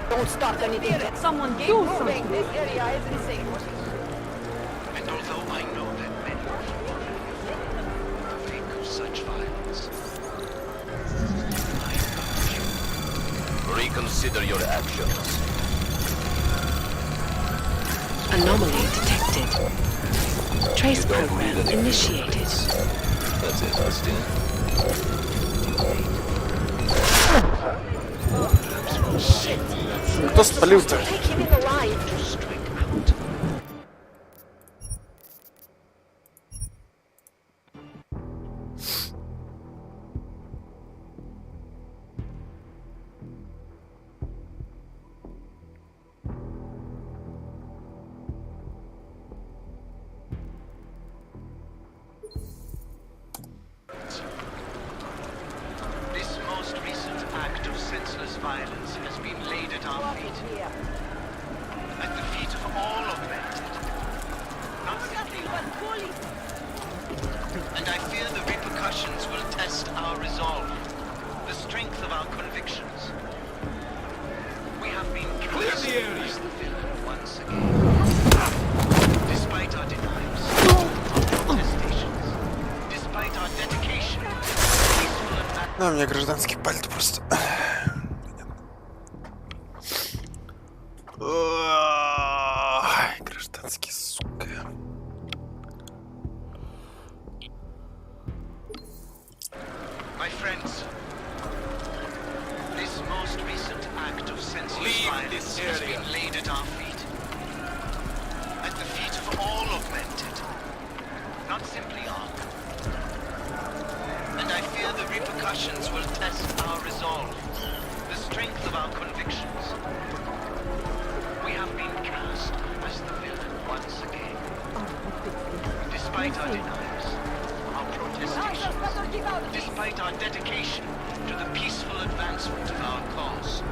Don't start anything. Someone do something. This area isn't safe. And although I know that many think of such violence, Reconsider your actions. Anomaly detected. Trace program initiated. That's it, Austin. Кто спалил-то? this most recent act of senseless violence has been laid at our feet. At the feet of all augmented. Not simply one. And I fear the repercussions will test our resolve, the strength of our convictions. We have been clear the area as the villain once again. Despite our denials, our protestations, despite our dedication, peaceful and Ну, у меня гражданский пальто просто. Ой. гражданский, сука. My friends, this most recent act of senseless violence has been laid at our feet. At the feet of all augmented, not simply Ark. And I fear the repercussions will test our resolve, the strength of our convictions. We have been cast as the villain once again. Despite our denials, our protestations, despite our dedication to the peaceful advancement of our cause,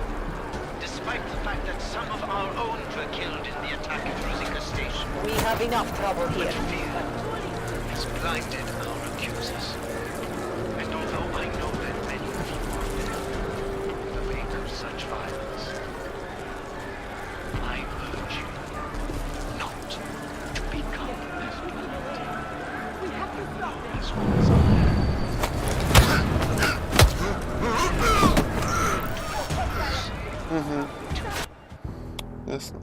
despite the fact that some of our own were killed in the attack at Rosika Station. We have enough trouble here. But fear has blinded our accusers. And although I know that many of you are filled with the weight of such violence, I urge you not to become as blind. We have to stop them. As well as I. Ясно.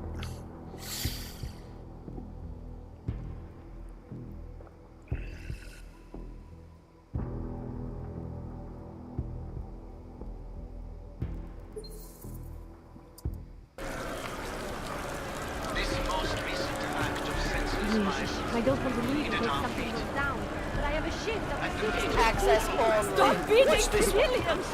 I don't want to leave until something goes down. But I have a ship that will take Access all. Stop beating civilians!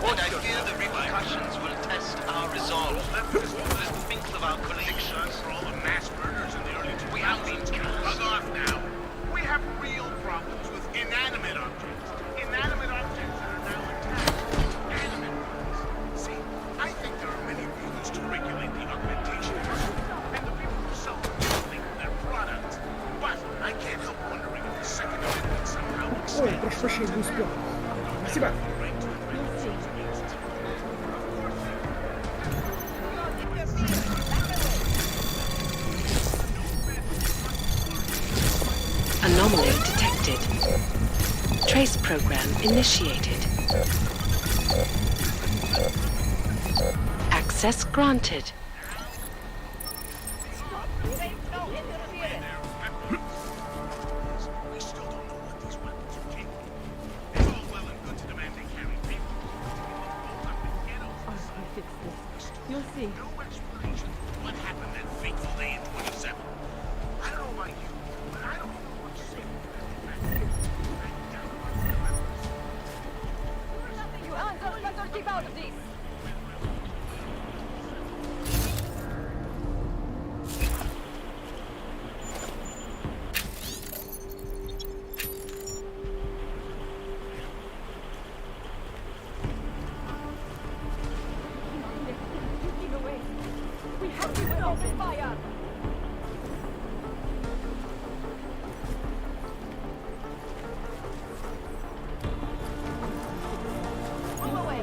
And I fear the repercussions will test our resolve, the strength of our convictions. For all the mass murders in the early 2000s. We have been cast. Bug off now. We have real problems with inanimate objects. Inanimate objects that are now attached to animate ones. See, I think there are many reasons to regulate the augmentation and the people who sell their products. But I can't help wondering if the Second Amendment somehow Ой, прошу прощения, не успел. Спасибо. Anomaly detected. Trace program initiated. Access granted. You'll see. No explanation for what happened that fateful day in 27. I don't know about you, but I don't know what to say. You answer, let us keep out of this. We have to open fire! Move away.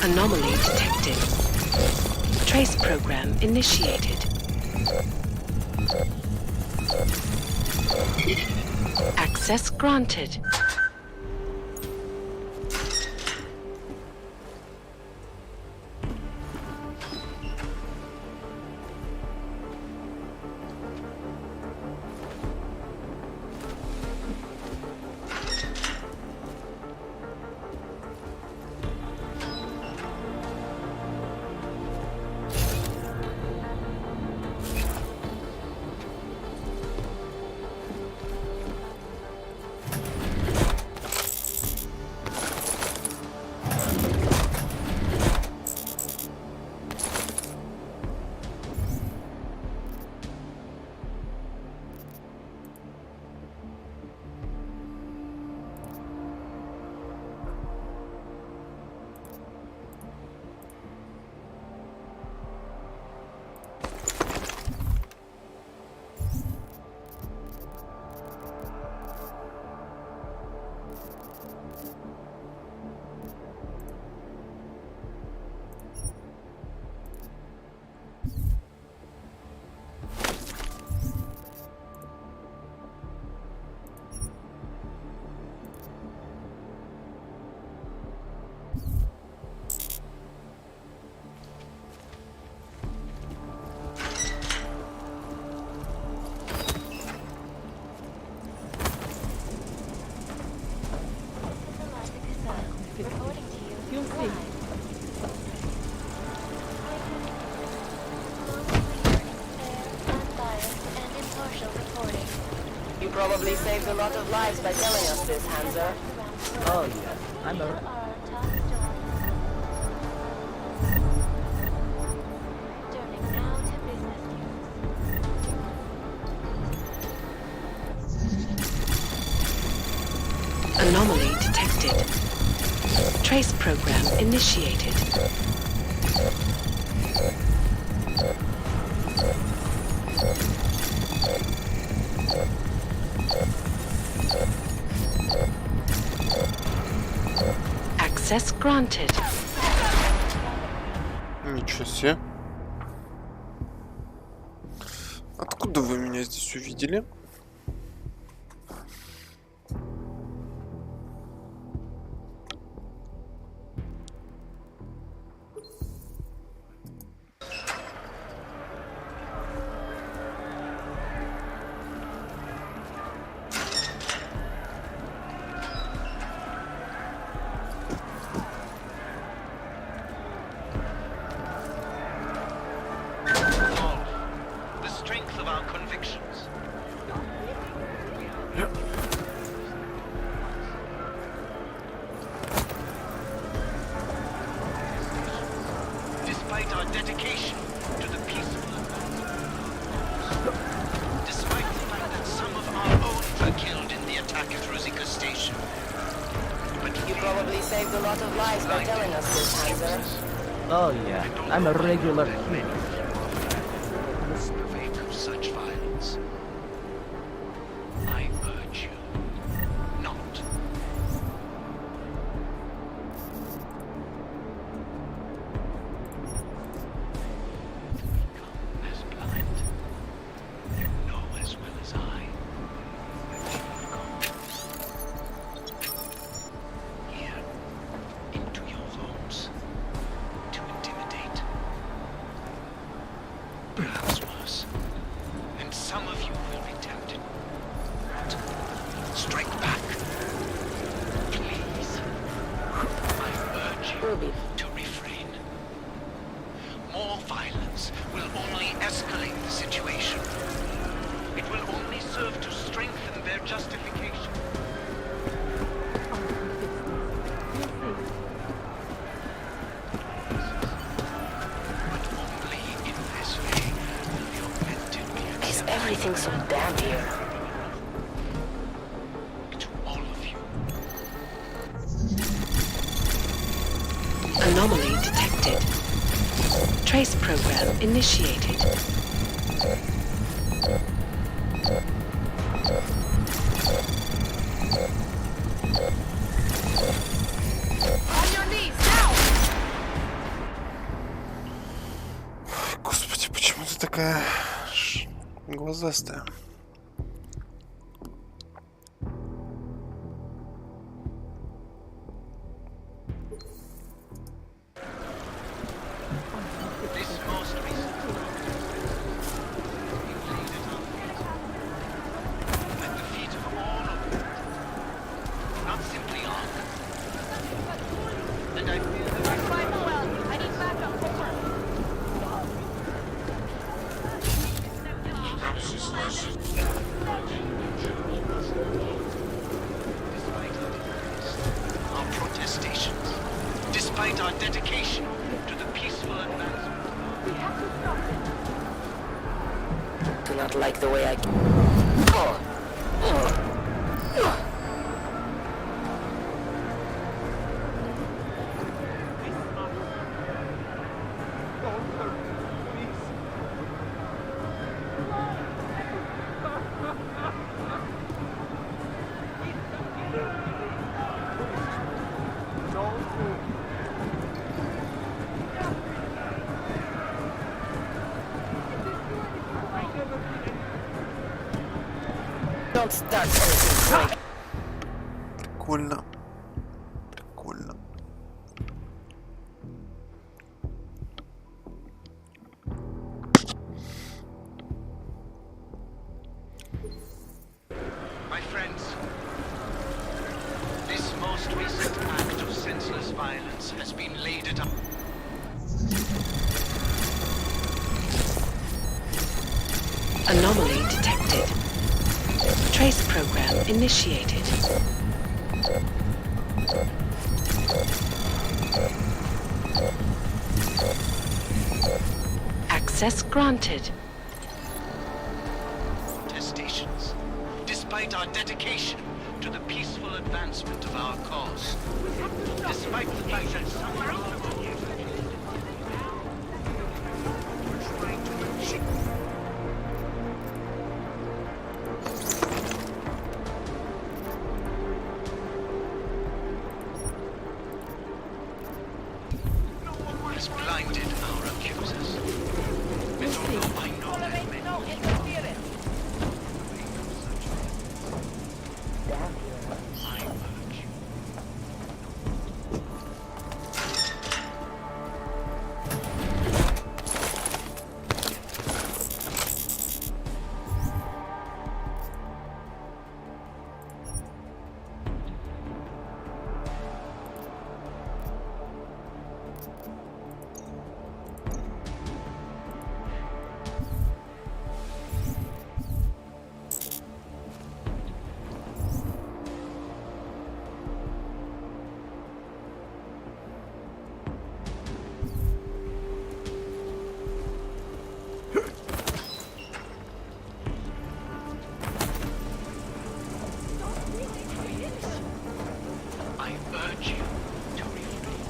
Anomaly detected. Trace program initiated. Access granted. You probably saved a lot of lives by telling us this, Hanser. Oh yeah, I'm a... Anomaly detected. Trace program initiated. Access granted. Ничего себе. Откуда вы меня здесь увидели? The strength of our convictions. Despite our dedication to the peaceful despite the fact that some of our own were killed in the attack at Rosika Station. But You probably saved a lot of lives by telling us this, Hanser. Oh yeah, I'm a regular hit. Purveyed of such violence. I urge you not. Become as blind. You know as well as I. Here, into your homes, to intimidate. Perhaps worse. And some of you will be tempted. Strike back. Please. I urge you to refrain. More violence will only escalate the situation. It will only serve to strengthen their justification. Is everything so damp here? Anomaly detected. Trace program initiated. заставим. Our protestations, despite our dedication to the peaceful advancement. We have to stop it. Do not like the way I... Don't start anything quick. Прикольно. Прикольно. My friends, this most recent act of senseless violence has been laid at our... Anomaly detected. Trace program initiated. Access granted. Protestations, despite our dedication to the peaceful advancement of our cause. Despite the fact that somewhere else we're trying to achieve. Has blinded our accusers. I know that many. I urge you. I urge you to refrain.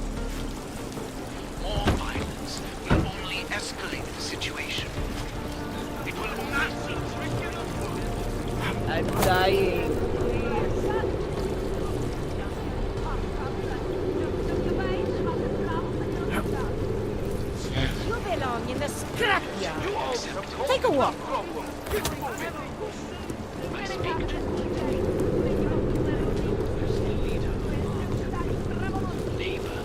More violence will only escalate the situation. It will not... I'm dying. You belong in the scrapyard. Take a walk. I speak to neighbor,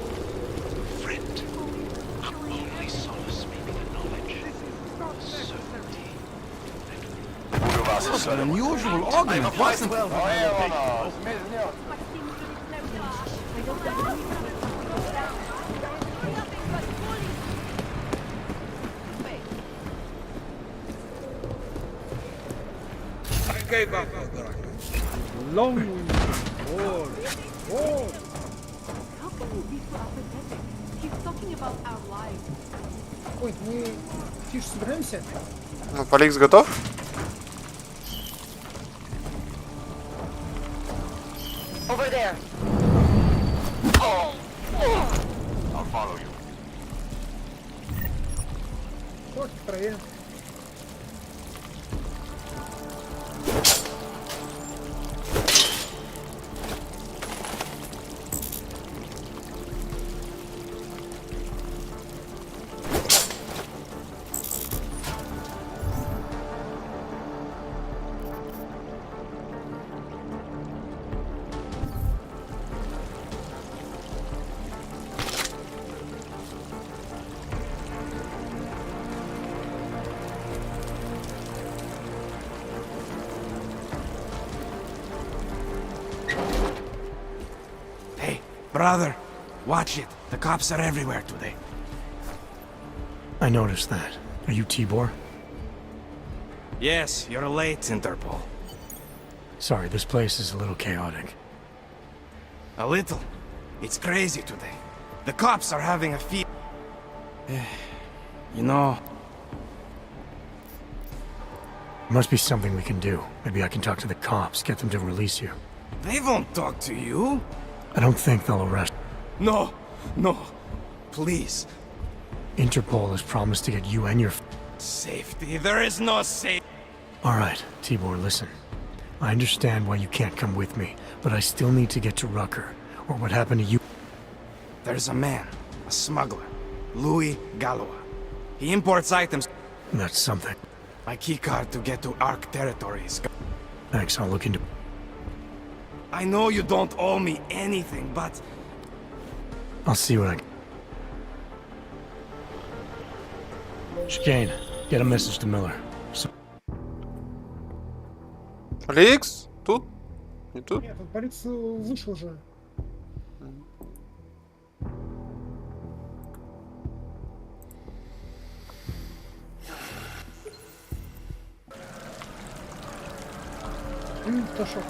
friend. Our only solace may be the knowledge, the certainty That's an unusual argument, wasn't it? Long war. War. How can you be so apathetic? He's talking about our lives. Ой, мы тише собираемся. Ну, Поликс готов? Over there. I'll follow you. Вот, проверим. Brother, watch it. The cops are everywhere today. I noticed that. Are you Tibor? Yes, you're late, Interpol. Sorry, this place is a little chaotic. A little. It's crazy today. The cops are having a field. You know... There must be something we can do. Maybe I can talk to the cops, get them to release you. They won't talk to you. I don't think they'll arrest. No, no. Please. Interpol has promised to get you and your... Safety. There is no safety. Alright, Tibor, listen. I understand why you can't come with me, but I still need to get to Rucker, or what happened to you. There's a man, a smuggler, Louis Galois. He imports items. That's something. My keycard to get to Ark territories. Thanks, I'll look into... I know you don't owe me anything, but... I'll see what I... Chicane, get a message to Miller. Алекс? Тут? Не тут? Нет, он полицию вышел уже. Хорошо.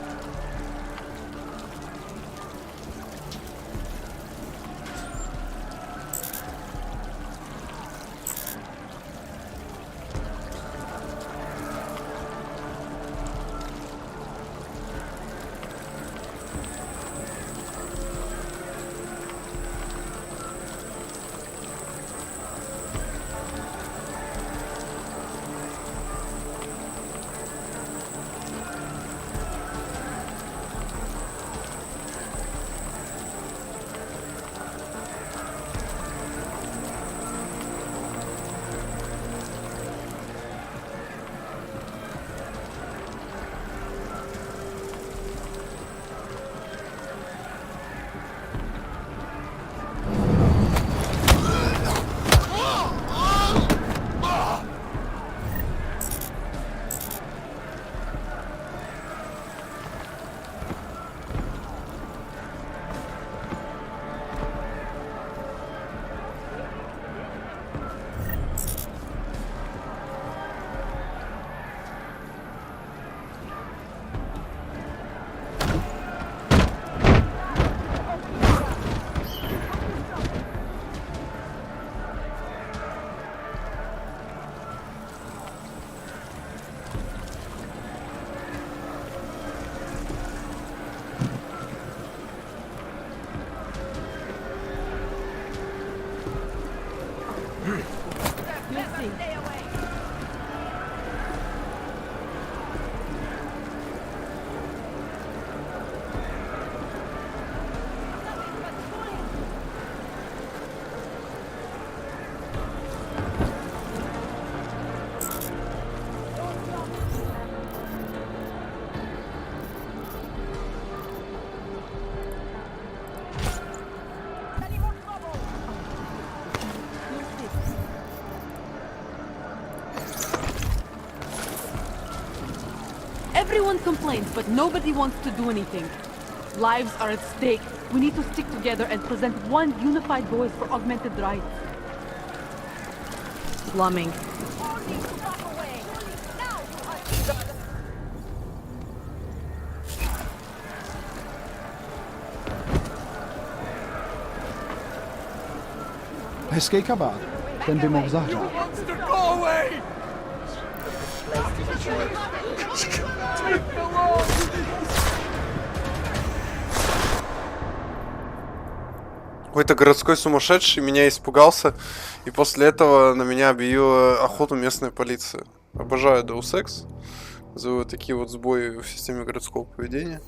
Everyone complains, but nobody wants to do anything. Lives are at stake. We need to stick together and present one unified voice for augmented rights. Slumming. Hezký kabát. Ten by mohl zahřát. Go away! Какой-то городской сумасшедший меня испугался, и после этого на меня объявила охоту местная полиция. Обожаю Deus Ex за вот такие вот сбои в системе городского поведения.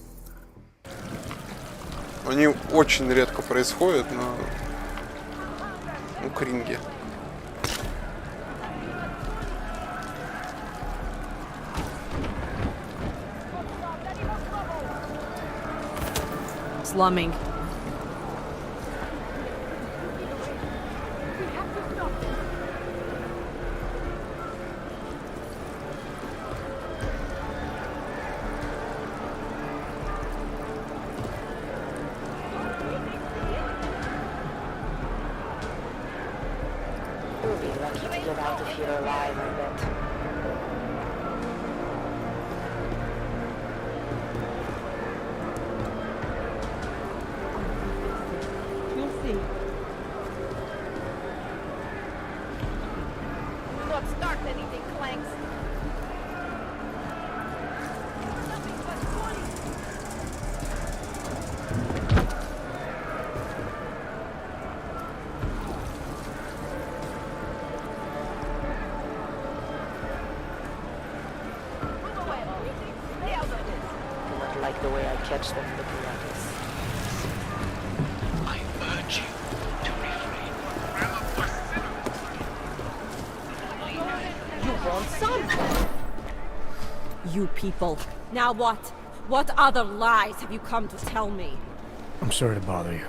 Они очень редко происходят, но... Ну, кринги. Slumming. lucky to get out of here alive, I bet. You'll see. Do not start anything, Clanks. Do not like the way I catch them looking at us. I urge you to refrain. You want some? You people. Now what? What other lies have you come to tell me? I'm sorry to bother you,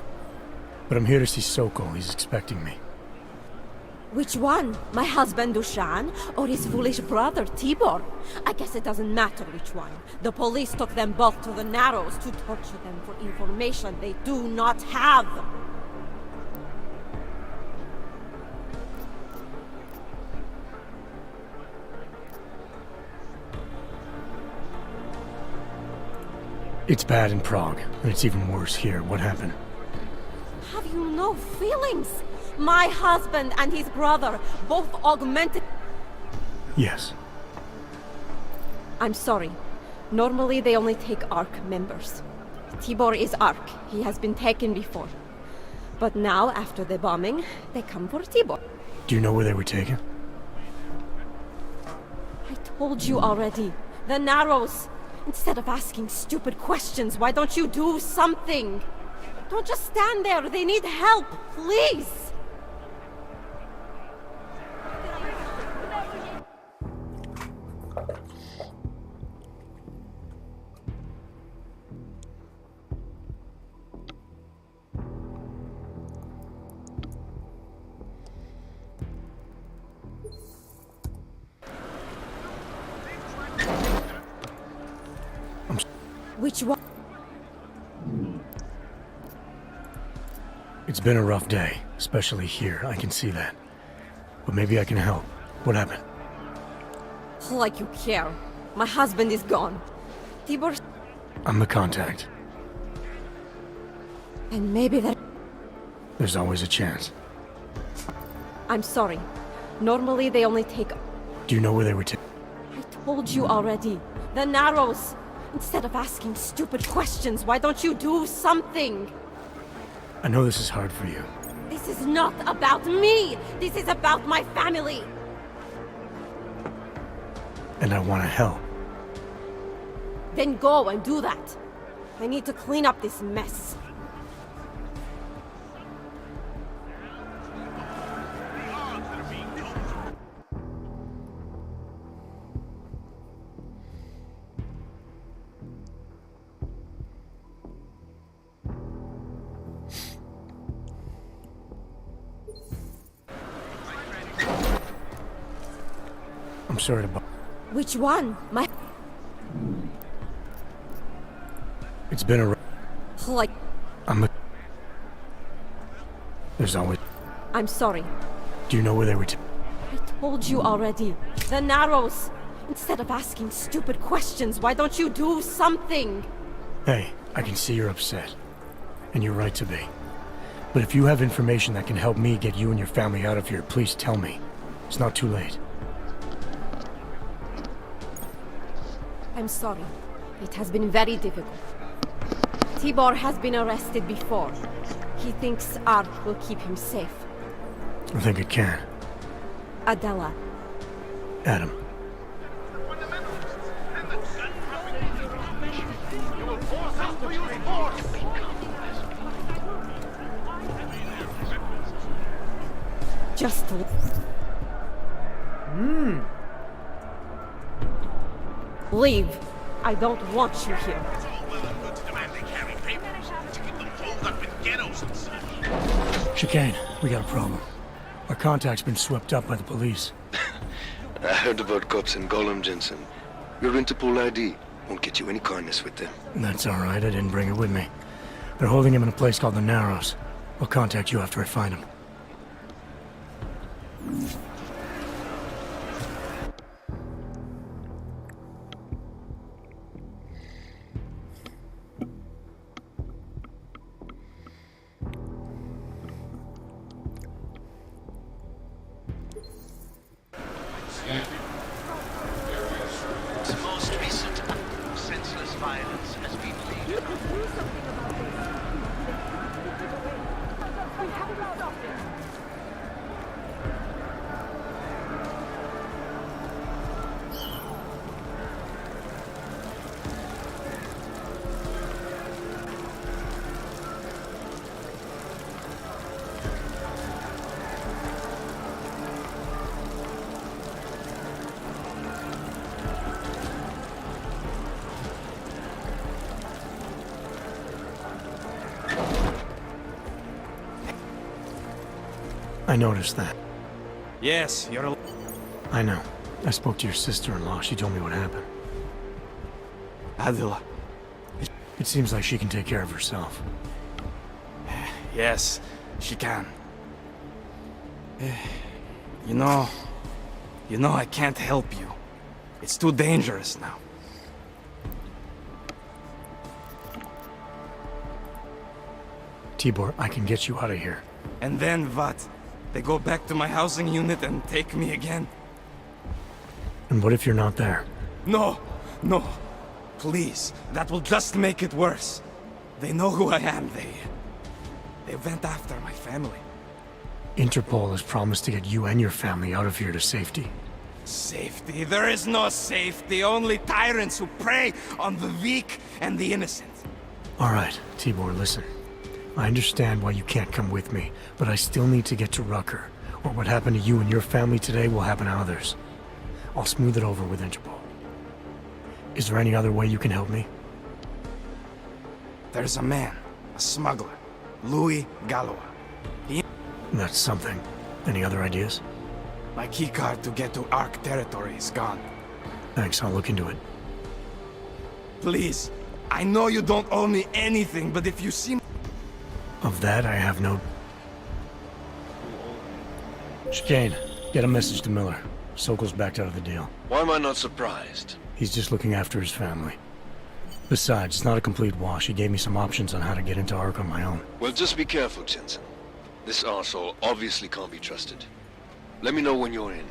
but I'm here to see Sokol. He's expecting me. Which one? My husband Dushan or his foolish brother Tibor? I guess it doesn't matter which one. The police took them both to the Narrows to torture them for information they do not have. It's bad in Prague, and it's even worse here. What happened? Have you no feelings? My husband and his brother both augmented... Yes. I'm sorry. Normally they only take ARC members. Tibor is ARC. He has been taken before. But now, after the bombing, they come for Tibor. Do you know where they were taken? I told you already. The Narrows. Instead of asking stupid questions, why don't you do something? Don't just stand there. They need help. Please. Which one? It's been a rough day, especially here. I can see that. But maybe I can help. What happened? Like you care. My husband is gone. Tibor... I'm the contact. And maybe that... There's always a chance. I'm sorry. Normally they only take... Do you know where they were taken? I told you already. The Narrows. Instead of asking stupid questions, why don't you do something? I know this is hard for you. This is not about me! This is about my family! And I want to help. Then go and do that. I need to clean up this mess. I'm sorry to bother. Which one? My... It's been a... Like... I'm the... There's always... I'm sorry. Do you know where they were taken? I told you already. The Narrows. Instead of asking stupid questions, why don't you do something? Hey, I can see you're upset. And you're right to be. But if you have information that can help me get you and your family out of here, please tell me. It's not too late. I'm sorry. It has been very difficult. Tibor has been arrested before. He thinks ARC will keep him safe. I think it can. Adela. Adam. Just... Leave. I don't want you here. Chicane, we got a problem. Our contact's been swept up by the police. I heard about cops in Gollum, Jensen. Your Interpol ID won't get you any kindness with them. That's all right, I didn't bring it with me. They're holding him in a place called the Narrows. I'll contact you after I find him. I noticed that. Yes, you're a... I know. I spoke to your sister-in-law. She told me what happened. Adila. It seems like she can take care of herself. Yes, she can. You know, I can't help you. It's too dangerous now. Tibor, I can get you out of here. And then what? They go back to my housing unit and take me again? And what if you're not there? No, no. Please, that will just make it worse. They know who I am. They went after my family. Interpol has promised to get you and your family out of here to safety. Safety? There is no safety. Only tyrants who prey on the weak and the innocent. All right, Tibor, listen. I understand why you can't come with me, but I still need to get to Rucker, or what happened to you and your family today will happen to others. I'll smooth it over with Interpol. Is there any other way you can help me? There's a man, a smuggler, Louis Galois. That's something. Any other ideas? My keycard to get to Ark territory is gone. Thanks, I'll look into it. Please, I know you don't owe me anything, but if you see... Of that, I have no... Chicane, get a message to Miller. Sokol's backed out of the deal. Why am I not surprised? He's just looking after his family. Besides, it's not a complete wash. He gave me some options on how to get into Ark on my own. Well, just be careful, Jensen. This arsehole obviously can't be trusted. Let me know when you're in.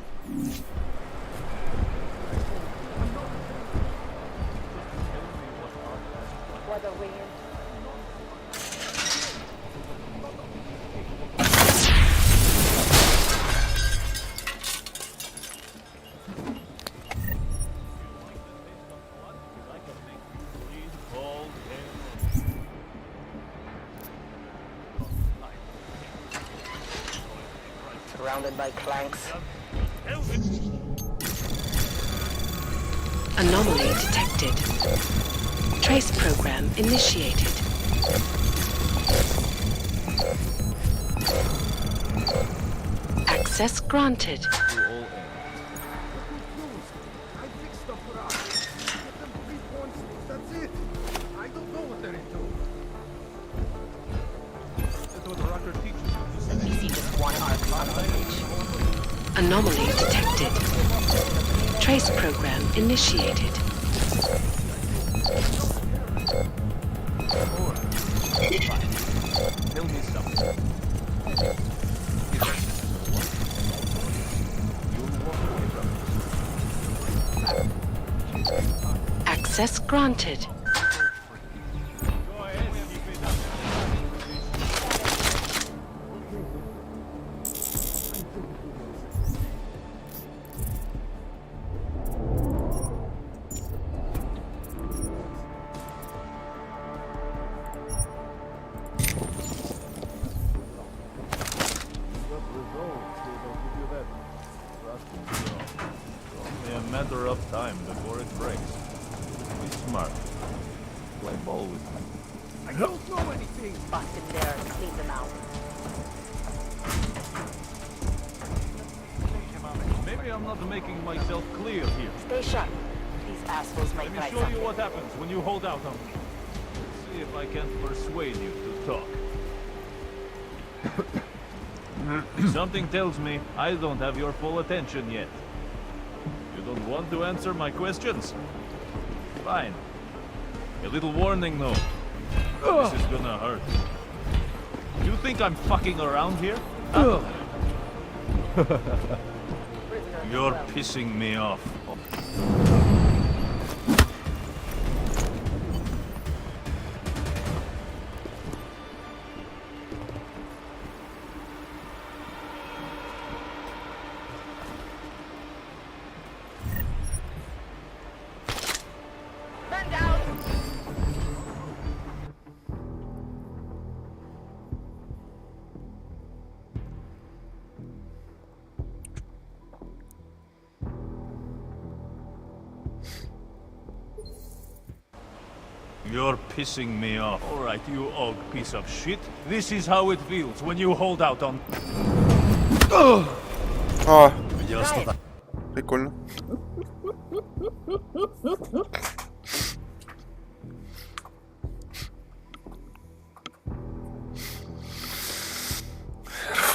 Surrounded by clanks. Anomaly detected. Trace program initiated. Access granted. Anomaly detected. Trace program initiated. Tell me something. Access granted. Matter of time before it breaks. Be smart. Play ball with me. I don't know anything. Bust in there and clean them out. Maybe I'm not making myself clear here. Stay sharp. These assholes might Let me try show something. you what happens when you hold out on me. See if I can persuade you to talk. Something tells me I don't have your full attention yet. You don't want to answer my questions? Fine. A little warning though. This is gonna hurt. You think I'm fucking around here? Huh? You're pissing me off. You're pissing me off. Alright, you og piece of shit. This is how it feels when you hold out on... О, прикольно.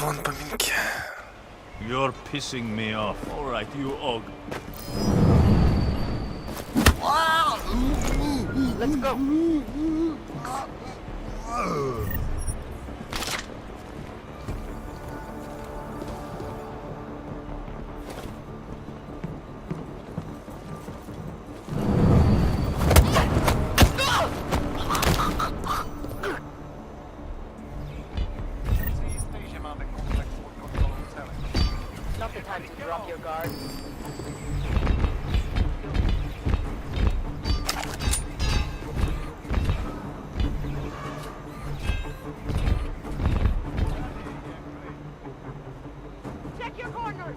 Вон поминки. You're pissing me off. All right, you og. Let's go. Not the time to drop your guard. Check your corners!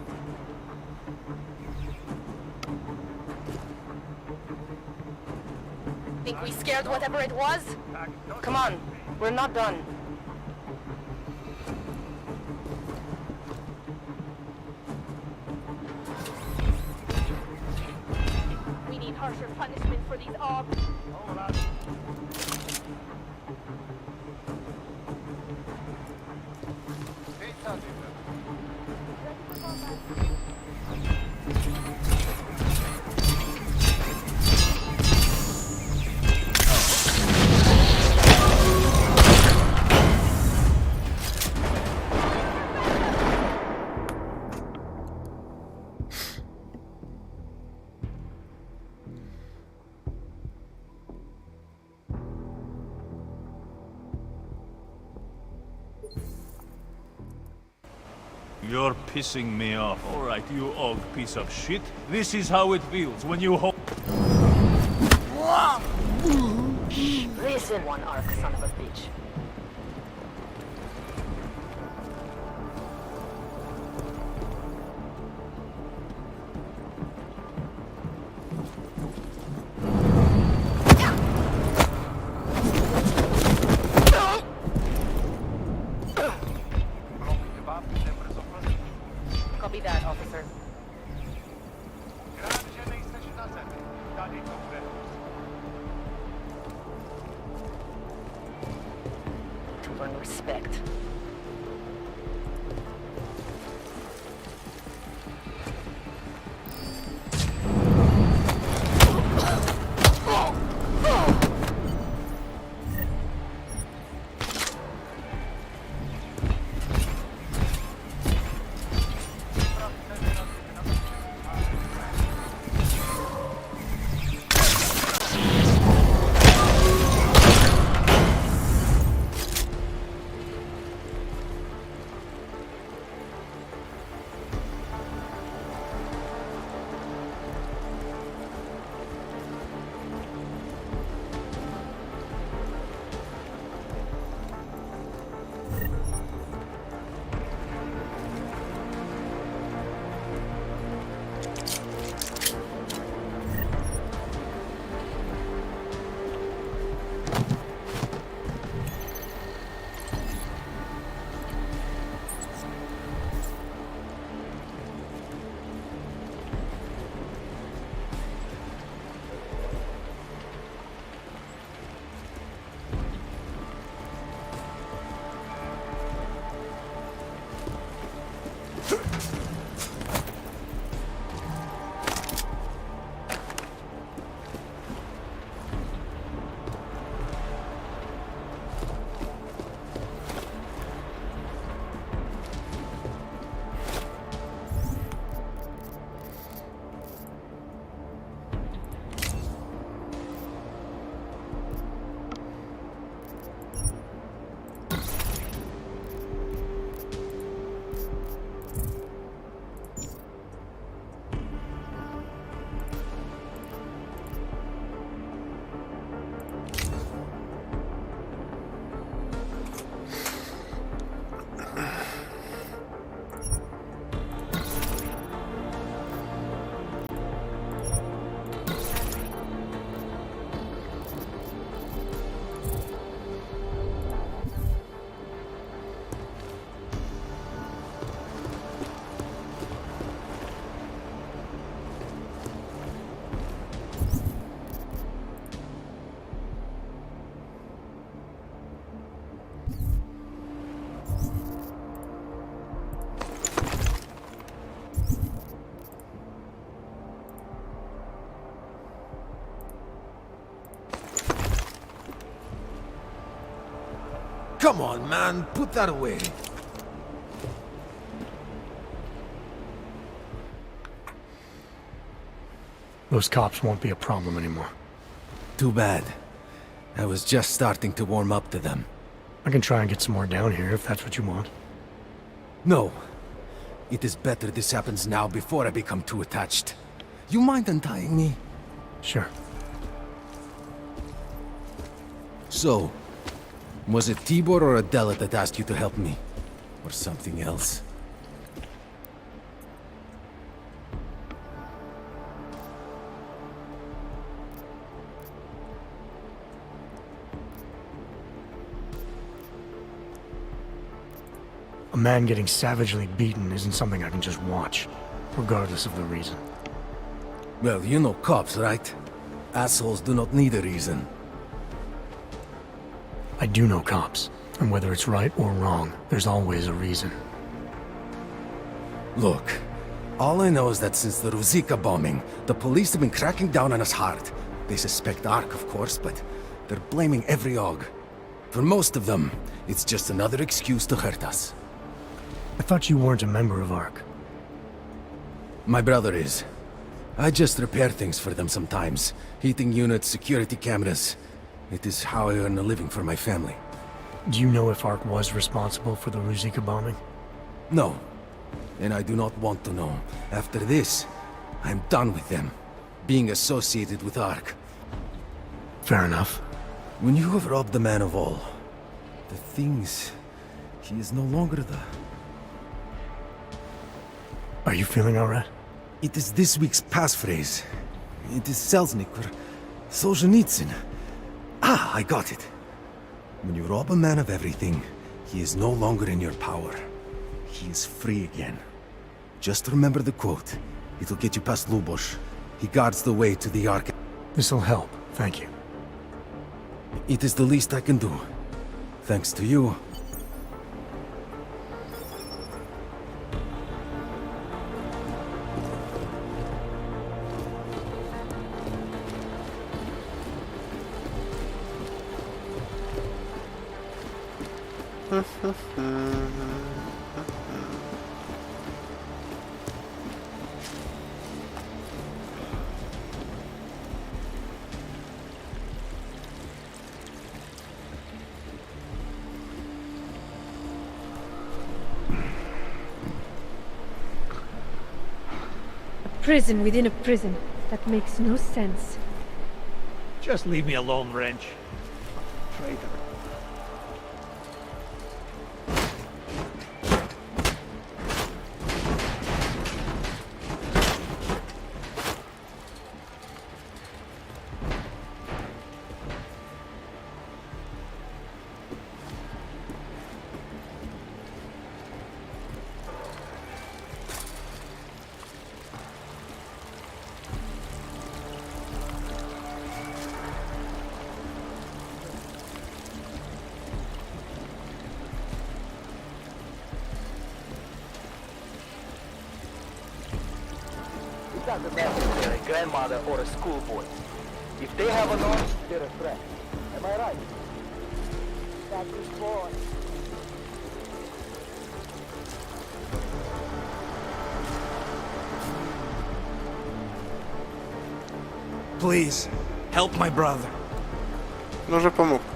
Think we scared whatever it was? Come on, we're not done. We need harsher punishment for these orbs. You're pissing me off. All right, you og piece of shit. This is how it feels when you ho- Listen, one arc, son of a bitch. Copy that, officer. To learn respect. Come on, man, put that away. Those cops won't be a problem anymore. Too bad. I was just starting to warm up to them. I can try and get some more down here if that's what you want. No. It is better this happens now before I become too attached. You mind untying me? Sure. So, was it Tibor or Adela that asked you to help me? Or something else? A man getting savagely beaten isn't something I can just watch, regardless of the reason. Well, you know cops, right? Assholes do not need a reason. I do know cops, and whether it's right or wrong, there's always a reason. Look, all I know is that since the Ruzicka bombing, the police have been cracking down on us hard. They suspect Ark, of course, but they're blaming every AUG. For most of them, it's just another excuse to hurt us. I thought you weren't a member of ARC. My brother is. I just repair things for them sometimes. Heating units, security cameras. It is how I earn a living for my family. Do you know if ARC was responsible for the Ruzicka bombing? No. And I do not want to know. After this, I'm done with them. Being associated with ARC. Fair enough. When you have robbed the man of all, the things... he is no longer the... Are you feeling alright? It is this week's passphrase. It is Selznick or Solzhenitsyn. Ah, I got it. When you rob a man of everything, he is no longer in your power. He is free again. Just remember the quote. It'll get you past Lubosh. He guards the way to the Ark. This'll help, thank you. It is the least I can do. Thanks to you. Prison within a prison. That makes no sense. Just leave me alone, Wrench. Traitor. It doesn't matter if they're a grandmother or a schoolboy. If they have an arm, they're a threat. Am I right? That is boy. Please, help my brother. Może pomógł.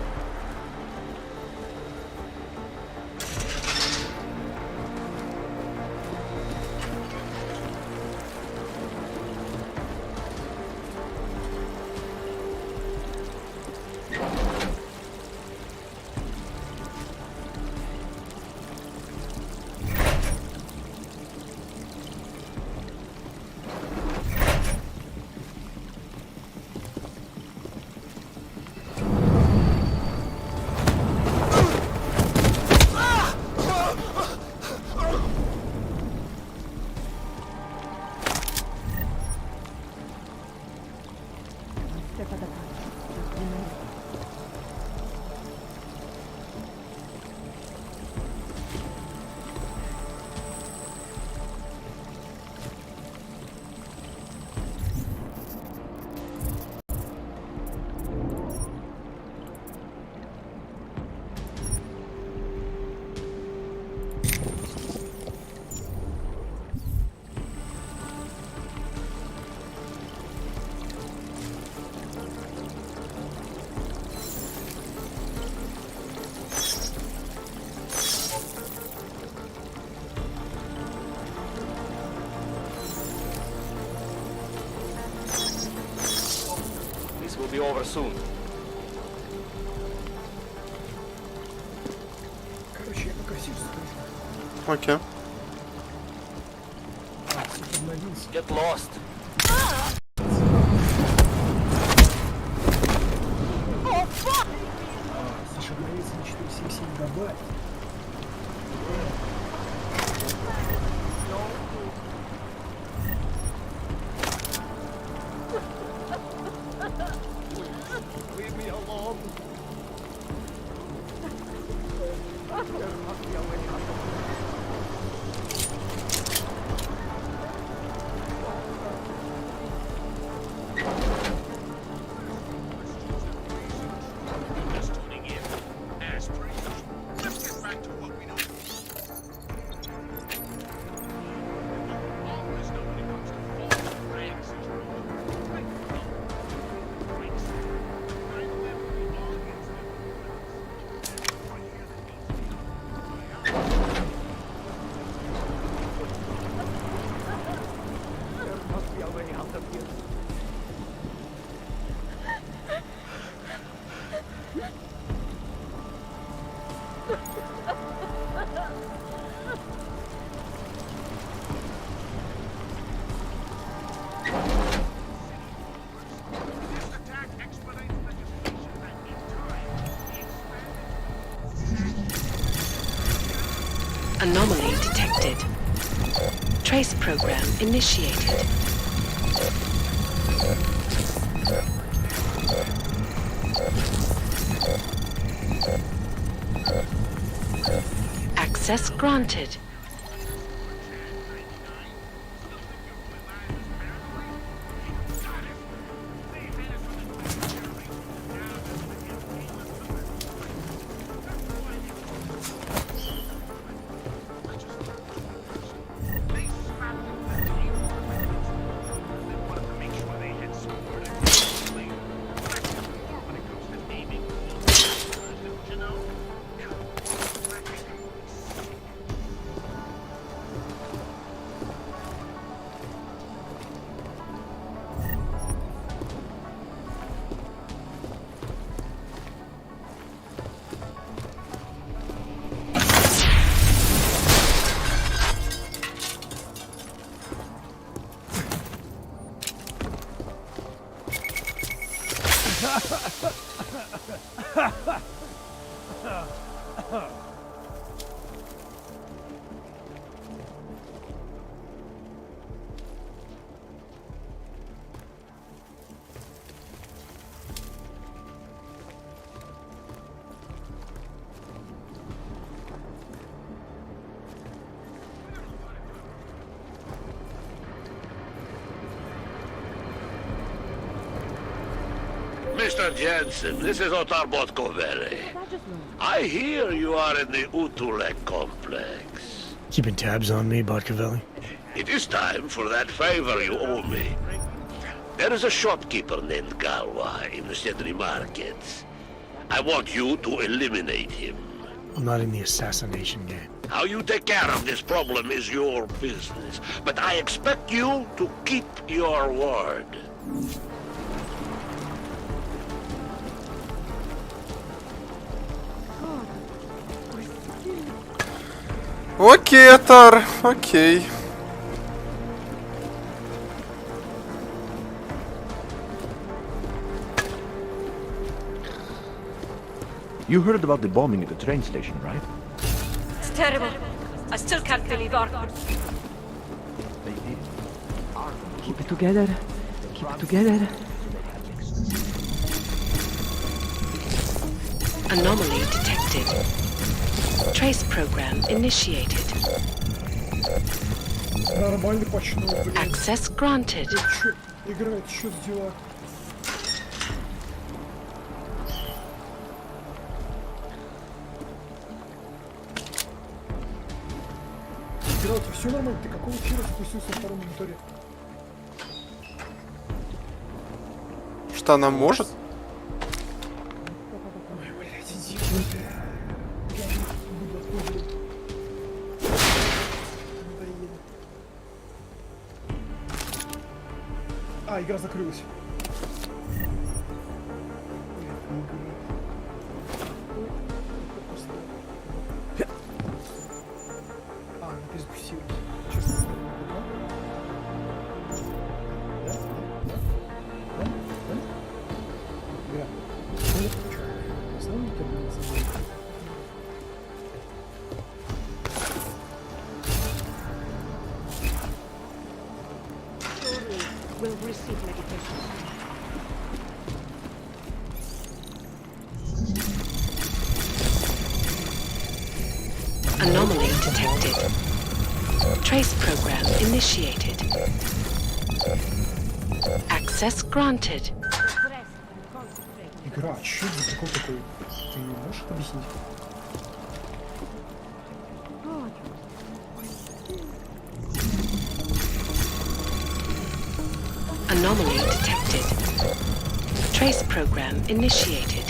over soon. Короче, я пока сижу. Окей. Get lost. Слушай, обновиться на 477 гигабайт. Leave me alone. Anomaly detected. Trace program initiated. Access granted. Mr. Jensen, this is Otar Botkovere. I hear you are in the Utulek complex. Keeping tabs on me, Botkovelli? It is time for that favor you owe me. There is a shopkeeper named Galwa in the Sedri markets. I want you to eliminate him. I'm not in the assassination game. How you take care of this problem is your business, but I expect you to keep your word. Окей, Атар, окей. You heard about the bombing at the train station, right? It's terrible. I still can't believe Arthur. Keep it together. Keep it together. Anomaly detected. Trace program initiated. Нормальный почнул, блин. Access granted. Чё играет, чё за дела? Игра, все нормально? Ты какого хера спустился на втором мониторе? Что она может? Ой, блядь, иди. А, игра закрылась. massive meditation. Anomaly detected. Trace program initiated. Access granted. Игра, что это за прикол такой? Ты можешь объяснить? Anomaly detected. Trace program initiated.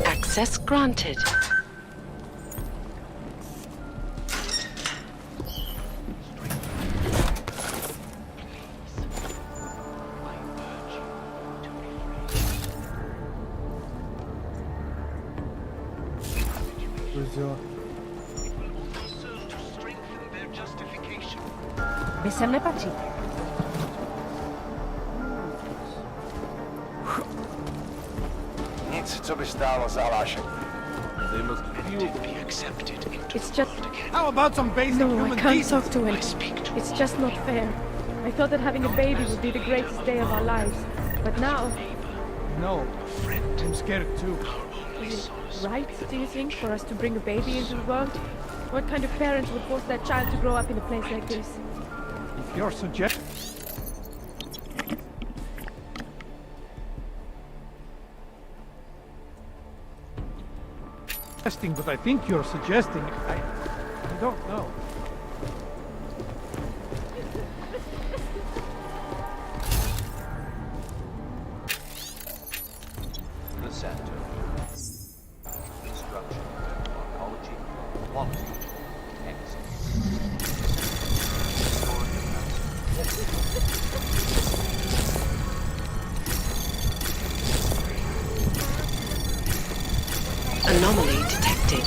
Access granted. Что сделать? Vy sem nepatříte. Nic, co by stálo za hlášení. They must feel Be accepted into It's just... How about some basic No, I human can't decency? talk to him. It's just not fair. I thought that having a baby would be the greatest day of our lives. But now... No, I'm scared too. Is it right, do you think, for us to bring a baby into the world? What kind of parents would force their child to grow up in a place like this? If you're suggesting, but I think you're suggesting, I don't know. The center. Instruction. Oncology. Quality. Anomaly detected.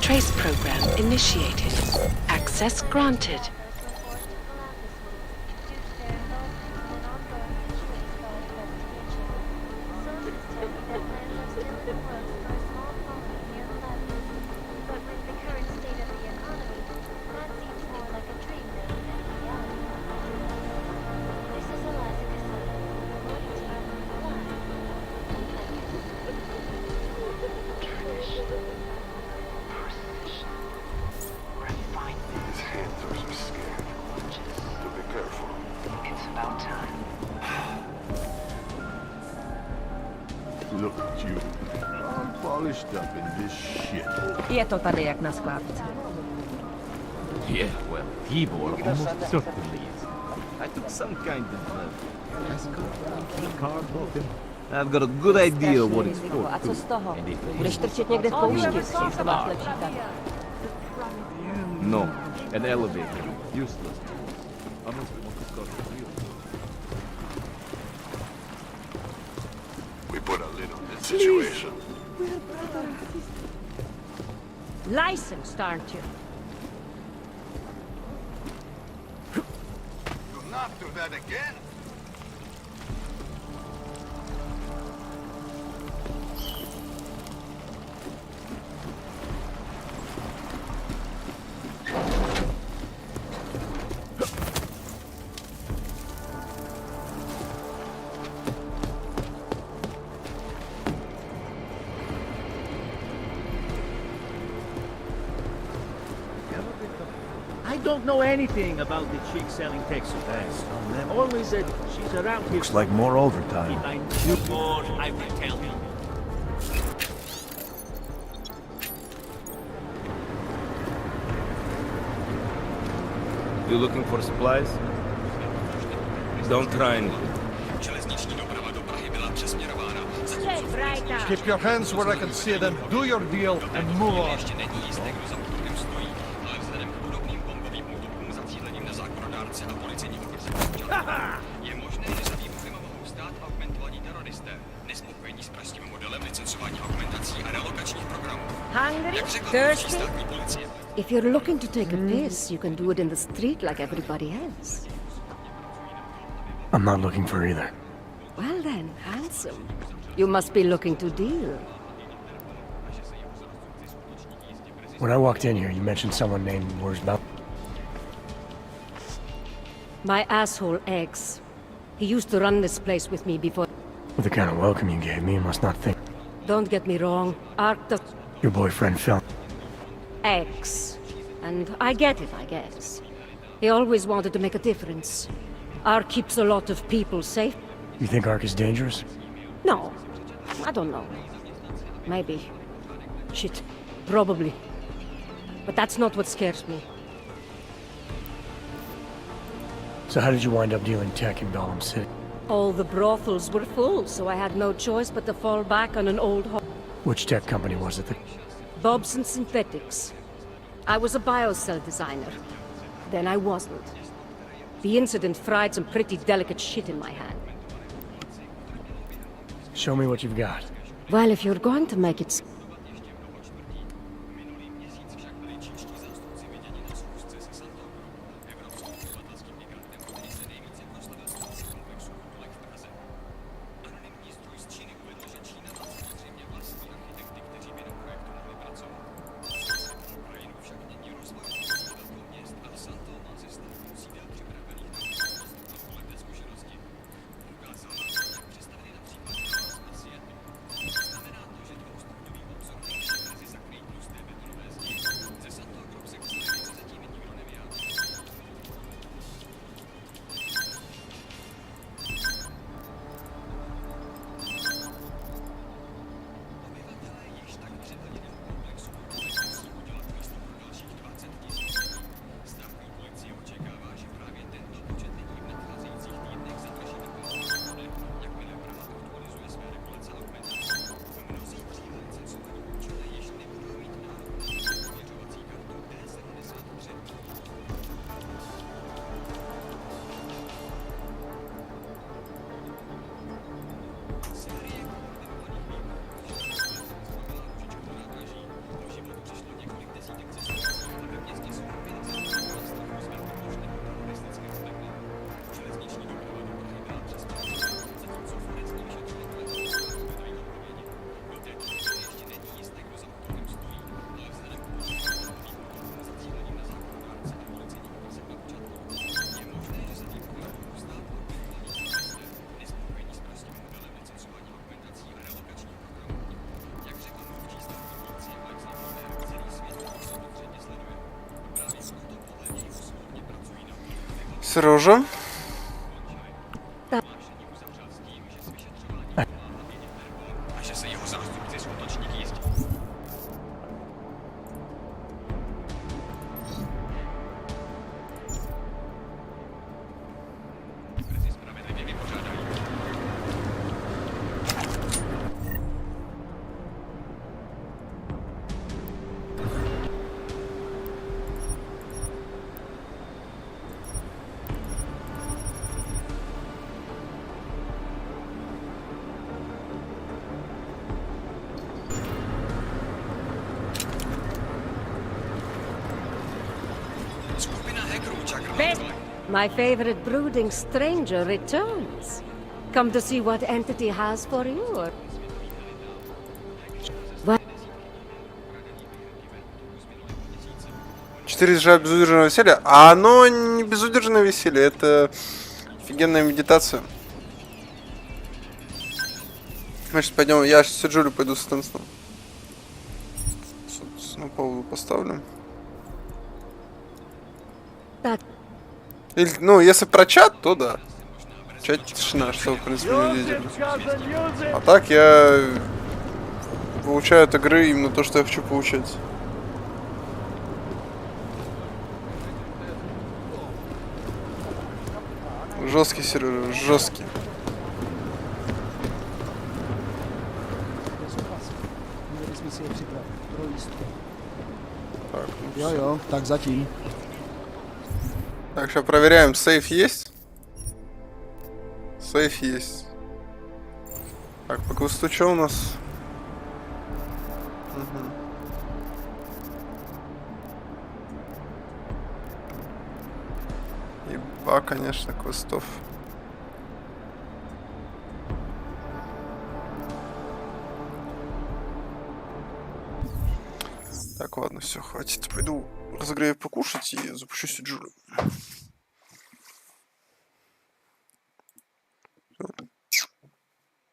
Trace program initiated. Access granted. Look at you, all polished up in this shit. Je to tady jak na skládce. Yeah, well, Tibor almost certainly is. I took some kind of card off him. I've got a good idea what it's for. A co z toho? And if Budeš trčet někde v poušti, když to máš lepší tak. No, an elevator. Useless. Unless we want to start a real. We put a lid on this situation. Licensed, aren't you? Do not do that again. I don't know anything about the chick selling Texas. Only that she's around here. Looks like more overtime. If I knew more, I would tell you. You looking for supplies? Don't try anything. Keep your hands where I can see them. Do your deal and move on. Je možné, že za výbuchem mohou stát augmentovaní teroristé, nespokojení s pražským modelem licencování augmentací a relokačních programů. Hungry? Jak řekla Thirsty? státní policie. If you're looking to take a piss, you can do it in the street like everybody else. I'm not looking for either. Well then, handsome. You must be looking to deal. When I walked in here, you mentioned someone named Wurzbauer. My asshole ex. He used to run this place with me before. With the kind of welcome you gave me, you must not think Don't get me wrong. Ark does... your boyfriend fell. Ex. And I get it, I guess. He always wanted to make a difference. Ark keeps a lot of people safe. You think Ark is dangerous? No. I don't know. Maybe. Shit. Probably. But that's not what scares me. So how did you wind up dealing tech in Gollum City? All the brothels were full, so I had no choice but to fall back on an old Which tech company was it that... Bobson Synthetics. I was a biocell designer. Then I wasn't. The incident fried some pretty delicate shit in my hand. Show me what you've got. Well, if you're going to make it... Сережа? My favorite brooding stranger returns. Come to see what entity has for you, or... What? 4 изжать безудержного веселья. А оно не безудержное веселье, это офигенная медитация. Значит, пойдем. Я сейчас Джулю пойду с Стэнсоном. На пол поставлю. Так. Или, ну, если про чат, то да. Чат тишина, что в принципе не видели. А так я получаю от игры именно то, что я хочу получать. Жесткий сервер, жесткий. Так, ну, Jo, tak zatím. Так, сейчас проверяем, сейф есть? Сейф есть. Так, по квесту что у нас? Угу. Еба, конечно, квестов. Так, ладно, все, хватит. Пойду разогрею покушать и запущу Сиджуру. Всё.